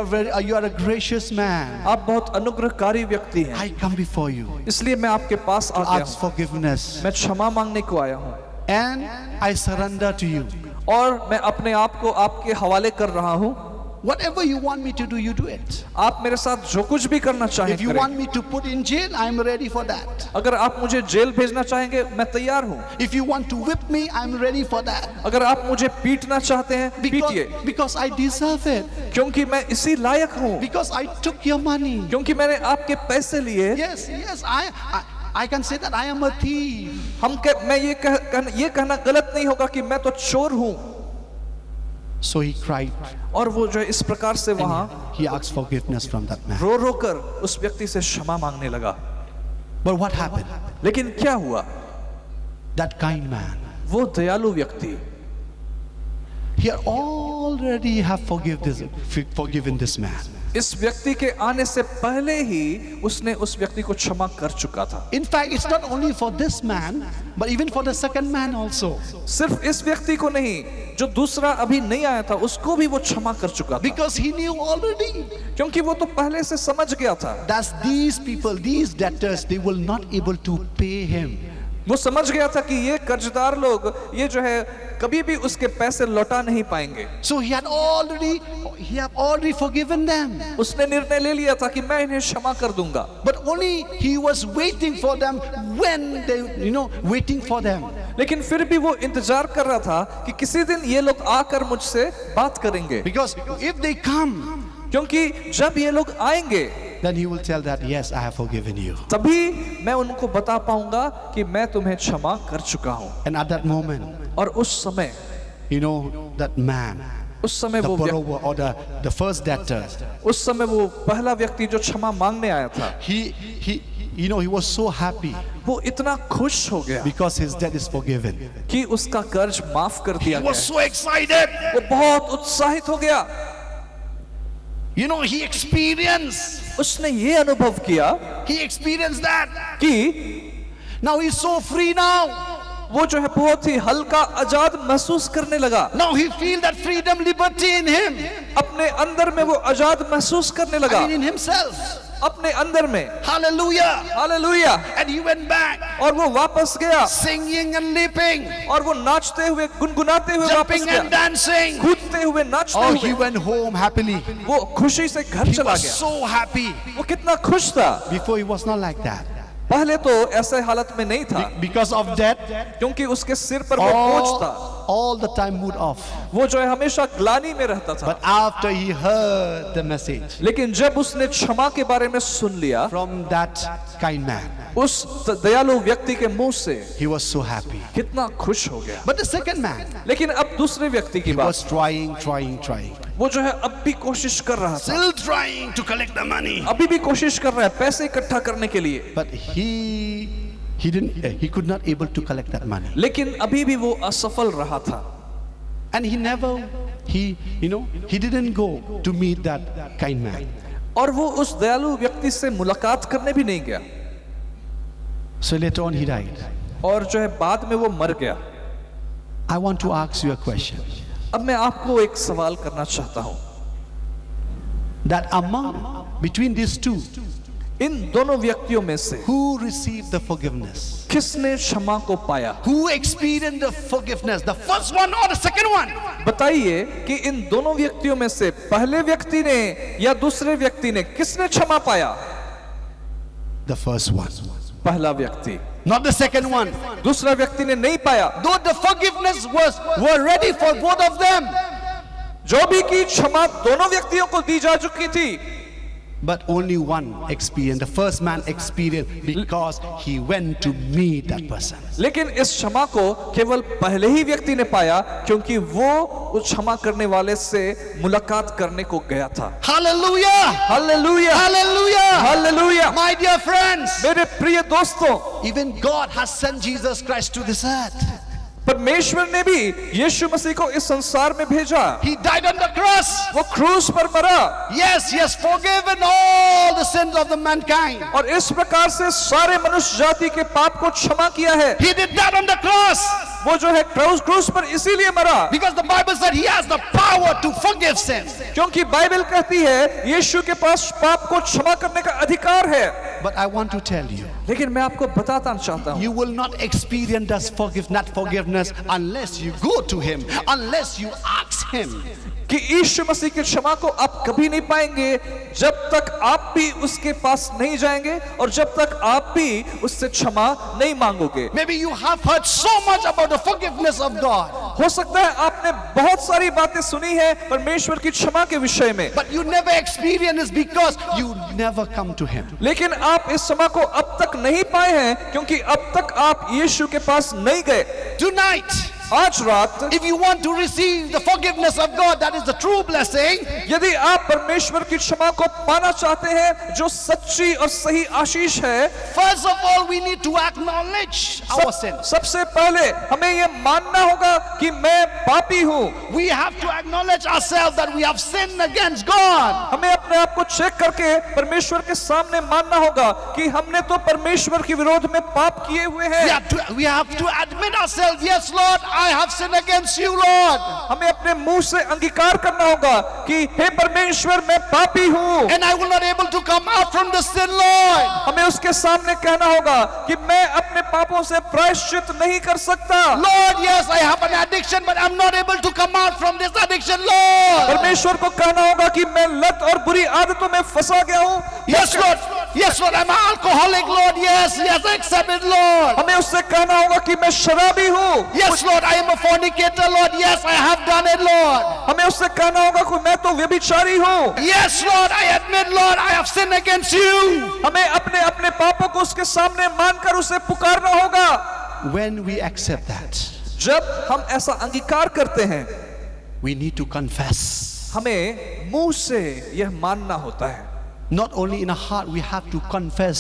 are a gracious man. आप बहुत अनुग्रहकारी व्यक्ति हैं, I come before you इसलिए मैं आपके पास आ to गया ask हूँ। forgiveness. मैं क्षमा मांगने को आया हूँ And I surrender to you. और मैं अपने आप को आपके हवाले कर रहा हूँ। Whatever you want me to do, you do it. आप मेरे साथ जो कुछ भी करना चाहें If you करें। want me to put in jail, I'm ready for that. अगर आप मुझे जेल भेजना चाहेंगे, मैं तैयार हूँ। If you want to whip me, I'm ready for that. अगर आप मुझे पीटना चाहते हैं, पीटिए, Because I deserve it. क्योंकि मैं इसी लायक हूँ, Because I took your money. क्योंकि मैंने आपके पैसे लिए। Yes, I can say that I am a thief. मैं ये कहना गलत नहीं होगा कि मैं तो चोर हूँ। So he cried. और वो जो है इस प्रकार से वहाँ He asked forgiveness from that man. रो रो कर उस व्यक्ति से क्षमा मांगने लगा। But what happened? लेकिन क्या हुआ? That kind man, वो दयालु व्यक्ति he already have forgiven this man. इस व्यक्ति के आने से पहले ही उसने उस व्यक्ति को क्षमा कर चुका था। In fact, it's not only for this man, but even for the second man also. सिर्फ इस व्यक्ति को नहीं, जो दूसरा अभी नहीं आया था उसको भी वो क्षमा कर चुका था, Because he knew already क्योंकि वो तो पहले से समझ गया था। that these people, these debtors, they will not able to pay him. वो समझ गया था कि ये कर्जदार लोग ये जो है कभी भी उसके पैसे लौटा नहीं पाएंगे। So he have already forgiven them. उसने निर्णय ले लिया था कि मैं इन्हें क्षमा कर दूंगा, But only he was waiting for them when they, waiting for them. लेकिन फिर भी वो इंतजार कर रहा था कि किसी दिन ये लोग आकर मुझसे बात करेंगे, Because if they come, क्योंकि जब ये लोग आएंगे then he will tell that, yes, I have forgiven you. तभी मैं उनको बता पाऊंगा कि मैं तुम्हें क्षमा कर चुका हूं। And at that moment, और उस समय that man, उस समय the वो borrower or the first debtor, उस समय वो पहला व्यक्ति जो क्षमा मांगने आया था, he was so happy वो इतना खुश हो गया because his debt is forgiven. कि उसका कर्ज माफ कर दिया He गया। was so excited. वो बहुत उत्साहित हो गया। He experienced. उसने ये अनुभव किया He experienced that. कि Now he's so free now. वो जो है बहुत ही हल्का आजाद महसूस करने लगा। Now he feel that freedom, liberty in him. अपने अंदर में वो आजाद महसूस करने लगा, In himself. अपने अंदर में। Hallelujah. Hallelujah. And he went back, और वो वापस गया singing and leaping, और वो नाचते हुए गुनगुनाते हुए वापस jumping and गया, dancing. कूदते हुए नाचते Oh, he हुए went home happily. वो खुशी से घर He चला was गया। so happy. वो कितना खुश था। Before he was not like that. पहले तो ऐसे हालत में नहीं था, Because of that, क्योंकि उसके सिर पर वो बोझ था, all the time mood off. वो जो है हमेशा ग्लानि में रहता था। But after he heard the message लेकिन जब उसने क्षमा के बारे में सुन लिया from that kind man, उस दयालु व्यक्ति के मुंह से, he was so happy. कितना खुश हो गया। But the second man, लेकिन अब दूसरे व्यक्ति की he बात, was trying. वो जो है अब भी कोशिश कर रहा था, Still trying to collect the money. अभी भी कोशिश कर रहा है पैसे इकट्ठा करने के लिए, But he could not able to collect that money. लेकिन अभी भी वो असफल रहा था। And he didn't go to meet that kind man. और वो उस दयालु व्यक्ति से मुलाकात करने भी नहीं गया, So later on he died. और जो है बाद में वो मर गया। I want to ask you a question. अब मैं आपको एक सवाल करना चाहता हूं, That between these two, इन दोनों व्यक्तियों में से who received the forgiveness? किसने क्षमा को पाया? Who experienced the forgiveness? The first one or the second one? बताइए कि इन दोनों व्यक्तियों में से पहले व्यक्ति ने या दूसरे व्यक्ति ने, किसने क्षमा पाया? The first one. पहला व्यक्ति, Not the second one. दूसरा व्यक्ति ने नहीं पाया। Though the forgiveness were ready for both of them. जो भी की क्षमा दोनों व्यक्तियों को दी जा चुकी थी, But only one experienced. The first man experienced because he went to meet that person. लेकिन इस क्षमा को केवल पहले ही व्यक्ति ने पाया क्योंकि वो उस क्षमा करने वाले से मुलाकात करने को गया था। Hallelujah! Hallelujah, Hallelujah! Hallelujah. My dear friends, मेरे प्रिय दोस्तों, even God has sent Jesus Christ to this earth. परमेश्वर ने भी यीशु मसीह को इस संसार में भेजा। He died on the cross. वो क्रूस पर मरा Yes, he has forgiven all the sins of the mankind. और इस प्रकार से सारे मनुष्य जाति के पाप को क्षमा किया है। He did that on the cross वो जो है क्रूस पर इसीलिए मरा because the Bible said he has the power to forgive sin. क्योंकि बाइबल कहती है यीशु के पास पाप को क्षमा करने का अधिकार है। But I want to tell you, लेकिन मैं आपको बताना चाहता हूँ, you will not experience that forgiveness unless you go to him, unless you ask him. कि यीशु मसीह की क्षमा को आप कभी नहीं पाएंगे जब तक आप भी उसके पास नहीं जाएंगे और जब तक आप भी उससे क्षमा नहीं मांगोगे। Maybe you have heard so much about the forgiveness of God, हो सकता है आपने बहुत सारी बातें सुनी है परमेश्वर की क्षमा के विषय में, but you never experience it because you never come to him. लेकिन आप इस क्षमा को अब तक नहीं पाए हैं क्योंकि अब तक आप यीशु के पास नहीं गए। Tonight, आज रात if you want to receive the forgiveness of God, that is the true blessing, यदि आप परमेश्वर की क्षमा को पाना चाहते हैं जो सच्ची और सही आशीष है, first of all we need to acknowledge our sin. सबसे पहले हमें ये मानना होगा कि मैं पापी हूँ। We have to acknowledge ourselves that we have sinned against God. हमें अपने आप को चेक करके परमेश्वर के सामने मानना होगा कि हमने तो परमेश्वर के विरोध में पाप किए हुए हैं। We have to admit ourselves, yes Lord, I have sinned against you, Lord. हमें अपने मुंह से अंगीकार करना होगा कि हे परमेश्वर मैं पापी हूँ And I will not able to come out from the sin, Lord. हमें उसके सामने कहना होगा कि मैं अपने पापों से प्रायश्चित नहीं कर सकता। Lord, yes, I have an addiction, but I'm not able to come out from this addiction, Lord. परमेश्वर को कहना होगा कि मैं लत और बुरी आदतों में फंसा गया हूँ। Yes, Lord. Yes, Lord, I'm an alcoholic, Lord. Yes, yes, I accept it, Lord. हमें उससे कहना होगा कि मैं शराबी हूँ। Yes, Lord, I am a fornicator, Lord. Yes, I have done it, Lord. हमें उससे कहना होगा कि मैं तो व्यभिचारी हूँ। Yes, Lord, I admit, Lord, I have sinned against you. हमें अपने अपने पापों को उसके सामने मानकर उसे पुकारना होगा। When we accept that, जब हम ऐसा अंगीकार करते हैं, we need to confess. हमें मुंह से यह मानना होता है। Not only in our heart, we have to confess.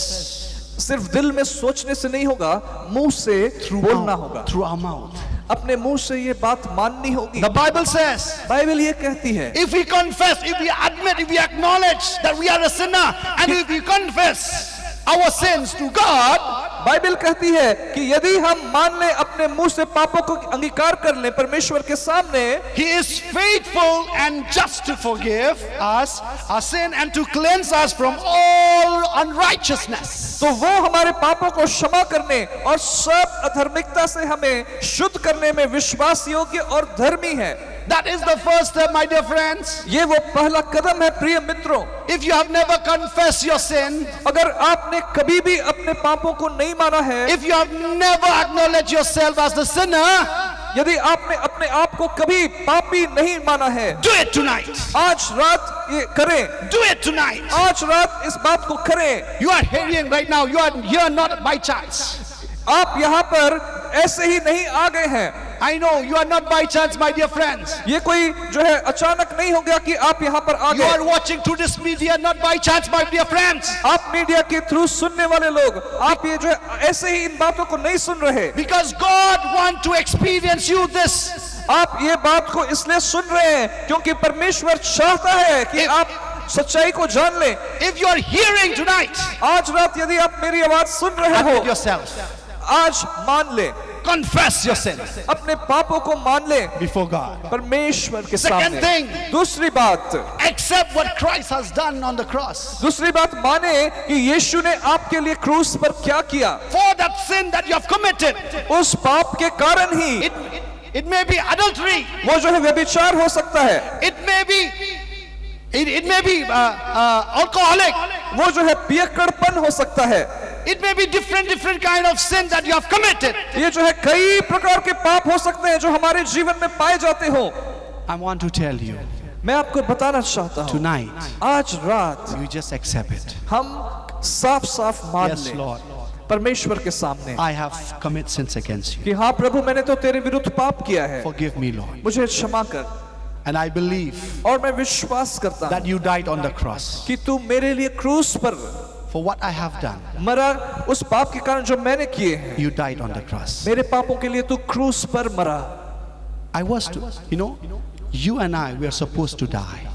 सिर्फ दिल में सोचने से नहीं होगा, मुंह से बोलना होगा। Through our mouth. अपने मुंह से ये बात माननी होगी। The Bible says, बाइबल ये कहती है, if we confess, if we admit, if we acknowledge that we are a sinner, and if we confess our sins to God, Bible कहती है कि यदि हम मान लें, अपने मुंह से पापों को अंगीकार कर लें परमेश्वर के सामने, He is faithful and just to forgive us our sin and to cleanse us from all unrighteousness. तो वो हमारे पापों को क्षमा करने और सब अधर्मिकता से हमें शुद्ध करने में विश्वास योग्य और धर्मी है। That is the first step, my dear friends. ये वो पहला कदम है प्रिय मित्रों। If you have never confessed your sin, अगर आपने कभी भी अपने पापों को नहीं माना है, if you have never acknowledged yourself as the sinner, यदि आपने अपने आप को कभी पापी नहीं माना है, do it tonight. आज रात ये करें। Do it tonight. आज रात इस बात को करें। You are hearing right now. You are here not by chance. आप यहाँ पर ऐसे ही नहीं आ गए हैं। I know you are not by chance, my dear friends. ये कोई जो है अचानक नहीं हो गया कि आप यहाँ पर आ You are गए। watching through this media not by chance, my dear friends. आप मीडिया के थ्रू सुनने वाले लोग, आप ये जो है ऐसे ही इन बातों को नहीं सुन रहे। Because God wants to experience you this. आप ये बात को इसलिए सुन रहे हैं क्योंकि परमेश्वर चाहता है कि आप सच्चाई को जान लें। If you are hearing tonight, आज रात यदि आप मेरी आवाज सुन रहे admit हो, yourself. आज मान ले, Confess your sin अपने पापों को मान ले before God. परमेश्वर के Second सामने। thing, दूसरी बात, accept what Christ has done on the cross. दूसरी बात माने कि यीशु ने आपके लिए क्रूस पर क्या किया। For that sin that you have committed, उस पाप के कारण ही it may be adultery, वो जो है व्यभिचार हो सकता है, it may be alcoholic, वो जो है पियक्कड़पन हो सकता है, it may be different kind of sin that you have committed. ये जो है कई प्रकार के पाप हो सकते हैं जो हमारे जीवन में पाए जाते हो। I want to tell you, मैं आपको बताना चाहता हूँ tonight, आज रात you just accept it. हम साफ साफ मान Yes, लें Lord. परमेश्वर के सामने I have committed sins against you. कि हाँ प्रभु मैंने तो तेरे विरुद्ध पाप किया है, Forgive me, Lord. मुझे क्षमा कर। And I believe और मैं विश्वास करता that हूँ you died on the cross कि तू मेरे लिए क्रूस पर for what I have done. मरा, उस पाप के कारण जो मैंने किए हैं। You died on the cross. मेरे पापों के लिए तू क्रूस पर मरा। I was to, you and I, we are supposed to die.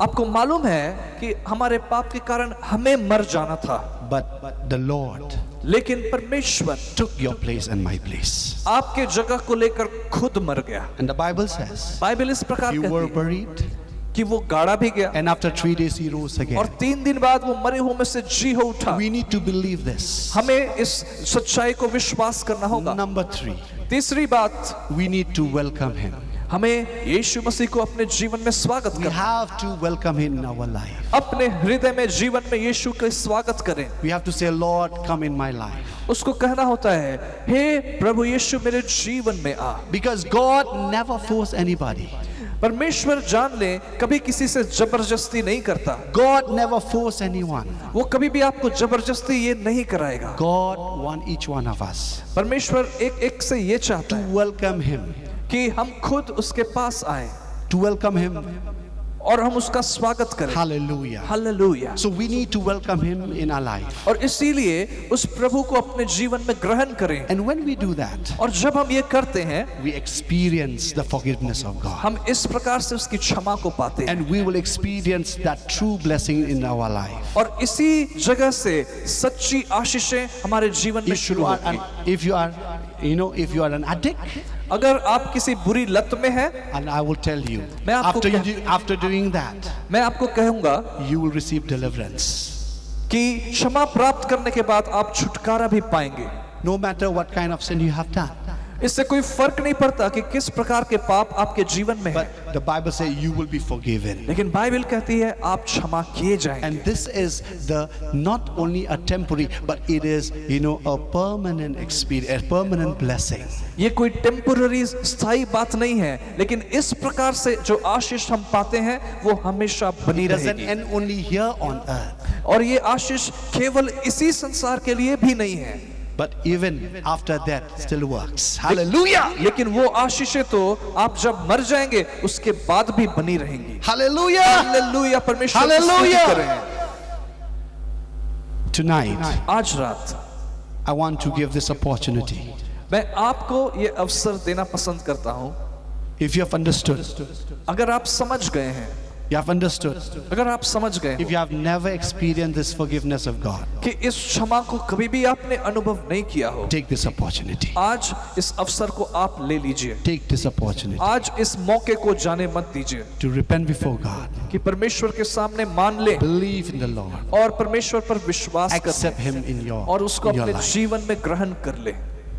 आपको मालूम है कि हमारे पाप के कारण हमें मर जाना था, But the Lord लेकिन परमेश्वर took your place and my place. आपके जगह को लेकर खुद मर गया। And the Bible says, Bible इस प्रकार you were कहती है buried, कि वो गाड़ा भी गया and after 3 days he rose और again. 3 दिन बाद वो मरे हुए में से जी हो उठा। We need to believe this. हमें इस सच्चाई को विश्वास करना होगा। Number 3, तीसरी बात, we need to welcome him. हमें यीशु मसीह को अपने जीवन में स्वागत We करना, have to welcome him in our life. अपने हृदय में जीवन में यीशु का स्वागत करें। We have to say, Lord, come in my life. उसको कहना होता है, हे प्रभु यीशु मेरे जीवन में आ। Because God never forced anybody. परमेश्वर जान ले कभी किसी से जबरदस्ती नहीं करता। God never forced anyone. वो कभी भी आपको जबरदस्ती ये नहीं कराएगा। God wants each one of us परमेश्वर एक एक से ये चाहता to है welcome him. कि हम खुद उसके पास आए To welcome him. और हम उसका स्वागत करें। Hallelujah. Hallelujah. So we need to welcome him in our life. और इसीलिए उस प्रभु को अपने जीवन में ग्रहण करें। And when we do that, और जब हम ये करते हैं, we experience the forgiveness of God. हम इस प्रकार से उसकी क्षमा को पाते हैं And we will experience that true blessing in our life. और इसी जगह से सच्ची आशीषें हमारे जीवन में शुरू होंगी। If you are an addict, अगर आप किसी बुरी लत में हैं, and I will tell you, मैं आपको after doing that, मैं आपको कहूंगा you will receive deliverance. कि क्षमा प्राप्त करने के बाद आप छुटकारा भी पाएंगे। No matter what kind of sin you have done. इससे कोई फर्क नहीं पड़ता कि किस प्रकार के पाप आपके जीवन में है, But the Bible says you will be forgiven. लेकिन बाइबल कहती है आप क्षमा किए जाएंगे। And this is not only a temporary, but it is, a permanent experience, a permanent blessing. ये कोई टेम्पोररी स्थायी बात नहीं है, लेकिन इस प्रकार से जो आशीष हम पाते हैं वो हमेशा बनी It doesn't रहेगी। end only here on earth, और ये आशीष केवल इसी संसार के लिए भी नहीं है, but even after that still works. Hallelujah! लेकिन वो आशीषें तो आप जब मर जाएंगे उसके बाद भी बनी रहेंगी। Hallelujah! हालेलुया, परमेश्वर की स्तुति Hallelujah! करें। Tonight, आज रात I want to give this opportunity. मैं आपको ये अवसर देना पसंद करता हूँ। If you have understood, अगर आप समझ गए हैं, you have understood. अगर आप समझ गए If you have never experienced this forgiveness of God, कि इस क्षमा को कभी भी आपने अनुभव नहीं किया हो, take this opportunity. आज इस अवसर को आप ले लीजिए। Take this opportunity आज इस मौके को जाने मत दीजिए to repent before God. कि परमेश्वर के सामने मान ले Believe in the Lord. और परमेश्वर पर विश्वास Accept कर him in your, और उसको in your अपने life. जीवन में ग्रहण कर ले।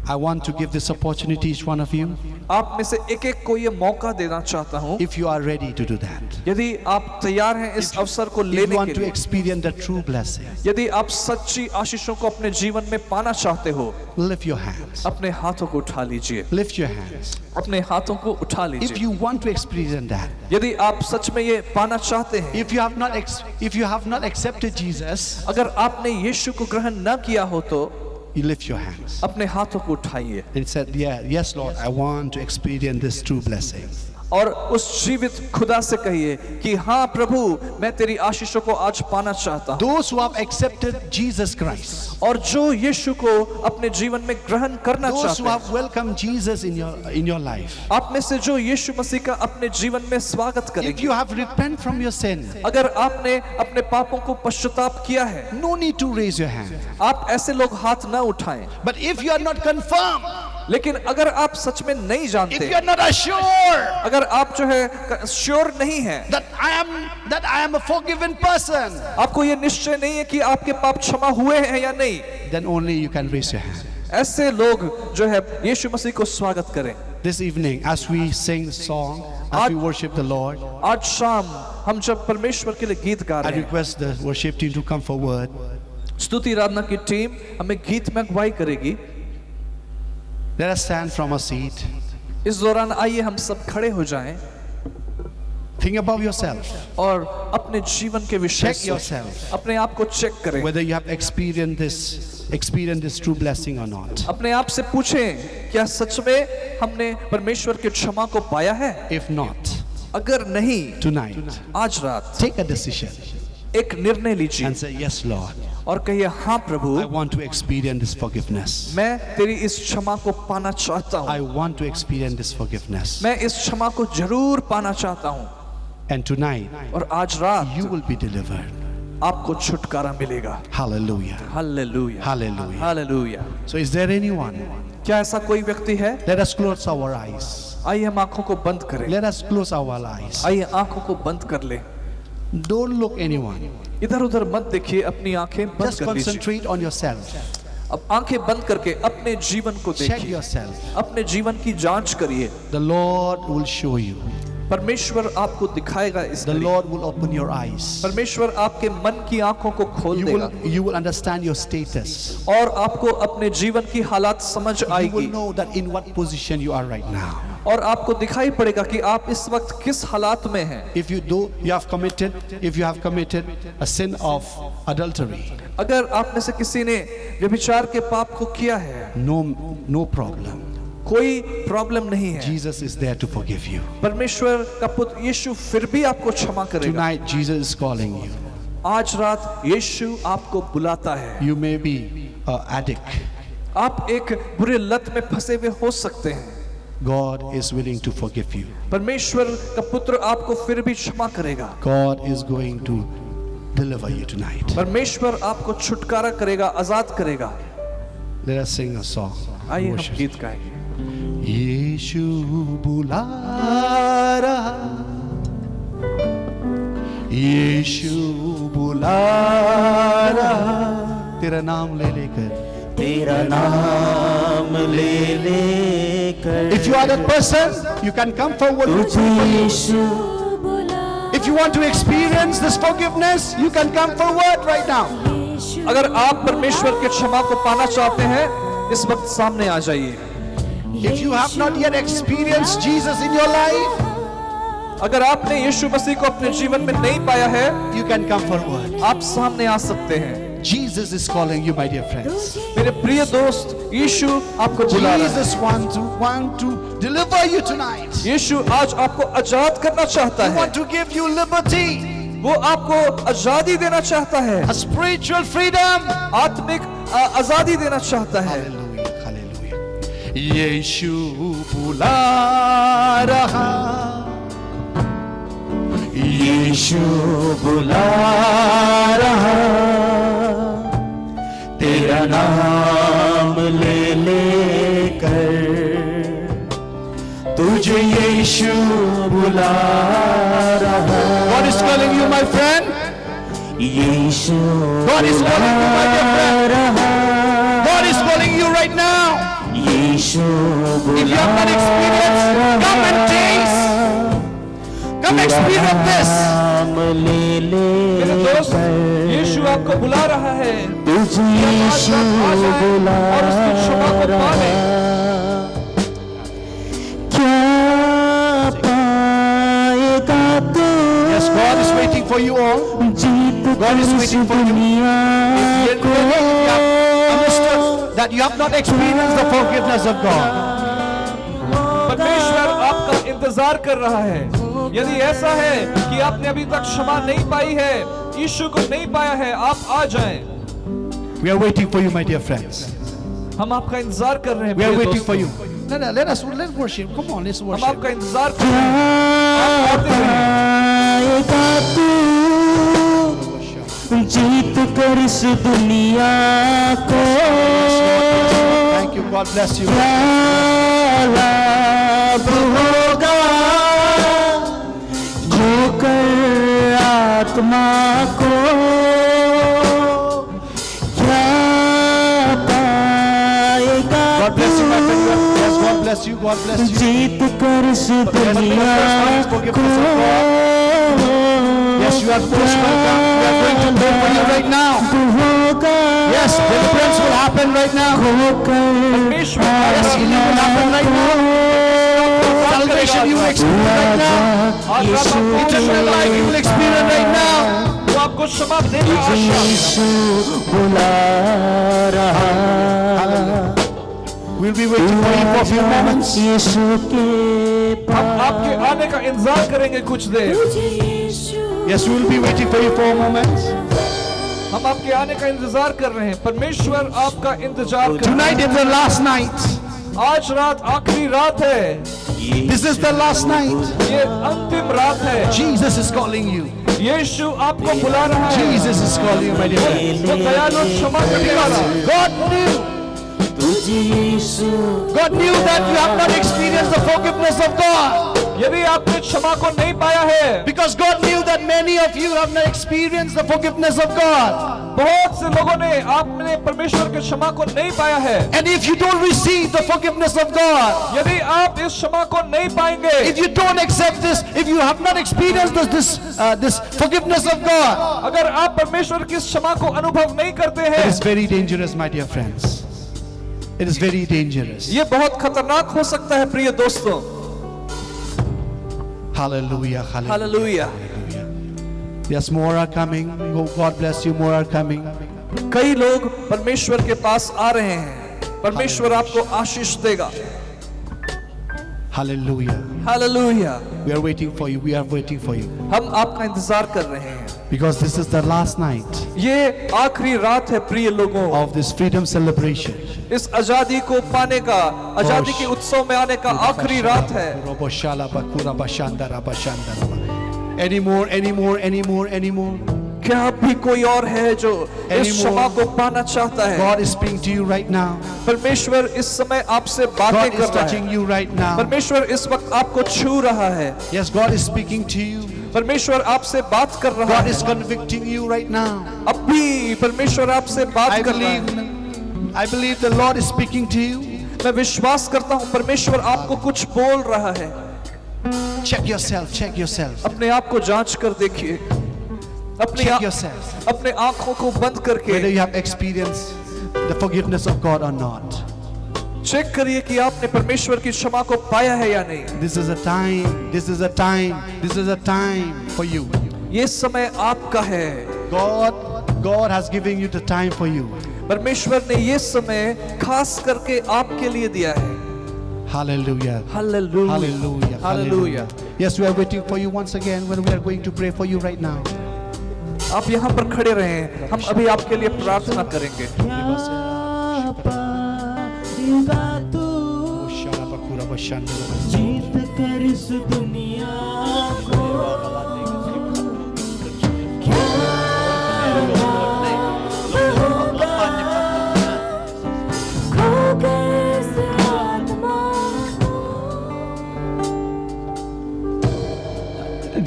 I want to give this opportunity each one of you. आप में से एक एक को ये मौका देना चाहता हूँ, If you are ready to do that, यदि आप तैयार हैं इस अवसर को if you लेने want के to लिए, experience the true blessing, यदि आप सच्ची आशीषों को अपने जीवन में पाना चाहते हो, lift your hands. अपने हाथों को उठा लीजिए। Lift your hands. अपने हाथों को उठा If लीजिए। you want to experience that, यदि आप सच में ये पाना चाहते हैं, if you have not accepted Jesus, अगर आपने यीशु को ग्रहण न किया हो तो you lift your hands अपने हाथों को उठाइए and said, yes, Lord, I want to experience this true blessing. और उस जीवित खुदा से कहिए कि हाँ प्रभु, मैं तेरी आशीषों को आज पाना चाहता हूँ। Those who have accepted Jesus Christ, और जो यीशु को अपने जीवन में ग्रहण करना those चाहते who हैं, have welcomed Jesus in your life, आप में से जो यीशु मसीह का अपने जीवन में स्वागत if करेंगे, you have repent from your sin, अगर आपने अपने पापों को पश्चाताप किया है, no need to raise your hand. आप ऐसे लोग हाथ न उठाएं। But if you are not confirmed, लेकिन अगर आप सच में नहीं if जानते, you are not assured अगर आप जो है श्योर नहीं है, that I am a forgiven person, आपको ये निश्चय नहीं है कि आपके पाप क्षमा हुए हैं या नहीं, then only you can raise your hand. ऐसे लोग जो है यीशु मसीह को स्वागत करें। This evening, as we sing the song, as we worship the Lord, आज शाम हम जब परमेश्वर के लिए गीत गा I रहे हैं, request the worship team to come forward. स्तुति आराधना की टीम हमें गीत में अगुवाई करेगी। Let us stand from our seat. इस दौरान आइए हम सब खड़े हो जाएं। Think about yourself. और अपने जीवन के विषय Check से yourself. अपने आप को चेक करें, Whether you have experienced this true blessing or not. अपने आप से पूछें क्या सच में हमने परमेश्वर की क्षमा को पाया है। If not, अगर नहीं, tonight, आज रात take a decision एक निर्णय लीजिए and say, yes, Lord, और कहिए हाँ प्रभु, I want to experience this forgiveness. मैं तेरी इस क्षमा को पाना चाहता हूँ, I want to experience this forgiveness. मैं इस क्षमा को जरूर पाना चाहता हूँ। And tonight, और आज रात you will be delivered. आपको छुटकारा मिलेगा। Hallelujah. Hallelujah, Hallelujah. Hallelujah. So is there anyone? क्या ऐसा कोई व्यक्ति है? Let us close our eyes. आइए हम आंखों को बंद करें, Let us close our eyes. आइए आंखों को बंद कर ले। Don't look anyone. इधर उधर मत देखिए, अपनी आंखें बंद Just कर लीजिए। concentrate on yourself. अब आंखें बंद करके अपने जीवन को Check देखिए, yourself. अपने जीवन की जांच करिए। The Lord will show you. परमेश्वर आपको दिखाएगा इस The घड़ी। Lord will open your eyes. परमेश्वर आपके मन की आंखों को खोल देगा You will understand your status. और आपको अपने जीवन की हालात समझ You will आएगी know that in what position you are right now. और आपको दिखाई पड़ेगा कि आप इस वक्त किस हालात में हैं। If you have committed a sin of adultery, अगर आप में से किसी ने व्यभिचार के पाप को किया है, no problem. कोई प्रॉब्लम नहीं है। Jesus is there to forgive you. परमेश्वर का पुत्र यीशु फिर भी आपको क्षमा करेगा। Tonight, Jesus is calling you. आज रात यीशु आपको बुलाता है। You may be an addict. आप एक बुरे लत में फंसे हुए हो सकते हैं। God is willing to forgive you. परमेश्वर का पुत्र आपको फिर भी क्षमा करेगा। God is going to deliver you tonight. परमेश्वर आपको छुटकारा करेगा, आजाद करेगा। Let us sing a song. आइए हम Worship. गीत गाएंगे। यीशु बुला रहा, यीशु बुला रहा, तेरा नाम ले लेकर, तेरा नाम ले लेकर If you are that person, you can come forward. तुझे यीशु If you want to experience this forgiveness, you can come forward right now. अगर आप परमेश्वर के क्षमा को पाना चाहते हैं, इस वक्त सामने आ जाइए। If you have not yet experienced Jesus in your life, अगर आपने यीशु मसीह को अपने जीवन में नहीं पाया है, you can come forward. आप सामने आ सकते हैं। Jesus is calling you, my dear friends. मेरे प्रिय दोस्त, यीशु आपको बुला रहा है। Jesus want to deliver you tonight. यीशु आज आपको आजाद करना चाहता He है। want to give you liberty, वो आपको आजादी देना चाहता है, a spiritual freedom. आत्मिक आजादी देना चाहता है। Hallelujah, hallelujah. यीशु बुला रहा, यीशु बुला रहा, तेरा नाम ले लेकर तुझे यीशु बुला रहा। God is calling you, my friend. Yeshu God is calling you, my dear friend. रहा, God is calling you right now. Yeshu If you have not experienced, come and taste. Come experience this. नाम ले मेरे दोस्त, लेकर यीशु आपको बुला रहा है। तुझे यीशु बुला और उसकी क्षमा को पा ले। क्या पाएगा तू Yes, God is waiting for you all. Jeet God is waiting for you. दुनिया If you have understood that you have not experienced the forgiveness of God, परमेश्वर आपका इंतजार कर रहा है। यदि ऐसा है कि आपने अभी तक क्षमा नहीं पाई है, यीशु को नहीं पाया है, आप आ जाएं। we are waiting for you, my dear friends. हम आपका इंतजार कर रहे हैं। We are मेरे waiting for दोस्तों। you. Let's worship. Come on, let's हम worship. आपका इंतजार कर रहे हैं। आप आते हैं। पाएगा तू जीत कर इस दुनिया को Thank you. God bless you. क्या लाभ होगा खोकर आत्मा को क्या पाएगा God bless you, my friend. Yes, God bless you. God bless you. जीत कर इस दुनिया को Yes, you are most welcome. We are going to pray for you right now. होगा Yes, deliverance will happen right now. खोकर परमेश्वर Yes, healing will happen right now. salvation you will experience right now. आज रात आपको Eternal life you will experience right now. वो आपको क्षमा देगा आशा यीशु बुला रहा We'll be waiting for you for a few moments. यीशु के हम आपके आने का इंतजार करेंगे कुछ देर Yes, we will be waiting for you for a moment. हम आपके आने का इंतजार कर रहे हैं परमेश्वर आपका इंतजार कर Tonight is the last night. आज रात आखिरी रात है This is the last night. ये अंतिम रात है Jesus is calling you. यीशु आपको बुला रहा है Jesus is calling you, my dear friend. वो दयालु क्षमा करने वाला God knew. God knew that you have not experienced the forgiveness of God. यदि आपने क्षमा को नहीं पाया है Because God knew that many of you have not experienced the forgiveness of God. बहुत से लोगों ने आपने परमेश्वर के क्षमा को नहीं पाया है And if you don't receive the forgiveness of God, यदि आप इस क्षमा को नहीं पाएंगे if you don't accept this, if you have not experienced this forgiveness of God, अगर आप परमेश्वर की इस क्षमा को अनुभव नहीं करते it हैं is very dangerous, my dear friends. It is very dangerous. ये बहुत खतरनाक हो सकता है प्रिय दोस्तों Hallelujah, hallelujah. Hallelujah Yes, more are coming. Oh, God bless you, more are coming. कई लोग परमेश्वर के पास आ रहे हैं परमेश्वर आपको आशीष देगा Hallelujah. Hallelujah We are waiting for you. We are waiting for you. हम आपका इंतजार कर रहे हैं Because this is the last night ये आखिरी रात है प्रिय लोगों of this freedom celebration. इस आजादी को पाने का आजादी के उत्सव में आने का आखिरी रात है Anymore. क्या भी कोई और है जो इस क्षमा को पाना चाहता है God is speaking to you right now. परमेश्वर इस समय आपसे बातें God कर is रहा touching है you right now. परमेश्वर इस वक्त आपको छू रहा है Yes, God is speaking to you. परमेश्वर आपसे बात कर रहा God है is convicting you right now. अब भी परमेश्वर आपसे बात I कर रहा है believe the Lord is speaking to you. मैं विश्वास करता हूँ परमेश्वर आपको कुछ बोल रहा है Check yourself. अपने आप को जांच कर देखिए Check yourself. अपने आंखों को बंद करके Whether you have experienced the forgiveness of God or not. Check करिए कि आपने परमेश्वर की क्षमा को पाया है या नहीं This is a time for you. ये समय आपका है God has given you the time for you. परमेश्वर ने ये समय खास करके आपके लिए दिया है Hallelujah. Hallelujah hallelujah Yes, we are waiting for you once again when we are going to pray for you right now. आप यहाँ पर खड़े रहें हम अभी आपके लिए प्रार्थना करेंगे जीत कर इस दुनिया को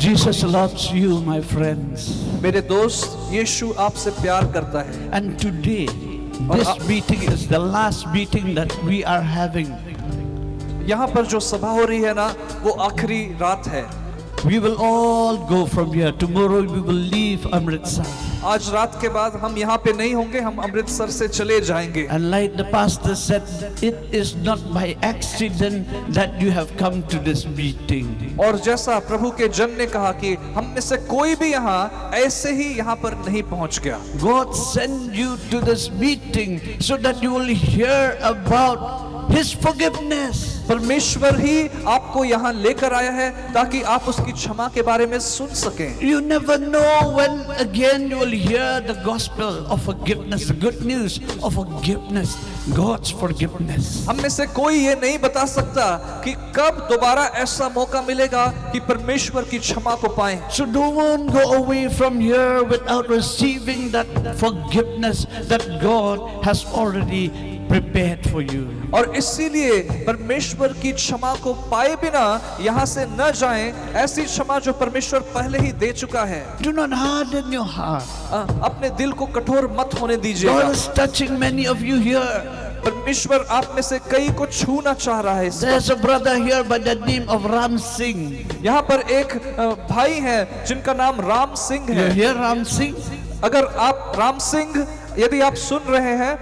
Jesus loves you, my friends. मेरे दोस्त यीशु आपसे प्यार करता है And today, this meeting is the last meeting that we are having. यहाँ पर जो सभा हो रही है ना वो आखिरी रात है We will all go from here. Tomorrow we will leave Amritsar. आज रात के बाद हम यहाँ पे नहीं होंगे हम अमृतसर से चले जाएंगे And like the pastor said, it is not by accident that you have come to this meeting. और जैसा प्रभु के जन ने कहा कि हम में से कोई भी यहाँ ऐसे ही यहाँ पर नहीं पहुँच गया God sent you to this meeting so that you will hear about His forgiveness. परमेश्वर ही आपको यहाँ लेकर आया है ताकि आप उसकी क्षमा के बारे में सुन सकें You never know when again you will hear the gospel of forgiveness, the good news of forgiveness, God's forgiveness. हम में से कोई ये नहीं बता सकता कि कब दोबारा ऐसा मौका मिलेगा कि परमेश्वर की क्षमा को पाएं So don't go away from here without receiving that forgiveness that God has already prepared for you. और इसीलिए परमेश्वर की क्षमा को पाए बिना यहाँ से न जाएं ऐसी क्षमा जो परमेश्वर पहले ही दे चुका है Do not harden your heart. अपने दिल को कठोर मत होने God दीजिएगा is touching many of you here. परमेश्वर आप में से कई को छूना चाह रहा है There's a brother here by the name of Ram Singh. यहाँ पर एक भाई है जिनका नाम राम सिंह You है hear Ram Singh? अगर आप राम सिंह यदि आप सुन रहे हैं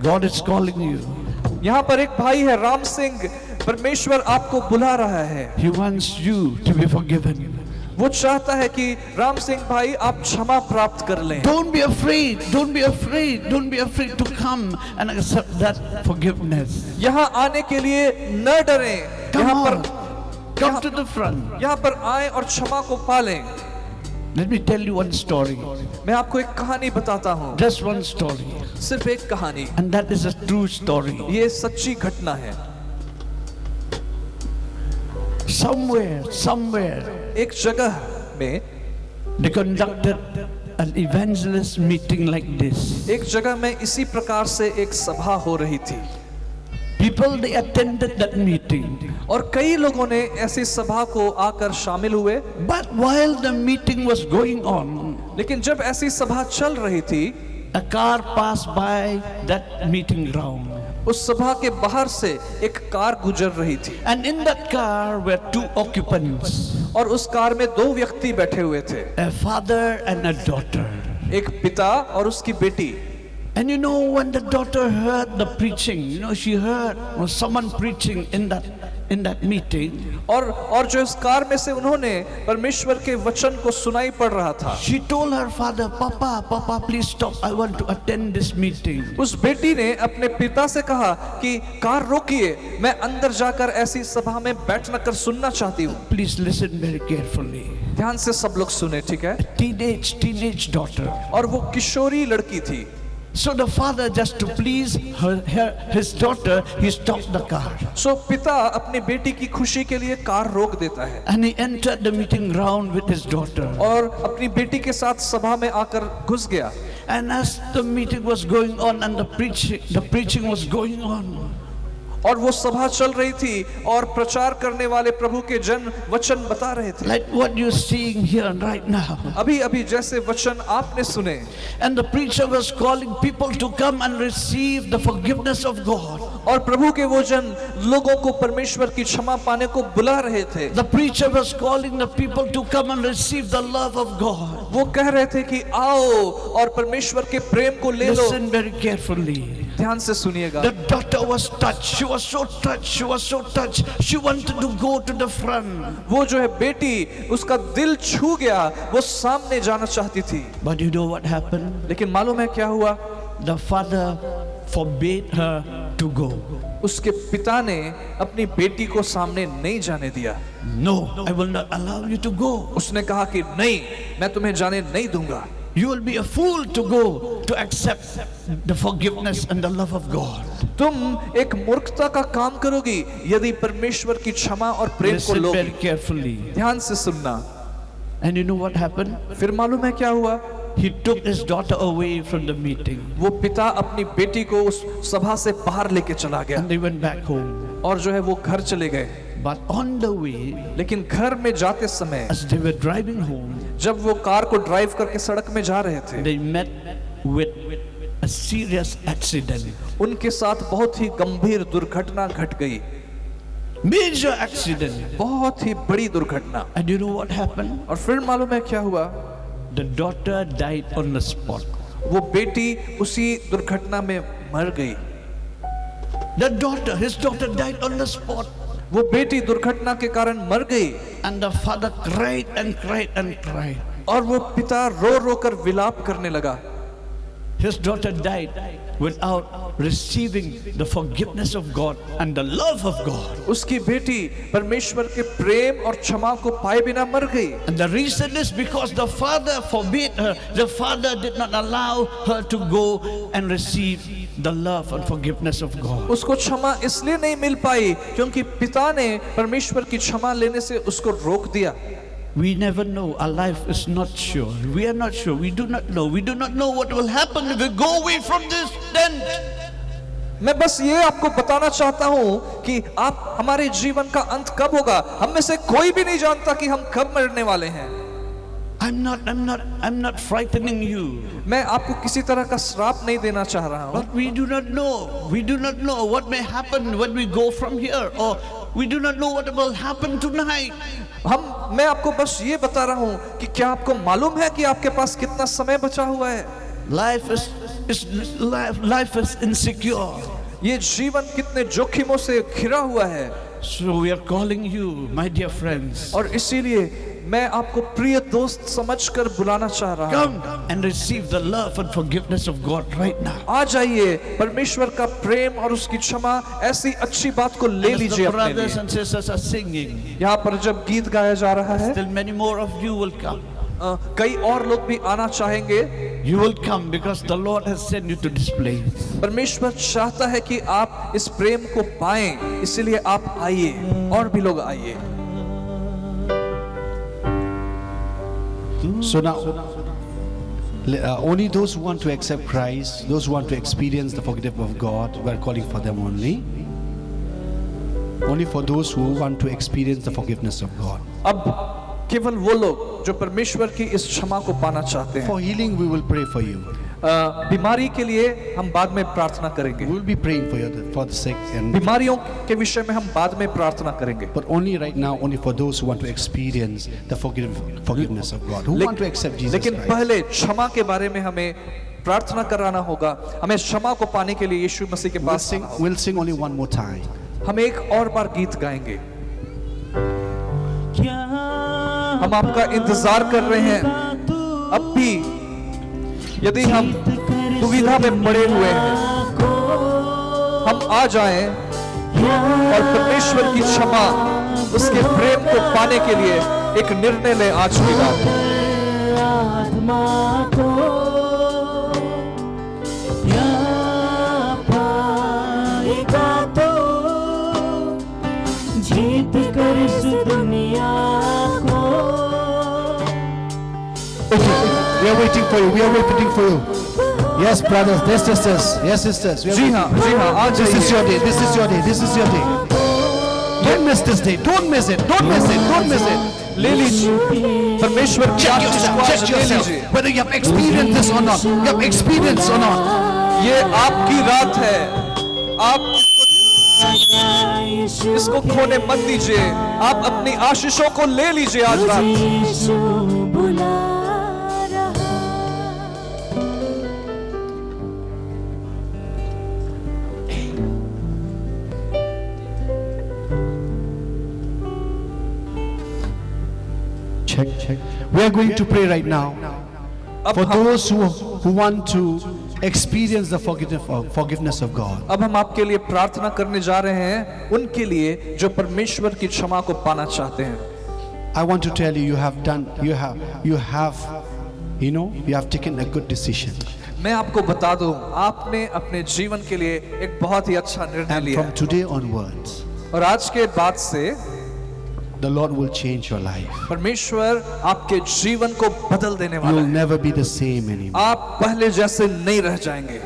God is calling you. यहाँ पर एक भाई है राम सिंह परमेश्वर आपको बुला रहा है। He wants you to be forgiven. वो चाहता है कि राम सिंह भाई आप क्षमा प्राप्त कर लें। Don't be afraid. Don't be afraid. Don't be afraid to come and accept that forgiveness. यहाँ आने के लिए न डरें। Come यहाँ on. पर Come to the front. यहाँ पर आए और क्षमा को पालें। Let me tell you one story. मैं आपको एक कहानी बताता हूँ, Just one story. सिर्फ एक कहानी। And that is a true story. ये सच्ची घटना है। Somewhere, एक जगह में, they conducted an evangelist meeting like this. एक जगह में इसी प्रकार से एक सभा हो रही थी People, they attended that meeting. और कई लोगों ने ऐसी सभा को आकर शामिल हुए। But while the meeting was going on, लेकिन जब ऐसी सभा चल रही थी, a car passed by that meeting ground. उस सभा के बाहर से एक कार गुजर रही थी And in that car were two occupants, और उस कार में दो व्यक्ति बैठे हुए थे, a father and a daughter. एक पिता और उसकी बेटी। And you know, when the daughter heard the preaching, she heard someone preaching in that meeting. और जो इस कार में से उन्होंने परमेश्वर के वचन को सुनाई पड़ रहा था, She told her father, Papa, please stop. I want to attend this meeting. उस बेटी ने अपने पिता से कहा कि कार रोकिए, मैं अंदर जाकर ऐसी सभा में बैठना कर सुनना चाहती हूँ। Please listen very carefully. ध्यान से सब लोग सुने, ठीक है? Teenage daughter. और वो किशोरी लड़की थी। So the father, just to please his daughter, he stopped the car. सो पिता अपनी बेटी की खुशी के लिए कार रोक देता है And he entered the meeting ground with his daughter. और अपनी बेटी के साथ सभा में आकर घुस गया। And as the meeting was going on and the preaching was going on, और वो सभा चल रही थी और प्रचार करने वाले प्रभु के जन वचन बता रहे थे, like what you're seeing here right now. अभी जैसे वचन आपने सुने। And the preacher was calling people to come and receive the forgiveness of God. और प्रभु के वो जन लोगों को परमेश्वर की क्षमा पाने को बुला रहे थे। The preacher was calling the people to come and receive the love of God. वो कह रहे थे कि आओ और परमेश्वर के प्रेम को ले लो। Listen very carefully. ध्यान से सुनिएगा। The daughter was touched. She was so touched. She wanted to go to the front. वो जो है बेटी, उसका दिल छू गया, वो सामने जाना चाहती थी। But you know what happened? लेकिन मालूम है क्या हुआ? The father forbade her to go. उसके पिता ने अपनी बेटी को सामने नहीं जाने दिया। No, I will not allow you to go. उसने कहा कि नहीं, मैं तुम्हें जाने नहीं दूंगा। You will be a fool to go to accept the forgiveness and the love of God. तुम एक मूर्खता का काम करोगी यदि परमेश्वर की क्षमा और प्रेम को Listen लोगी। very carefully. ध्यान से सुनना। And you know what happened? फिर मालूम है क्या हुआ? He took his daughter away from the meeting. वो पिता अपनी बेटी को उस सभा से बाहर लेके चला गया And they went back home. और जो है वो घर चले गए। But on the way, लेकिन घर में जाते समय as they were driving home, जब वो कार को ड्राइव करके सड़क में जा रहे थे, they met with a serious accident. उनके साथ बहुत ही गंभीर दुर्घटना घट गई। Major accident. बहुत ही बड़ी दुर्घटना। And you know what happened? और फिर मालूम है क्या हुआ? The daughter died on the spot. वो बेटी उसी दुर्घटना में मर गई। His daughter died on the spot. वो बेटी दुर्घटना के कारण मर गई And the father cried and cried. और वो पिता रो रो कर विलाप करने लगा। His daughter died without receiving the forgiveness of God and the love of God. उसकी बेटी परमेश्वर के प्रेम और क्षमा को पाए बिना मर गई। And the reason is because the father forbade her. The father did not allow her to go and receive the love and forgiveness of God. उसको क्षमा इसलिए नहीं मिल पाई क्योंकि पिता ने परमेश्वर की क्षमा लेने से उसको रोक दिया। We never know. Our life is not sure. We are not sure. We do not know. We do not know what will happen if we go away from this tent. मैं बस ये आपको बताना चाहता हूँ कि आप हमारे जीवन का अंत कब होगा, हम में से कोई भी नहीं जानता कि हम कब मरने वाले हैं। I'm not frightening you. मैं आपको किसी तरह का श्राप नहीं देना चाह रहा हूँ। But we do not know. We do not know what may happen when we go from here, or we do not know what will happen tonight. मैं आपको बस ये बता रहा हूँ कि क्या आपको मालूम है कि आपके पास कितना समय बचा हुआ है? Life is insecure. ये जीवन कितने जोखिमों से घिरा हुआ है। So we are calling you, my dear friends, और इसीलिए मैं आपको प्रिय दोस्त समझकर बुलाना चाह रहा हूँ। come and receive the love and forgiveness of God right now. आ जाइए, परमेश्वर का प्रेम और उसकी क्षमा ऐसी अच्छी बात को ले As लीजिए the अपने brothers लिए। and sisters are singing, यहाँ पर जब गीत गाया जा रहा है, still many more of you will come. कई और लोग भी आना चाहेंगे। You will come because the Lord has sent you to this place. परमेश्वर चाहता है कि आप इस प्रेम को पाएं, इसलिए आप आइए और भी लोग आइए। So now, only those who want to accept Christ, those who want to experience the forgiveness of God, we are calling for them only. Only for those who want to experience the forgiveness of God. अब केवल वो लोग जो परमेश्वर की इस क्षमा को पाना चाहते हैं। For healing, we will pray for you. बीमारी के लिए हम बाद में प्रार्थना करेंगे। We will be praying for you, for the sick, and बीमारियों के विषय में हम बाद में प्रार्थना करेंगे। but only right now, only for those who want to experience the forgiveness of God, who want to accept Jesus लेकिन Christ. पहले क्षमा के बारे में हमें प्रार्थना कराना होगा। हमें क्षमा को पाने के लिए यीशु मसीह के पास आना होगा। We'll sing only one more time. हम एक और बार गीत गाएंगे। हम आपका इंतजार कर रहे हैं। अब भी यदि हम दुविधा में पड़े हुए हैं, हम आ जाएं और परमेश्वर की क्षमा, उसके प्रेम को पाने के लिए एक निर्णय लें आज की रात। आत्मा को पाएगा तो जीत कर इस दुनिया को। We are waiting for you. We are waiting for you. Yes, brothers. Yes, sisters. Yes, sisters. We are ji waiting. हाँ, जी हाँ, आज This is your day. This is your day. This is your day. Don't miss this day. Don't miss it. Don't miss it. Don't miss it. ले लीजिए परमेश्वर की Check आशीष को yourself. आज Check ले yourself. लीजिए। Whether you have experienced this or not. You have experienced or not. ये आपकी रात है। आप इसको खोने मत दीजिए। आप अपनी आशीषों को ले लीजिए आज रात। यीशु बुला रहा। Check. We are going to pray right now for those who want to experience the forgiveness of God. अब हम आपके लिए प्रार्थना करने जा रहे हैं उनके लिए जो परमेश्वर की क्षमा को पाना चाहते हैं। I want to tell you, you have taken a good decision. मैं आपको बता दूं, आपने अपने जीवन के लिए एक बहुत ही अच्छा निर्णय And लिया from today onwards, और आज के बाद से the Lord will change your life. परमेश्वर आपके जीवन को बदल देने You वाला will है। never be the same anymore. आप पहले जैसे नहीं रह जाएंगे।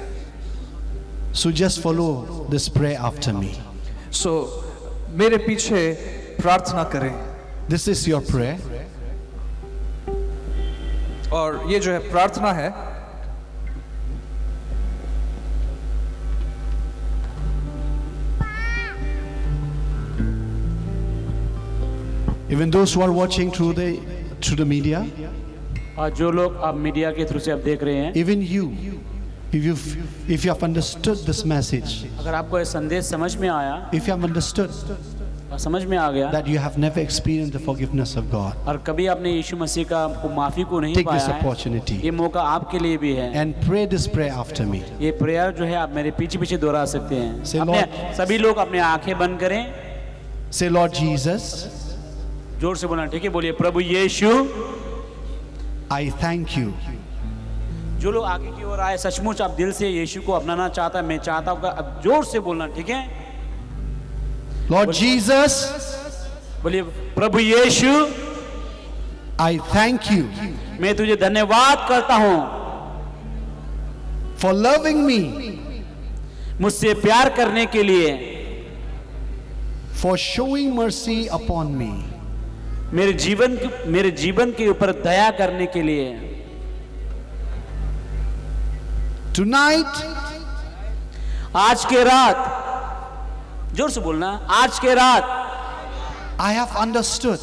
So just follow this prayer after me. मेरे पीछे प्रार्थना करें। This is your prayer. और ये जो है प्रार्थना है, Even those who are watching through the media, और जो लोग आप मीडिया के थ्रू से आप देख रहे हैं, even you, if you have understood this message, अगर आपको ये संदेश समझ में आया, if you have understood समझ में आ गया that you have never experienced the forgiveness of God, और कभी आपने यीशु मसीह का माफी को नहीं take this पाया है, opportunity ये मौका आपके लिए भी है। and pray this prayer after me. ये प्रेयर जो है आप मेरे पीछे पीछे दोहरा सकते हैं। Say, अपने सभी लोग अपने आंखें बंद करें, Say, Lord Jesus, जोर से बोलना, ठीक है? बोलिए, प्रभु यीशु, I thank you जो लोग आगे की ओर आए, सचमुच आप दिल से यीशु को अपनाना चाहता है, मैं चाहता हूँ कि अब जोर से बोलना, ठीक है? Lord Jesus, बोलिए, प्रभु यीशु, I thank you मैं तुझे धन्यवाद करता हूँ for loving me, मुझसे प्यार करने के लिए, for showing mercy upon me. मेरे जीवन के ऊपर दया करने के लिए। Tonight, आज के रात, जोर से बोलना, आज के रात I have understood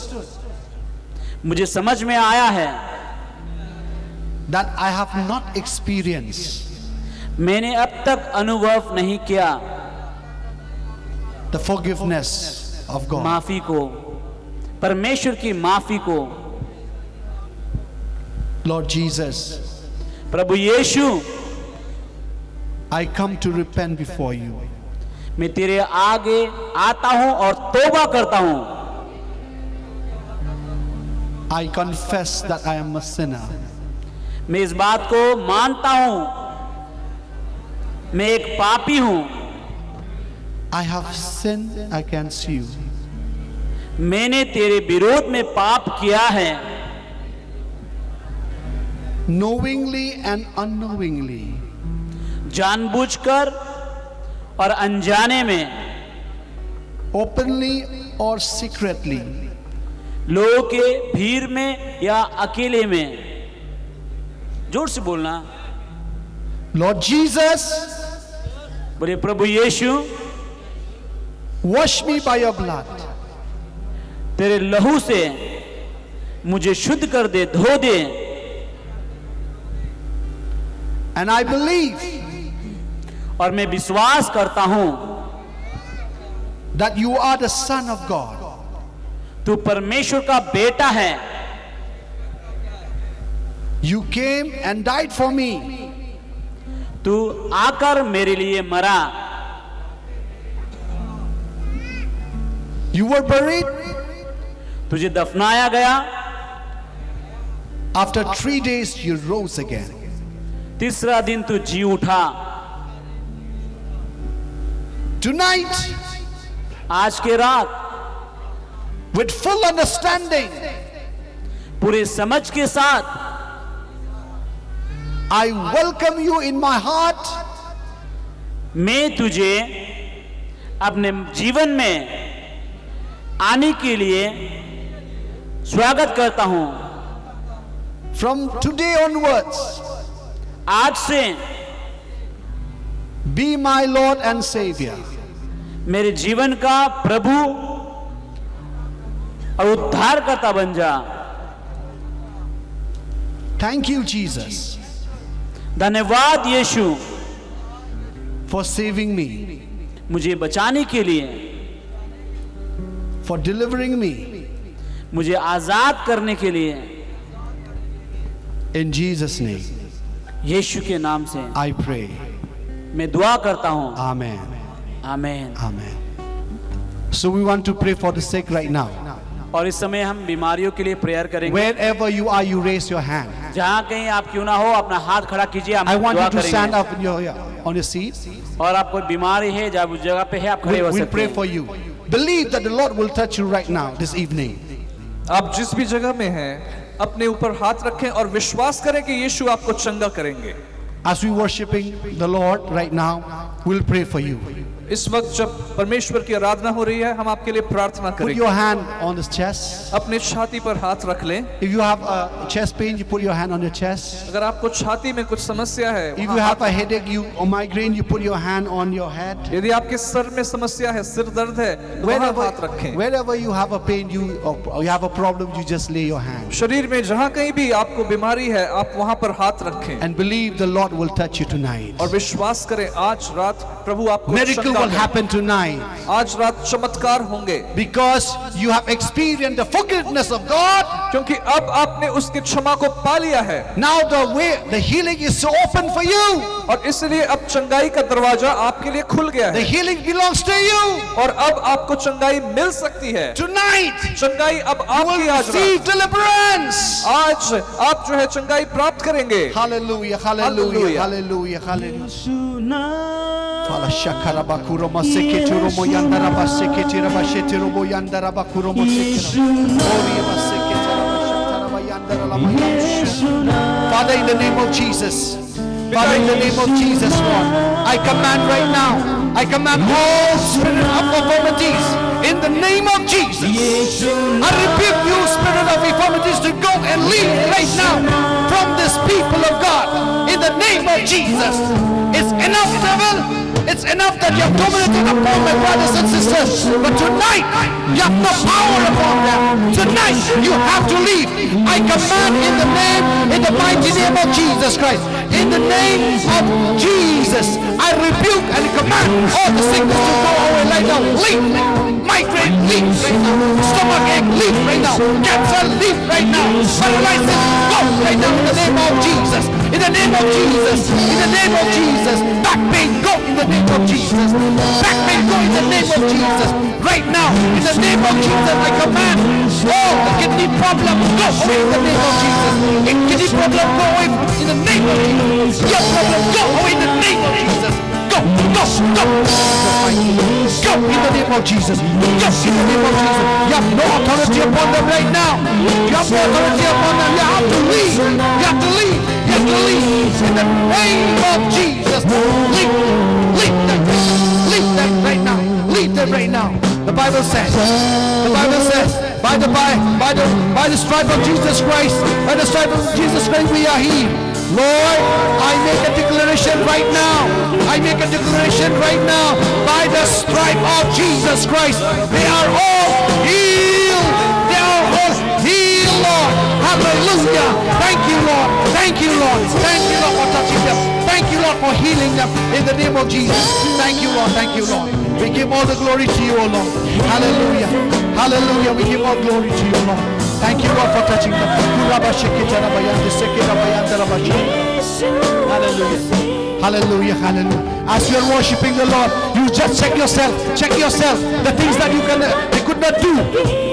मुझे समझ में आया है that I have not experienced मैंने अब तक अनुभव नहीं किया the forgiveness of God. माफी को, परमेश्वर की माफी को। Lord Jesus, Prabhu Yeshu, I come to repent before you. मैं तेरे आगे आता हूं और तौबा करता हूं। I confess that I am a sinner. मैं इस बात को मानता हूं, मैं एक पापी हूं। I have sinned against you. मैंने तेरे विरोध में पाप किया है, Knowingly and unknowingly. जानबूझकर और अनजाने में, Openly or secretly. लोगों के भीड़ में या अकेले में। जोर से बोलना। Lord Jesus, बोले प्रभु यीशु, wash me by your blood. तेरे लहू से मुझे शुद्ध कर दे, धो दे। And I believe और मैं विश्वास करता हूं that you are the Son of God. तू परमेश्वर का बेटा है। You came and died for me. तू आकर मेरे लिए मरा। You were buried. तुझे दफनाया गया। After 3 days, you rose again. तीसरा दिन तू जी उठा। Tonight, आज के रात with full understanding, पूरे समझ के साथ I welcome you in my heart. मैं तुझे अपने जीवन में आने के लिए स्वागत करता हूं। From today onwards, आज से be my Lord and Savior. मेरे जीवन का प्रभु और उद्धारकर्ता बन जा। Thank you, Jesus, धन्यवाद यीशु, for saving me, मुझे बचाने के लिए, for delivering me. मुझे आजाद करने के लिए। In Jesus' name, यीशु के नाम से I pray. मैं दुआ करता हूं। Amen. आमीन। Amen. So we want to pray for the sick right now. और इस समय हम बीमारियों के लिए प्रेयर करेंगे। Wherever you are, you raise your hand. जहां कहीं आप क्यों ना हो, अपना हाथ खड़ा कीजिए, हम I want दुआ you to stand करेंगे। up on your seat. और आप कोई बीमारी है, जब उस जगह पे है, आप खड़े हो We'll सकते pray हैं। for you. Believe that the Lord will touch you right now, this evening. आप जिस भी जगह में हैं, अपने ऊपर हाथ रखें और विश्वास करें कि यीशु आपको चंगा करेंगे। As we worshiping the Lord right now, we'll pray for you. इस वक्त जब परमेश्वर की आराधना हो रही है, हम आपके लिए प्रार्थना Put करेंगे। your hand on the chest. अपने छाती पर हाथ रख लें। If you have a chest pain, you put your hand on your chest. अगर आपको छाती में कुछ समस्या है, If you have a headache, or migraine, you put your hand on your head. यदि आपके सर में समस्या है, सिर दर्द है, तो वहाँ हाथ रखें। Wherever you have a pain, or you have a problem, you just lay your hand. शरीर में जहाँ कहीं भी आपको बीमारी है, आप वहाँ पर हाथ रखें And believe the Lord will touch you tonight. और विश्वास करें आज रात प्रभु आपको Miracle चंगा will करें। happen tonight. आज रात चमत्कार होंगे, Because you have experienced the forgiveness of God. क्योंकि अब आपने उसकी क्षमा को पा लिया है। Now the healing is so open for you. और इसलिए अब चंगाई का दरवाजा आपके लिए खुल गया The है healing belongs to you. और अब आपको चंगाई मिल सकती है। Tonight, चंगाई अब you will आपकी आज receive deliverance. आज आप जो है चंगाई प्राप्त करेंगे। Hallelujah, hallelujah, Hallelujah. hallelujah, hallelujah. सुना Fala shakara bakuro maseketi romo yandara baseketi rabasheti romo yandara bakuro maseketi. Ori maseketi rabashatara bayandara lamayandara. Father, in the name of Jesus, Father, in the name of Jesus, Lord, I command right now, I command all spirit of infirmities in the name of Jesus. I rebuke you, spirit of infirmities, to go and leave right now from this people of God in the name of Jesus. It's enough, devil. It's enough that you have dominated upon my brothers and sisters. But tonight, you have no power upon them. Tonight, you have to leave. I command in the mighty name of Jesus Christ. In the name of Jesus, I rebuke and command all the sickness to go away right now. Leave. Migraine, leave right now. Stomach ache, leave right now. Cancer, leave right now. Paralysis, go right now in the name of Jesus. In the name of Jesus. In the name of Jesus. Back pain, go in the name of Jesus. Back pain, go in the name of Jesus. Right now, in the name of Jesus, I command. Oh, the kidney problem, go away in the name of Jesus. Kidney problem, go away in the name of Jesus. Your problem, go away in the name of Jesus. Go, go, go. Go in the name of Jesus. Go in the name of Jesus. You have no authority upon them right now. You have no authority upon them. You have to leave. You have to leave. You have to leave. In the name of Jesus. Leave. Leave them. Leave them right now. Leave them right now. The Bible says. By the stripe of Jesus Christ, by the stripe of Jesus Christ, we are healed. Lord, I make a declaration right now. I make a declaration right now. By the stripe of Jesus Christ, they are all healed. They are all healed, Lord. Hallelujah. Thank you, Lord. Thank you, Lord. Thank you, Lord, for touching them. Thank you, Lord, for healing them in the name of Jesus. Thank you, Lord. Thank you, Lord. We give all the glory to you, O Lord. Hallelujah. Hallelujah. We give all glory to you, Lord. Thank you, Lord, for touching them. Hallelujah. Hallelujah. Hallelujah. As you are worshiping the Lord, you just check yourself. Check yourself. The things that you could not do.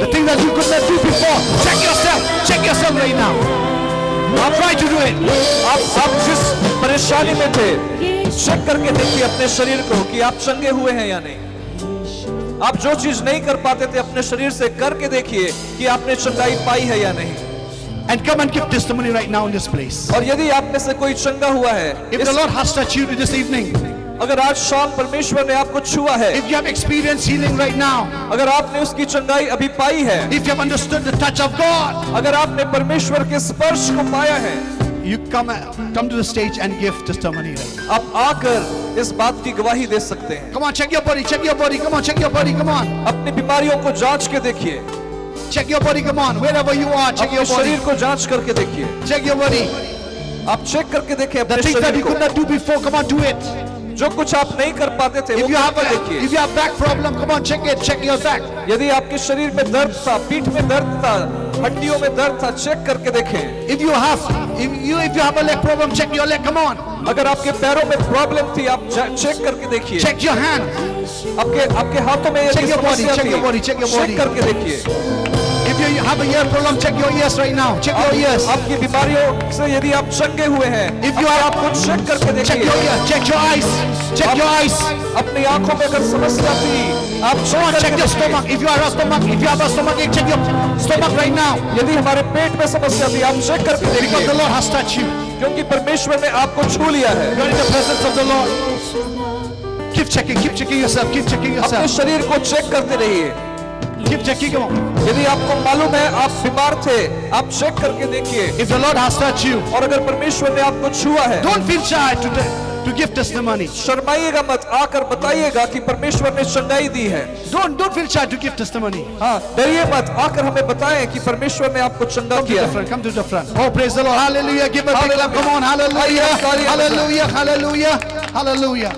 The things that you could not do before. Check yourself. Check yourself right now. I'm trying to do it. आप जिस परेशानी में थे, check करके देखिए अपने शरीर को कि आप चंगे हुए हैं या नहीं। आप जो चीज नहीं कर पाते थे अपने शरीर से करके देखिए कि आपने चंगाई पाई है या नहीं। And come and give testimony right now in this place. और यदि आप में से कोई चंगा हुआ है, If the Lord has touched you this evening, अगर आज शाम परमेश्वर ने आपको छुआ है, if you have experienced healing right now, अगर आपने उसकी चंगाई अभी पाई है, if you have understood the touch of God, अगर आपने परमेश्वर के स्पर्श को पाया है, you come to the stage and give testimony right now. आप आकर इस बात की गवाही दे सकते हैं। Come on, check your body, check your body, come on, check your body, come on. अपनी बीमारियों को जांच के देखिए। Check your body, come on, wherever you are, check your अपने body. शरीर को जांच करके देखिए। Check your body. आप चेक करके देखिए The अपने things that शरीर you को। could not do before, come on, do it. जो कुछ आप नहीं कर पाते थे, वो If you have करके देखिए। if you have back problem, come on, check it, check your back. यदि आपके शरीर में दर्द था, पीठ में दर्द था, हड्डियों में दर्द था, चेक करके देखें। If you have a leg problem, check your leg, come on. अगर आपके पैरों में प्रॉब्लम थी, आप चेक करके देखिए। Check your hand. आपके हाथों में Check यदि your body, समस्या check थी, your body, check your body. Check करके देखिए। If you have a ear problem, check your ears right now. Check your ears. आपकी बीमारियों से यदि आप चंगे हुए हैं, If you are आपको चेक करके check your देखिए। ears, check your eyes, check your eyes. अपनी आंखों में अगर समस्या थी, आप Come on, check your stomach. If you have a stomach ache, check your stomach right now. यदि हमारे पेट में समस्या थी, आप चेक करके Because देखिए, the Lord has touched you. क्योंकि परमेश्वर ने आपको छू लिया है। You are in the presence of the Lord. Keep checking yourself. Keep checking अपने yourself. शरीर को चेक करते रहिए। Keep checking. Come on. यदि आपको मालूम है आप बीमार थे, आप चेक करके देखिए। If the Lord has touched you, और अगर परमेश्वर ने आपको छुआ है, don't feel shy to give testimony. शर्माइएगा मत, आकर बताइएगा कि परमेश्वर ने चंगाई दी है। Don't feel shy to give testimony. हाँ, डरिए मत, आकर हमें बताएं कि परमेश्वर ने आपको चंगा Come to किया the है। front. Come to the front. Oh, praise the Lord. Hallelujah. Give a big clap. Come on. Hallelujah. Hallelujah. Hallelujah. Hallelujah.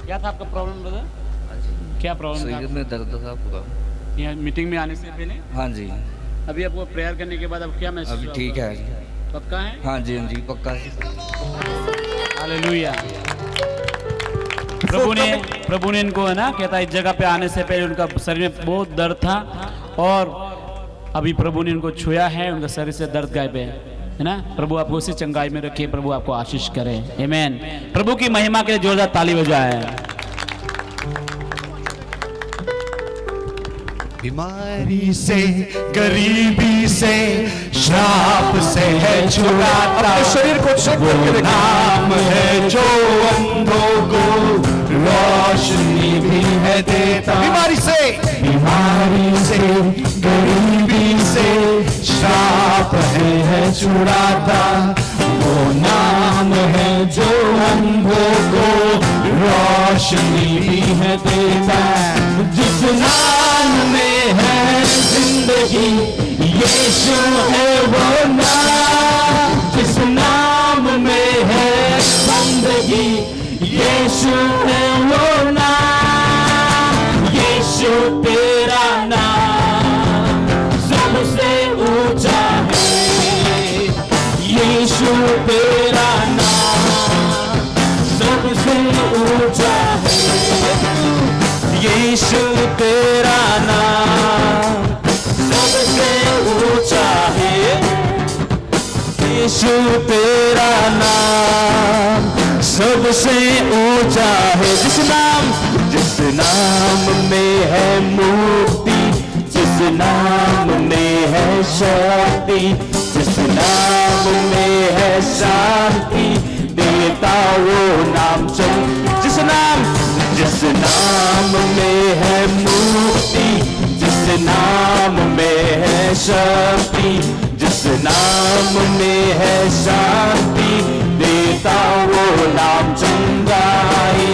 क्या था आपका प्रॉब्लम ब्रदर? क्या प्रॉब्लम था? शरीर में दर्द था पूरा। यहाँ मीटिंग में आने से पहले? हाँ जी। अभी आपको प्रेयर करने के बाद अब क्या महसूस अभी हुआ? ठीक है। पक्का है? हाँ जी, हाँ जी, पक्का है। हालेलुया। प्रभु ने इनको है ना कहता है इस जगह पे आने से पहले उनका शरीर में बहुत दर्द था और अभी प्रभु ने इनको छुआ है, उनका शरीर से दर्द गायब है ना। प्रभु आपको उसी चंगाई में रखे, प्रभु आपको आशीष करे। आमीन। प्रभु की महिमा के लिए जोरदार ताली बजाए। बीमारी से, गरीबी से, श्राप से है छुड़ाता। अपने शरीर को चेक करके देखिए। नाम है जो अंधों को रोशनी भी है देता। बीमारी से, गरीबी से, श्राप है छुड़ाता। वो नाम है जो अंधों को रोशनी भी है देता। जिस नाम में है जिंदगी, यीशु है वो नाम। जिस नाम में है जिंदगी, यीशु है वो नाम। तेरा नाम सबसे ऊंचा है। यीशु तेरा नाम सबसे ऊंचा है। यीशु तेरा नाम सबसे ऊंचा है। जिस नाम में है मुक्ति, जिस नाम में है शक्ति, जिस नाम में है शांति, देता वो नाम जिस नाम में है मुक्ति, जिस नाम में है शक्ति, जिस नाम में है शांति, देता वो नाम चंगाई।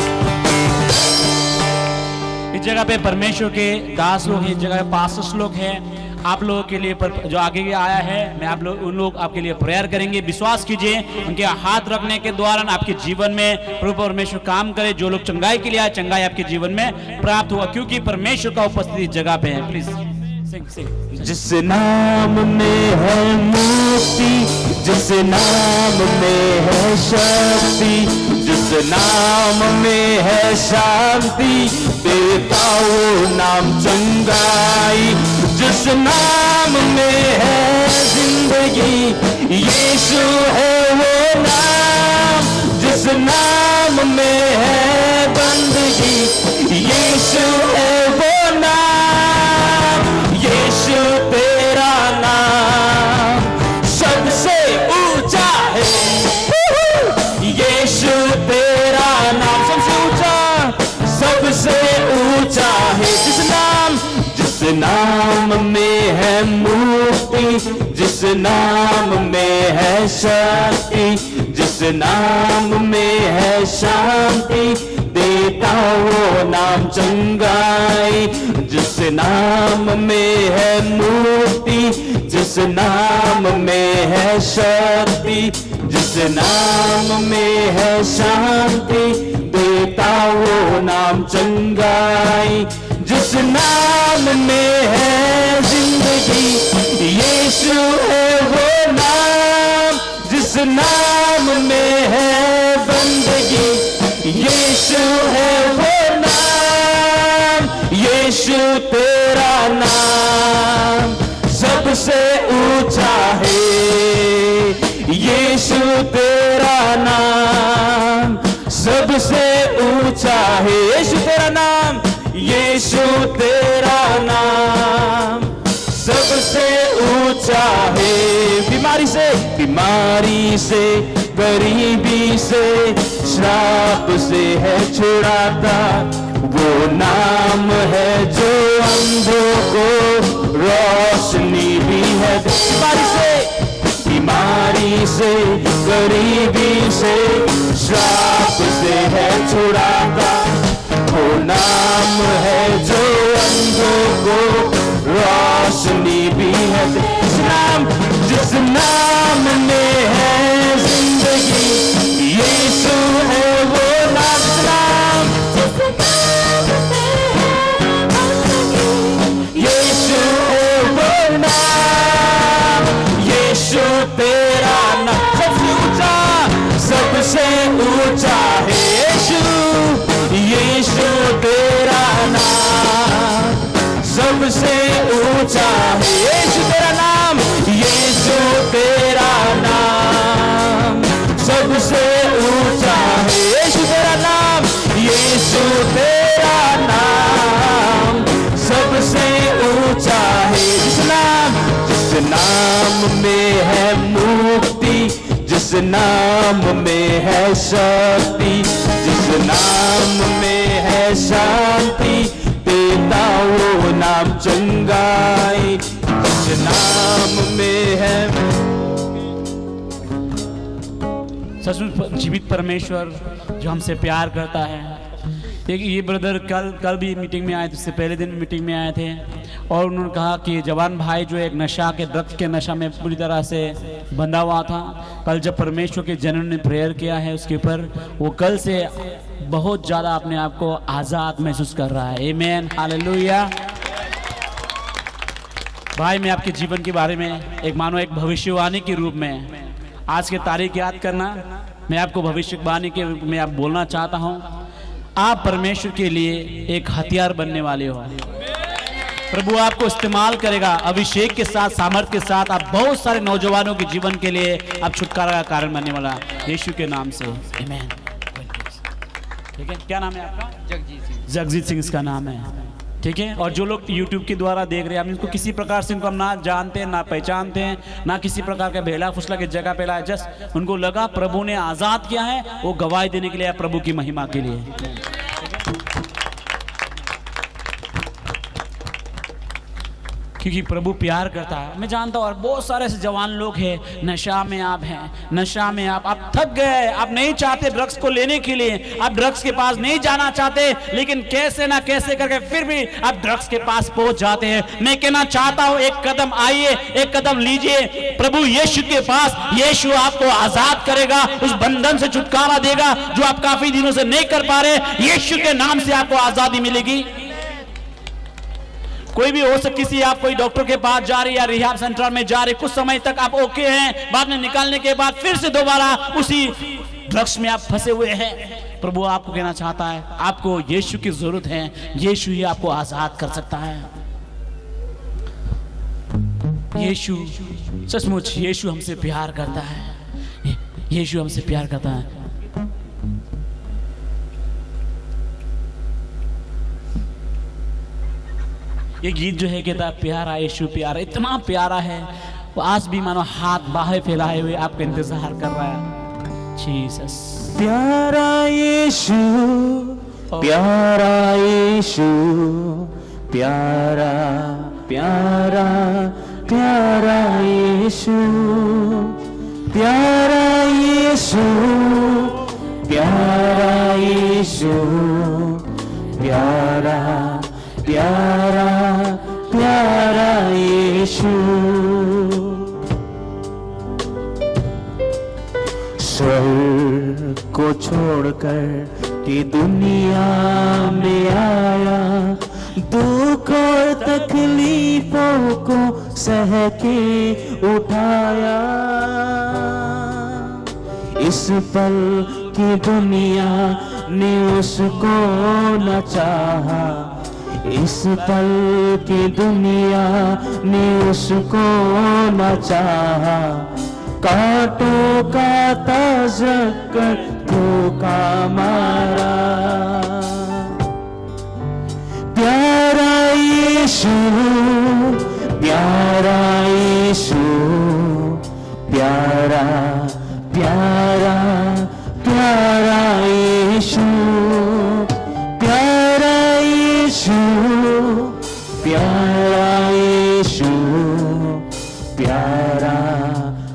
इस जगह पे परमेश्वर के दास लोग हैं, इस जगह पे पास्टर्स लोग हैं। आप लोगों के लिए जो आगे आया है, मैं आप लोग उन लोग आपके लिए प्रेयर करेंगे। विश्वास कीजिए उनके हाथ रखने के द्वारा आपके जीवन में प्रभु परमेश्वर काम करे। जो लोग चंगाई के लिए आए, चंगाई आपके जीवन में प्राप्त हुआ, क्योंकि परमेश्वर का उपस्थिति इस जगह पे है। Please sing. जिस नाम में है मुक्ति, जिस नाम में है शक्ति, जिस नाम में है शांति, देता वो नाम चंगाई। जिस नाम में है जिंदगी, यीशु है वो नाम। जिस नाम में है बंदगी, यीशु है वो नाम। यीशु तेरा नाम सबसे ऊंचा है। यीशु तेरा नाम सबसे ऊंचा, सबसे ऊंचा है। जिस नाम में है मुक्ति, जिस नाम में है शक्ति, जिस नाम में है शांति, देता वो नाम चंगाई। जिस नाम में है मुक्ति, जिस नाम में है शक्ति, जिस नाम में है शांति, देता वो नाम चंगाई। जिस नाम में है जिंदगी, यीशु है वो नाम। जिस नाम में है बंदगी, यीशु है वो नाम। यीशु तेरा नाम सबसे ऊंचा है। यीशु तेरा नाम सबसे ऊंचा है। यीशु तेरा नाम, यीशु तेरा नाम सबसे ऊंचा है। बीमारी से गरीबी से श्राप से है छुड़ाता वो नाम है जो अंधों को रोशनी भी है। बीमारी से गरीबी से श्राप से है छुड़ाता वो नाम है जो अंधों को रोशनी भी है। जिस नाम में है जिंदगी, यीशु है वो नाम। यीशु है वो नाम। यीशु तेरा नाम सबसे ऊंचा, सबसे ऊंचा है। यीशु तेरा नाम सबसे ऊंचा है। यीशु तेरा नाम, यीशु तेरा नाम सबसे ऊंचा है। यीशु तेरा नाम, यीशु तेरा नाम सबसे ऊंचा है। जिस नाम में है मुक्ति, जिस नाम में है शक्ति, जिस नाम में है शांति, देता वो नाम चंगाई। जिस नाम में है सचमुच जीवित परमेश्वर जो हमसे प्यार करता है। ये ब्रदर कल भी मीटिंग में आए थे, उससे पहले दिन मीटिंग में आए थे और उन्होंने कहा कि जवान भाई जो एक नशा के ड्रग्स के नशा में पूरी तरह से बंधा हुआ था, कल जब परमेश्वर के जनों ने प्रेयर किया है उसके ऊपर, वो कल से बहुत ज़्यादा अपने आप को आज़ाद महसूस कर रहा है। आमीन, हालेलुया। भाई मैं आपके जीवन के बारे में एक भविष्यवाणी के रूप में आज की तारीख याद करना। मैं आपको भविष्यवाणी के रूप में आप बोलना चाहता हूं, आप परमेश्वर के लिए एक हथियार बनने वाले हो। प्रभु आपको इस्तेमाल करेगा अभिषेक के साथ, सामर्थ्य के साथ। आप बहुत सारे नौजवानों के जीवन के लिए आप छुटकारा का कारण बनने वाला, यीशु के नाम से आमीन। ठीक है, क्या नाम है आपका? जगजीत सिंह। जगजीत सिंह इसका नाम है। ठीक है, और जो लोग YouTube के द्वारा देख रहे हैं, हम इनको किसी प्रकार से इनको हम ना जानते हैं, ना पहचानते हैं, ना किसी प्रकार का भेला फुसला की जगह पे लाया। जस्ट उनको लगा प्रभु ने आज़ाद किया है, वो गवाही देने के लिए आया, प्रभु की महिमा के लिए। क्योंकि प्रभु प्यार करता है। मैं जानता हूँ और बहुत सारे ऐसे जवान लोग हैं, नशा में आप हैं, नशा में आप थक गए, आप नहीं चाहते ड्रग्स को लेने के लिए, आप ड्रग्स के पास नहीं जाना चाहते, लेकिन कैसे ना कैसे करके फिर भी आप ड्रग्स के पास पहुंच जाते हैं। मैं कहना चाहता हूँ, एक कदम आइए, एक कदम लीजिए प्रभु यीशु के पास। यीशु आपको आजाद करेगा, उस बंधन से छुटकारा देगा जो आप काफी दिनों से नहीं कर पा रहे। यीशु के नाम से आपको आजादी मिलेगी। कोई भी हो सकती, किसी आप कोई डॉक्टर के पास जा रहे या रिहाब सेंटर में जा रहे, कुछ समय तक आप ओके हैं, बाद में निकालने के बाद फिर से दोबारा उसी ड्रग्स में आप फंसे हुए हैं। प्रभु आपको कहना चाहता है, आपको यीशु की जरूरत है, यीशु ही आपको आजाद कर सकता है। यीशु सचमुच, यीशु हमसे प्यार करता है, यीशु हमसे प्यार करता है। ये गीत जो है कहता है, प्यारा यीशु प्यारा, इतना प्यारा है वो आज भी मानो हाथ बाहें फैलाए हुए आपका इंतजार कर रहा है। जीसस प्यारा यीशु, प्यारा यीशु, प्यारा प्यारा प्यारा यीशु, प्यारा यीशु, प्यारा यीशु, प्यारा प्यारा प्यारा यीशु। स्वर्ग को छोड़कर ये दुनिया में आया, दुख और तकलीफों को सह के उठाया। इस पल की दुनिया ने उसको न चाहा, इस पल की दुनिया ने उसको न चाहा। कांटों का ताज कर धोखा मारा। प्यारा यीशु, प्यारा यीशु, प्यारा प्यारा प्यारा यीशु, प्यारा यीशु, प्यारा यीशु, प्यारा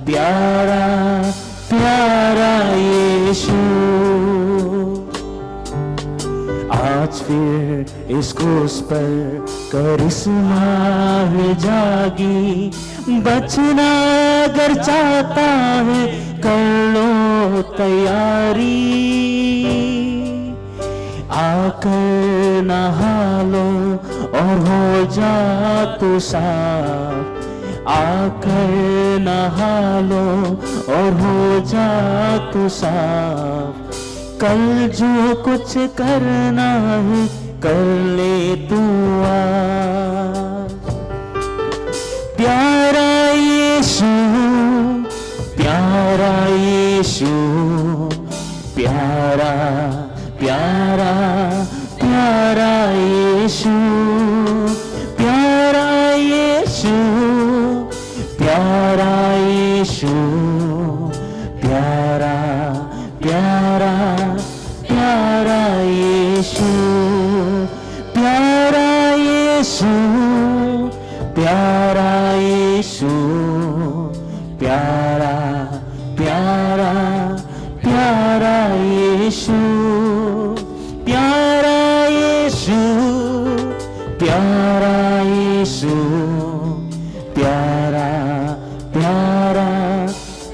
प्यारा प्यारा यीशु। आज फिर इस क्रूस पर करिश्मा है जागी। बचना अगर चाहता है कर लो तैयारी। आकर नहा लो और हो जा तू साफ। आकर नहा लो और हो जा तू साफ। कल जो कुछ करना है कर ले तू आज। प्यारा यीशु, प्यारा यीशु, प्यारा प्यारा प्यारा यीशु, प्यारा यीशु, प्यारा यीशु, प्यारा प्यारा प्यारा यीशु, प्यारा यीशु, प्यारा यीशु, प्यारा प्यारा प्यारा यीशु, प्यारा यीशु, प्यारा यीशु, प्यारा प्यारा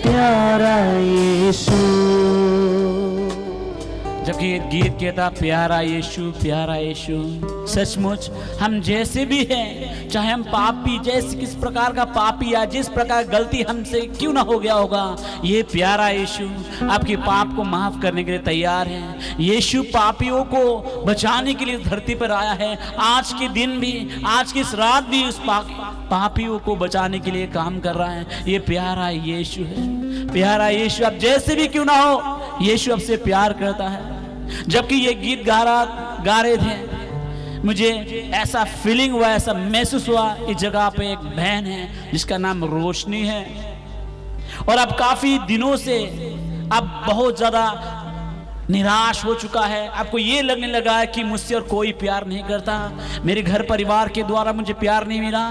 प्यारा यीशु। जबकि ये गीत कहता प्यारा यीशु प्यारा यीशु। सचमुच हम जैसे भी हैं, चाहे हम पापी, जैसे किस प्रकार का पापी या जिस प्रकार गलती हमसे क्यों ना हो गया होगा, ये प्यारा यीशु आपके पाप को माफ करने के लिए तैयार है। यीशु पापियों को बचाने के लिए धरती पर आया है। आज के दिन भी, आज की इस रात भी उस पापियों को बचाने के लिए काम कर रहा है। ये प्यारा यीशु है, प्यारा यीशु। आप जैसे भी क्यों ना हो, यीशु आपसे प्यार करता है। जबकि ये गीत गा रहे थे, मुझे ऐसा फीलिंग हुआ, ऐसा महसूस हुआ, इस जगह पे एक बहन है जिसका नाम रोशनी है, और अब काफी दिनों से अब बहुत ज्यादा निराश हो चुका है। आपको ये लगने लगा है कि मुझसे और कोई प्यार नहीं करता, मेरे घर परिवार के द्वारा मुझे प्यार नहीं मिला,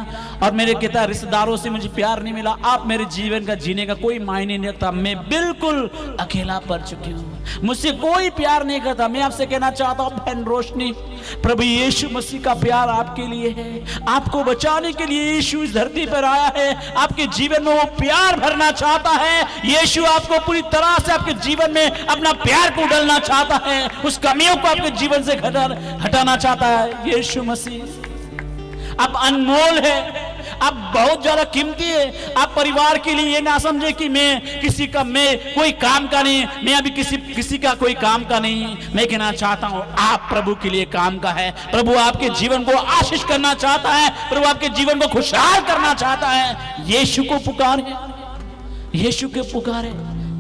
और मेरे कितना रिश्तेदारों से मुझे प्यार नहीं मिला। आप मेरे जीवन का जीने का कोई मायने नहीं रखता, मैं बिल्कुल अकेला पड़ चुकी हूँ, मुझसे कोई प्यार नहीं करता। मैं आपसे कहना चाहता हूँ बहन रोशनी, प्रभु यीशु मसीह का प्यार आपके लिए है। आपको बचाने के लिए यीशु इस धरती पर आया है। आपके जीवन में वो प्यार भरना चाहता है। यीशु आपको पूरी तरह से आपके जीवन में अपना प्यार को डालना चाहता है, उस कमियों को आपके जीवन से हटाना चाहता है। यीशु मसीह अब अनमोल है, आप बहुत ज्यादा कीमती है। आप परिवार के लिए ये ना समझे कि मैं कोई काम का नहीं, मैं अभी किसी का कोई काम का नहीं। मैं कहना चाहता हूं आप प्रभु के लिए काम का है। प्रभु आपके जीवन को आशीष करना चाहता है, प्रभु आपके जीवन को खुशहाल करना चाहता है। यीशु को पुकारे, यीशु के पुकारे,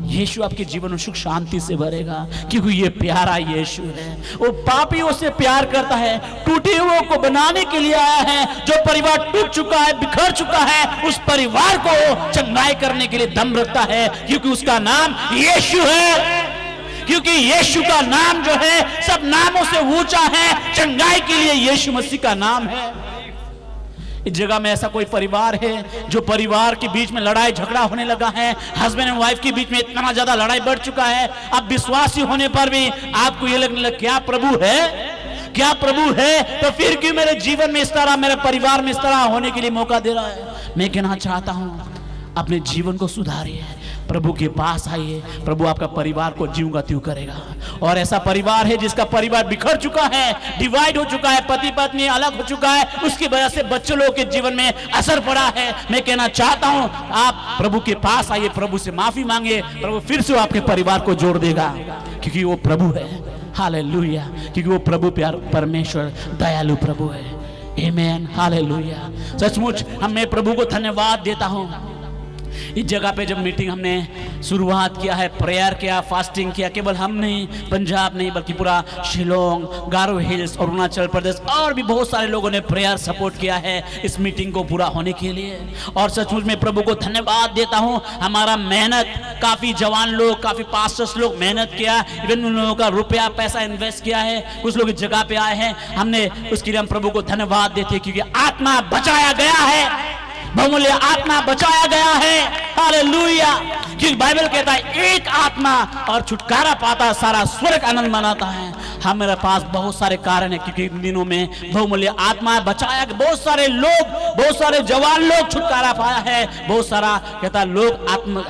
यीशु आपके जीवन में सुख शांति से भरेगा, क्योंकि ये प्यारा यीशु है। वो पापियों से प्यार करता है, टूटे हुए को बनाने के लिए आया है। जो परिवार टूट चुका है, बिखर चुका है, उस परिवार को चंगाई करने के लिए दम रखता है, क्योंकि उसका नाम यीशु है। क्योंकि यीशु का नाम जो है सब नामों से ऊंचा है। चंगाई के लिए यीशु मसीह का नाम है। इस जगह में ऐसा कोई परिवार है जो परिवार के बीच में लड़ाई झगड़ा होने लगा है, हस्बैंड एंड वाइफ के बीच में इतना ज्यादा लड़ाई बढ़ चुका है, अब विश्वासी होने पर भी आपको ये लगने लगा क्या प्रभु है, क्या प्रभु है, तो फिर क्यों मेरे जीवन में इस तरह, मेरे परिवार में इस तरह होने के लिए मौका दे रहा है। मैं कहना चाहता हूं अपने जीवन को सुधारिए, प्रभु के पास आइए, प्रभु आपका परिवार को ज्यों का त्यों करेगा। और ऐसा परिवार है जिसका परिवार बिखर चुका है, डिवाइड हो चुका है, पति पत्नी अलग हो चुका है, उसकी वजह से बच्चों लोगों के जीवन में असर पड़ा है। मैं कहना चाहता हूं आप प्रभु के पास आइए, प्रभु से माफी मांगे, प्रभु फिर से आपके परिवार को जोड़ देगा, क्योंकि वो प्रभु है। हालेलुया, क्योंकि वो प्रभु प्यार परमेश्वर दयालु प्रभु है। आमेन, हालेलुया। सचमुच मैं प्रभु को धन्यवाद देता हूं। इस जगह पे जब मीटिंग हमने शुरुआत किया है, प्रेयर किया, फास्टिंग किया, केवल हम नहीं, पंजाब नहीं, बल्कि पूरा शिलोंग, गारो हिल्स, अरुणाचल प्रदेश और भी बहुत सारे लोगों ने प्रेयर सपोर्ट किया है इस मीटिंग को पूरा होने के लिए। और सचमुच में प्रभु को धन्यवाद देता हूं। हमारा मेहनत, काफी जवान लोग, काफी पास्टर्स लोग मेहनत किया, इवन उन लोगों का रुपया पैसा इन्वेस्ट किया है, कुछ लोग इस जगह पे आए हैं, हमने उसके लिए हम प्रभु को धन्यवाद देते, क्योंकि आत्मा बचाया गया है, बहुमूल्य आत्मा बचाया गया है। हालेलुया, क्योंकि बाइबल कहता है एक आत्मा और छुटकारा पाता सारा स्वर्ग आनंद मनाता है। हमारे पास बहुत सारे कारण है, क्योंकि इन दिनों में बहुमूल्य आत्मा बचाया, बहुत सारे लोग, बहुत सारे जवान लोग छुटकारा पाया है, बहुत सारा कहता लोग आत्मा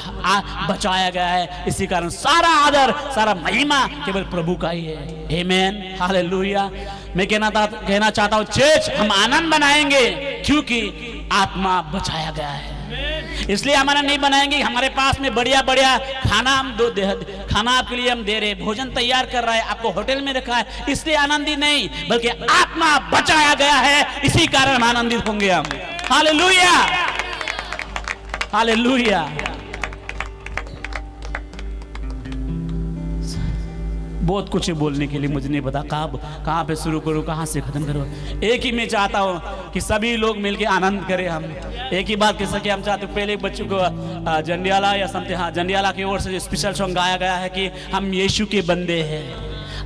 बचाया गया है। इसी कारण सारा आदर, सारा महिमा केवल प्रभु का ही है। आमेन, हालेलुया। मैं कहना चाहता हूँ चर्च हम आनंद बनाएंगे क्योंकि आत्मा बचाया गया है। इसलिए हमारा नहीं बनाएंगे, हमारे पास में बढ़िया बढ़िया खाना हम खाना आपके लिए हम दे रहे, भोजन तैयार कर रहा है, आपको होटल में रखा है, इसलिए आनंदित नहीं, बल्कि आत्मा बचाया गया है, इसी कारण हम आनंदित होंगे हम। Hallelujah, hallelujah. बहुत कुछ है बोलने के लिए, मुझे नहीं पता कहाँ पे शुरू करूँ, कहाँ से खत्म करूँ। एक ही मैं चाहता हूँ कि सभी लोग मिलके आनंद करें। हम एक ही बात कह सके, हम चाहते हैं पहले बच्चों को जंडियाला या समथिंग, हाँ जंडियाला की ओर से स्पेशल सॉन्ग गाया गया है कि हम यीशु के बंदे हैं,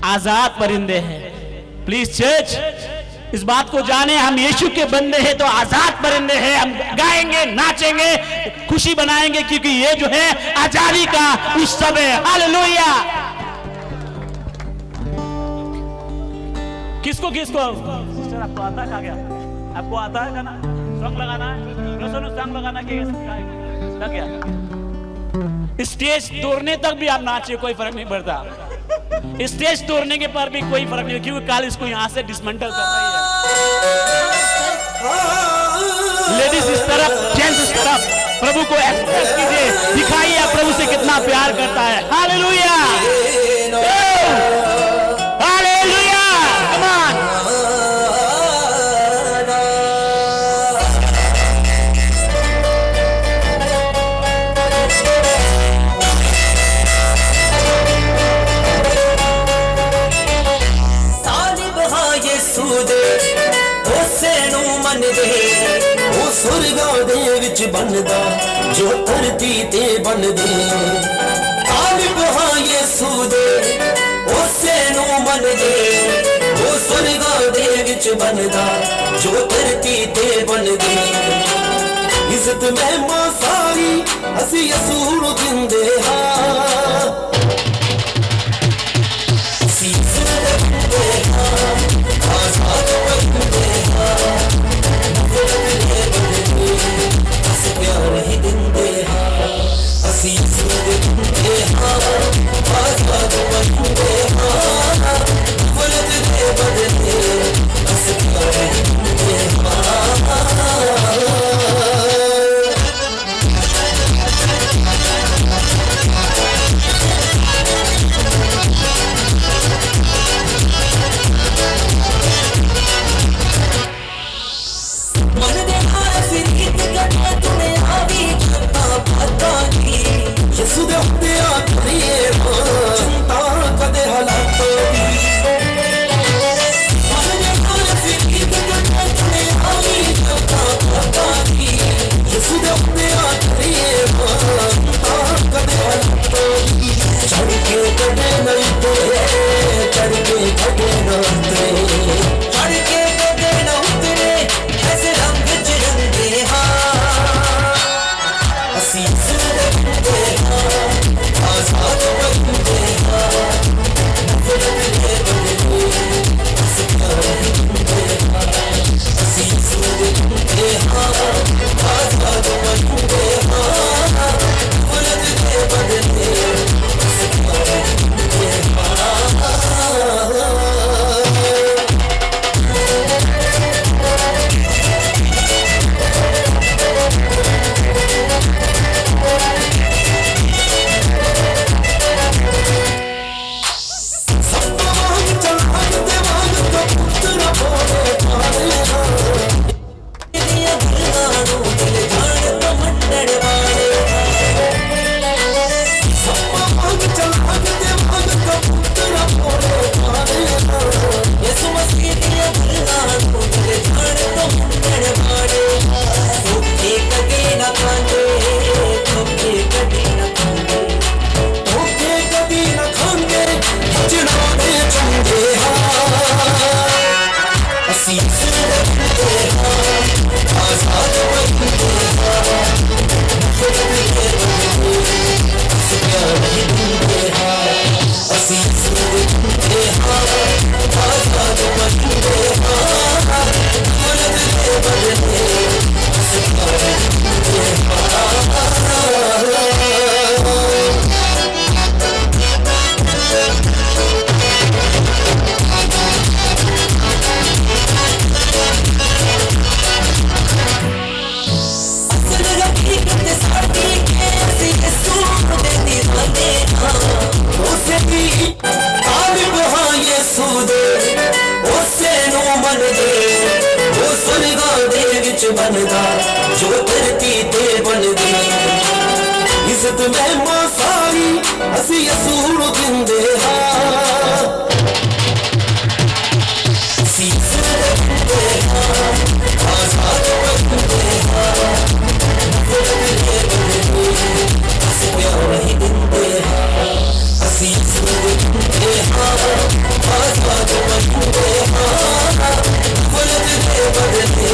आजाद परिंदे हैं। प्लीज चर्च इस बात को जाने, हम यीशु के बंदे हैं तो आजाद परिंदे हैं। हम गाएंगे, नाचेंगे, खुशी बनाएंगे, क्योंकि ये जो है आजादी का उत्सव है। हालेलुया। किसको सिस्टर आपको आता है क्या? आपको आता है गाना, सॉन्ग लगाना है, सॉन्ग लगाना क्या? स्टेज तोड़ने तक भी आप नाचे, कोई फर्क नहीं पड़ता। स्टेज तोड़ने के पर भी कोई फर्क नहीं, क्योंकि काल इसको यहां से डिसमेंटल कर रही है। लेडीज इस तरफ, जेंट्स इस तरफ, प्रभु को एक्सप्रेस कीजिए, दिखाइए आप प्रभु से कितना प्यार करता है। Hallelujah, hallelujah, come on. ਉਹ ਸੁਰਗਾਂ ਦੇ ਵਿੱਚ ਬਣਦਾ ਜੋ ਧਰਤੀ ਤੇ ਬਣਦੇ। ਤਾਲਿਬ ਹਾਂ ਯਿਸੂ ਦੇ ਉਸੇ ਨੂੰ ਮੰਨਦੇ, ਉਹ ਸੁਰਗਾਂ ਦੇ ਵਿੱਚ ਬਣਦਾ ਜੋ ਧਰਤੀ ਤੇ ਬਣਦੇ। ਇੱਜ਼ਤ ਮਹਿਮਾ ਸਾਰੀ ਅਸੀਂ ਯਿਸੂ ਨੂੰ ਦਿੰਦੇ ਹਾਂ। ਅਸੀਂ ਯਿਸੂ ਦੇ ਬੰਦੇ ਹਾਂ, ਆਜ਼ਾਦ ਬੰਦੇ ਹਾਂ। ਬਣਦਾ ਜੋ ਧਰਤੀ ਤੇ ਬਣਦੀ। ਇੱਜ਼ਤ ਮਹਿਮਾ ਸਾਰੀ ਅਸੀਂ ਯਿਸੂ ਨੂੰ ਦਿੰਦੇ ਹਾਂ। ਅਸੀਂ ਯਿਸੂ ਦੇ ਬੰਦੇ ਹਾਂ, ਆਜ਼ਾਦ ਬੰਦੇ ਹਾਂ। ਬਦਲੇ ਬਦਲੇ ਅਸੀਂ ਪਿਆਰ ਹੀ ਦਿੰਦੇ ਹਾਂ। ਅਸੀਂ ਯਿਸੂ ਦੇ ਬੰਦੇ ਹਾਂ, ਆਜ਼ਾਦ ਬੰਦੇ ਹਾਂ। ਬਦਲੇ ਬਦਲੇ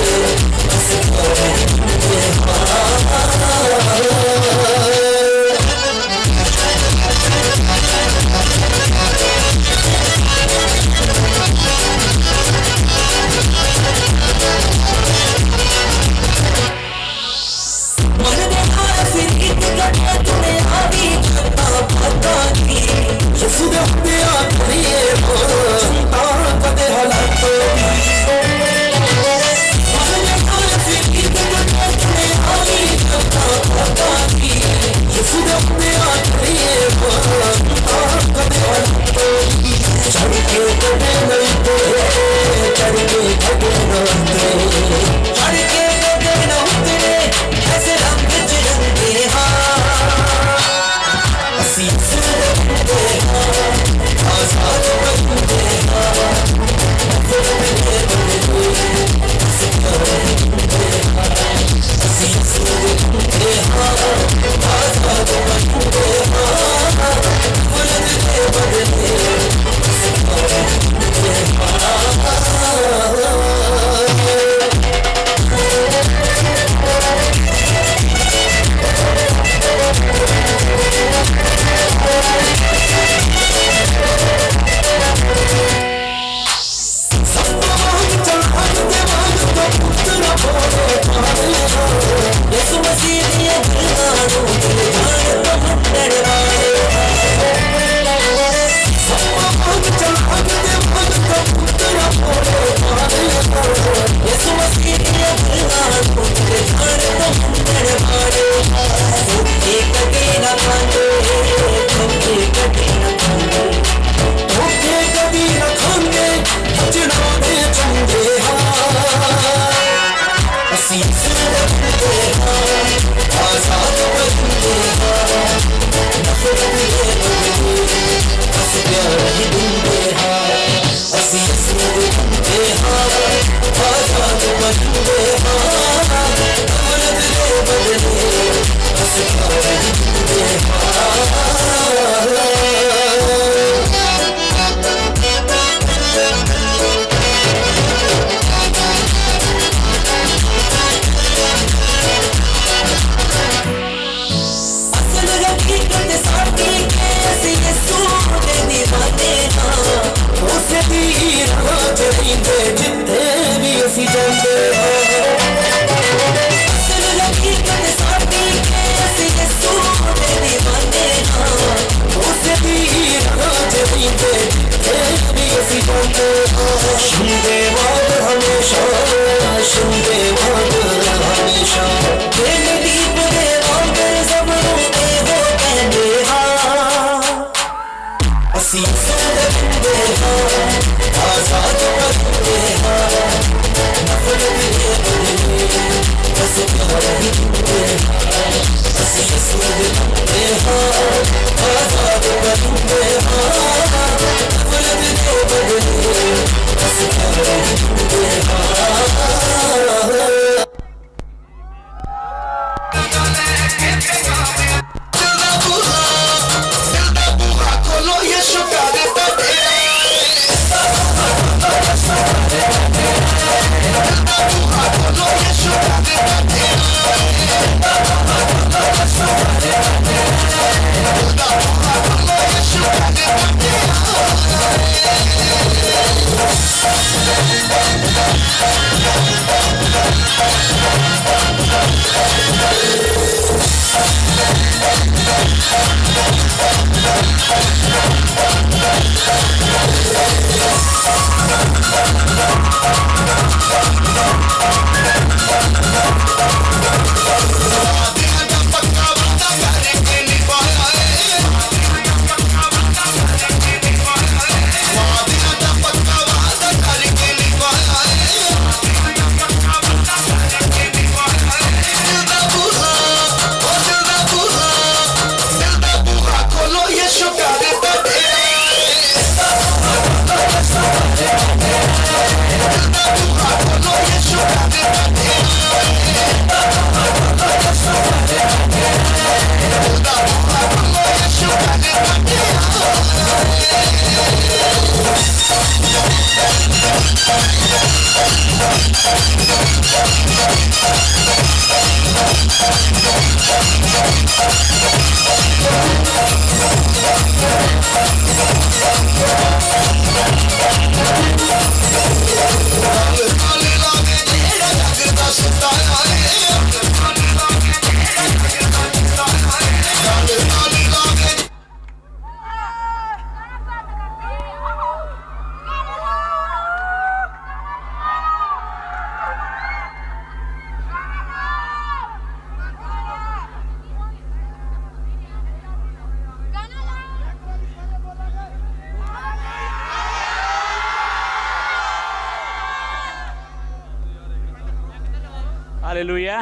हालेलुया।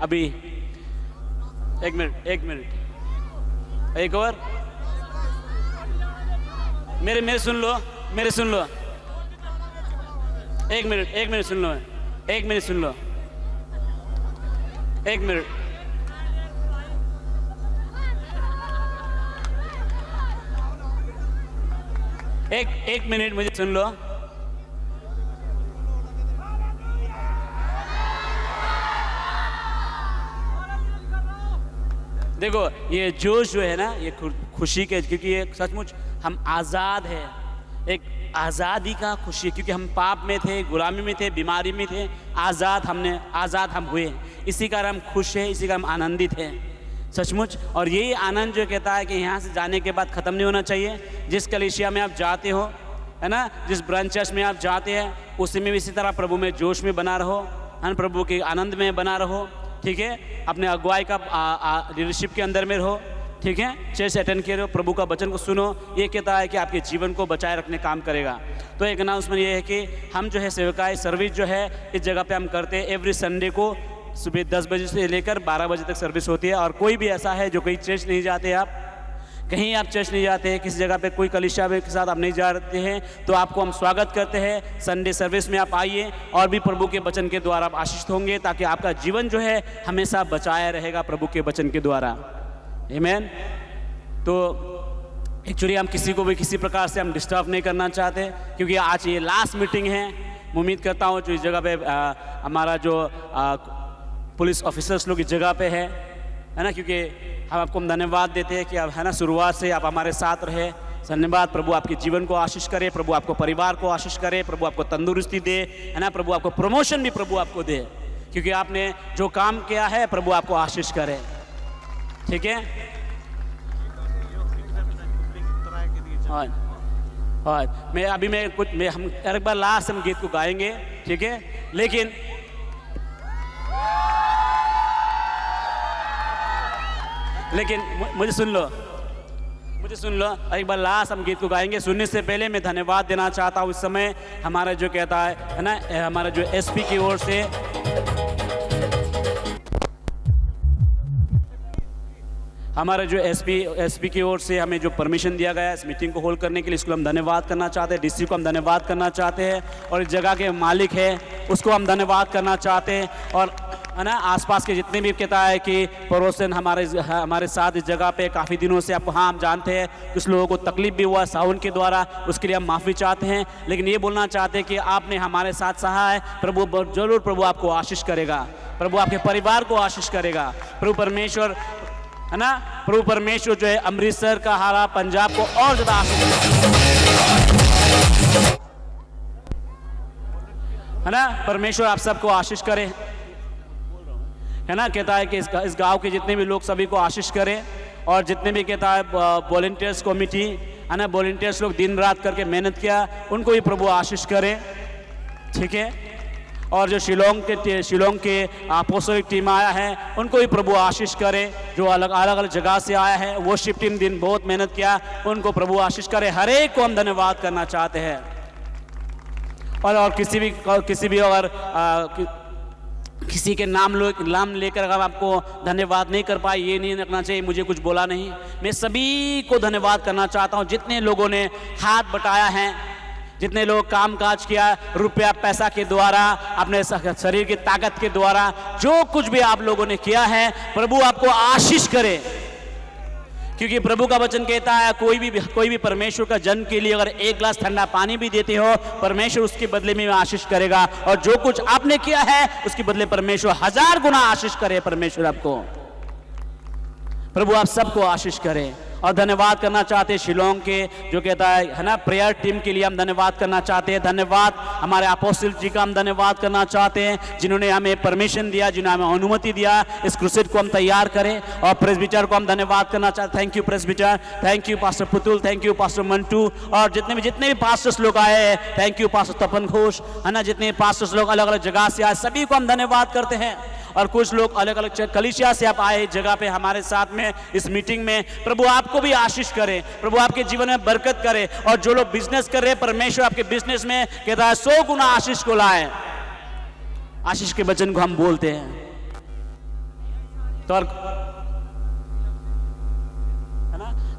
अभी एक मिनट एक और मेरे सुन लो एक मिनट सुन लो एक मिनट मुझे सुन लो। देखो ये जोश जो है ना, ये खुशी के, क्योंकि ये सचमुच हम आज़ाद है, एक आज़ादी का खुशी, क्योंकि हम पाप में थे, गुलामी में थे, बीमारी में थे, आज़ाद हम हुए, इसी कारण हम खुश हैं, इसी कारण हम आनंदित हैं सचमुच। और यही आनंद जो कहता है कि यहाँ से जाने के बाद ख़त्म नहीं होना चाहिए। जिस कलीसिया में आप जाते हो, है ना, जिस ब्रांच चर्च में आप जाते हैं, उसी में भी इसी तरह प्रभु में जोश में बना रहो, है, प्रभु के आनंद में बना रहो, ठीक है। अपने अगुवाई का लीडरशिप के अंदर में रहो, ठीक है। चर्च अटेंड करो, प्रभु का वचन को सुनो, ये कहता है कि आपके जीवन को बचाए रखने काम करेगा। तो एक अनाउंसमेंट ये है कि हम जो है सेवकाई सर्विस जो है इस जगह पे हम करते हैं। एवरी संडे को सुबह 10 बजे से लेकर 12 बजे तक सर्विस होती है। और कोई भी ऐसा है जो कहीं चर्च नहीं जाते, आप कहीं आप चर्च नहीं जाते हैं, किसी जगह पे कोई कलीसिया के साथ आप नहीं जाते हैं, तो आपको हम स्वागत करते हैं। संडे सर्विस में आप आइए और भी प्रभु के वचन के द्वारा आप आशीषित होंगे, ताकि आपका जीवन जो है हमेशा बचाया रहेगा प्रभु के वचन के द्वारा। आमीन। तो एक्चुअली हम किसी को भी किसी प्रकार से हम डिस्टर्ब नहीं करना चाहते, क्योंकि आज ये लास्ट मीटिंग है। मैं उम्मीद करता हूँ जो इस जगह पे हमारा जो पुलिस ऑफिसर्स लोग इस जगह पे है ना, क्योंकि हम आपको धन्यवाद देते हैं कि आप, है ना, शुरुआत से आप हमारे साथ रहे। धन्यवाद। प्रभु आपके जीवन को आशीष करे, प्रभु आपको परिवार को आशीष करे, प्रभु आपको तंदुरुस्ती दे, है ना, प्रभु आपको प्रमोशन भी प्रभु आपको दे, क्योंकि आपने जो काम किया है प्रभु आपको आशीष करे, ठीक है। और हम एक बार लास्ट हम गीत को गाएंगे, ठीक है। लेकिन मुझे सुन लो मुझे सुन लो, एक बार लास्ट हम गीत को गाएंगे। सुनने से पहले मैं धन्यवाद देना चाहता हूँ इस समय हमारा जो कहता है ना, हमारा जो एसपी की ओर से हमारा जो एसपी की ओर से हमें जो परमिशन दिया गया है इस मीटिंग को होल्ड करने के लिए, इसको हम धन्यवाद करना चाहते हैं। डीसी को हम धन्यवाद करना चाहते हैं और इस जगह के मालिक है उसको हम धन्यवाद करना चाहते हैं। और है ना, आसपास के जितने भी कहता है कि पड़ोसन हमारे साथ इस जगह पे काफ़ी दिनों से आपको, हाँ हम जानते हैं कुछ लोगों को तकलीफ भी हुआ साउंड के द्वारा, उसके लिए हम माफ़ी चाहते हैं। लेकिन ये बोलना चाहते हैं कि आपने हमारे साथ सहा है, प्रभु जरूर प्रभु आपको आशीष करेगा, प्रभु आपके परिवार को आशीष करेगा। प्रभु परमेश्वर है ना, प्रभु परमेश्वर जो है अमृतसर का हारा पंजाब को और ज़्यादा आशीष है ना, परमेश्वर आप सबको आशीष करे है ना। कहता है कि इस गांव के जितने भी लोग सभी को आशीष करें और जितने भी कहता है वॉलंटियर्स कमेटी है ना, वॉलंटियर्स लोग दिन रात करके मेहनत किया, उनको भी प्रभु आशीष करें, ठीक है। और जो शिलोंग के अपोस्टलिक टीम आया है उनको भी प्रभु आशीष करे, जो अलग अलग जगह से आया है वर्शिप टीम दिन बहुत मेहनत किया, उनको प्रभु आशीष करे। हर एक को हम धन्यवाद करना चाहते हैं। और किसी भी अगर किसी के नाम लेकर अगर आपको धन्यवाद नहीं कर पाए, ये नहीं रखना चाहिए मुझे कुछ बोला नहीं। मैं सभी को धन्यवाद करना चाहता हूँ जितने लोगों ने हाथ बटाया है, जितने लोग काम काज किया, रुपया पैसा के द्वारा, अपने शरीर की ताकत के द्वारा, जो कुछ भी आप लोगों ने किया है, प्रभु आपको आशीष करे। क्योंकि प्रभु का वचन कहता है कोई भी परमेश्वर का जन के लिए अगर एक गिलास ठंडा पानी भी देते हो, परमेश्वर उसके बदले में आशीष करेगा। और जो कुछ आपने किया है उसके बदले परमेश्वर 1000 गुना आशीष करे। परमेश्वर आपको, प्रभु आप सबको आशीष करे। और धन्यवाद करना चाहते हैं शिलोंग के जो कहता है ना प्रेयर टीम के लिए हम धन्यवाद करना चाहते हैं। धन्यवाद हमारे अपोस्टल जी का हम धन्यवाद करना चाहते हैं जिन्होंने हमें परमिशन दिया, जिन्होंने हमें अनुमति दिया इस क्रूसेड को हम तैयार करें। और प्रेसबिटर को हम धन्यवाद करना चाहते हैं। Thank you presbyter, thank you pastor Putul, thank you pastor Mantu, और जितने भी पास्टर्स लोग आए हैं, thank you pastor Tapan Ghosh, है ना, जितने पास्टर्स लोग अलग अलग जगह से आए सभी को हम धन्यवाद करते हैं। और कुछ लोग अलग अलग कलीसिया से आप आए जगह पे हमारे साथ में इस मीटिंग में, प्रभु आपको भी आशीष करे, प्रभु आपके जीवन में बरकत करे। और जो लोग बिजनेस कर रहे हैं, परमेश्वर आपके बिजनेस में कहता है 100 गुना आशीष को लाए। आशीष के वचन को हम बोलते हैं।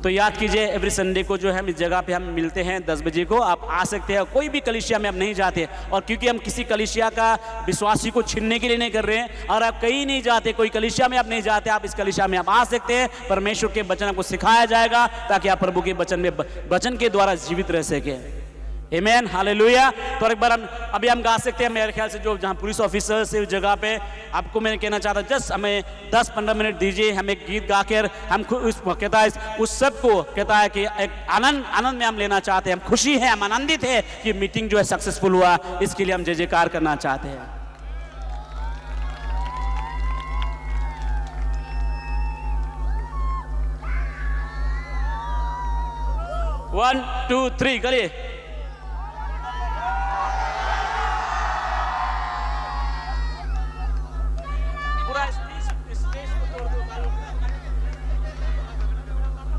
तो याद कीजिए एवरी संडे को जो है इस जगह पे हम मिलते हैं 10 बजे को, आप आ सकते हैं। कोई भी कलीसिया में आप नहीं जाते, और क्योंकि हम किसी कलीसिया का विश्वासी को छीनने के लिए नहीं कर रहे हैं, और आप कहीं नहीं जाते, कोई कलीसिया में आप नहीं जाते, आप इस कलीसिया में आप आ सकते हैं। परमेश्वर के वचन आपको सिखाया जाएगा ताकि आप प्रभु के वचन के द्वारा जीवित रह सके। आमेन, हालेलुया। तो एक बार अभी हम गा सकते हैं। मेरे ख्याल से जो जहाँ पुलिस ऑफिसर से उस जगह पे आपको मैं कहना चाहता हूँ, जस्ट हमें 10-15 मिनट दीजिए, हम एक गीत गाकर हम कहता है उस सब को कहता है कि एक आनंद में हम लेना चाहते हैं। हम खुशी है, हम आनंदित है कि मीटिंग जो है सक्सेसफुल हुआ, इसके लिए हम जय जयकार करना चाहते हैं। 1 2 3 करिए।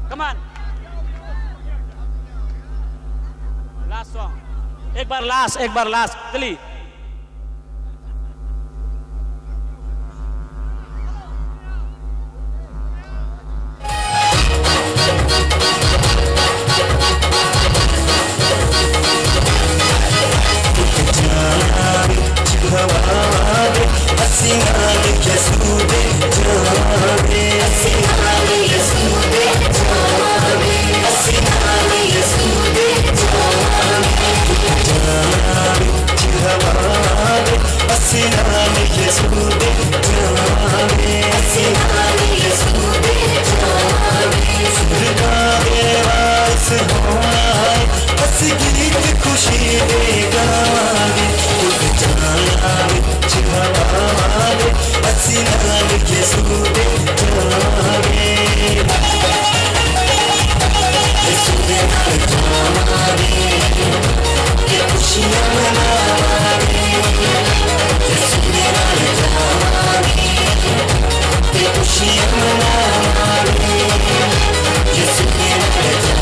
Come on. Last song. एक बार लास्ट चलिए। Yes,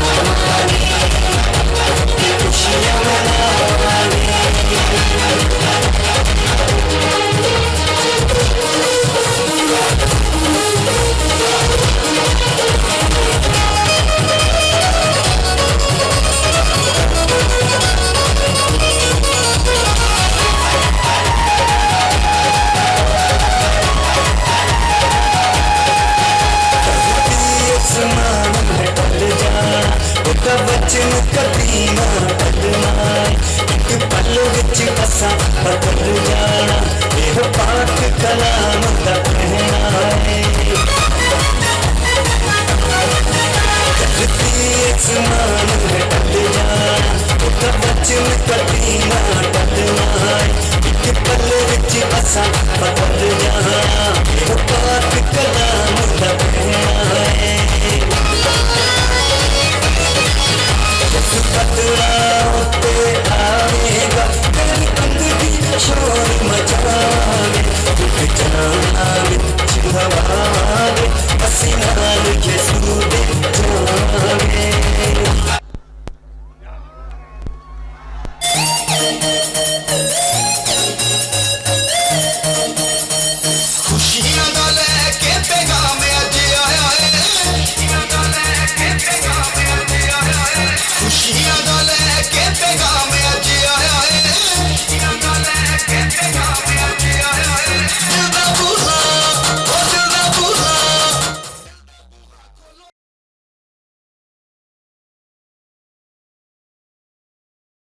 बचन कदी ना टलना एक पल विच असा बदल जाना यह पाक कलाम दा कहना है धरती आसमान में टल जाना एक बचन कदी ना टलना एक पल विच असा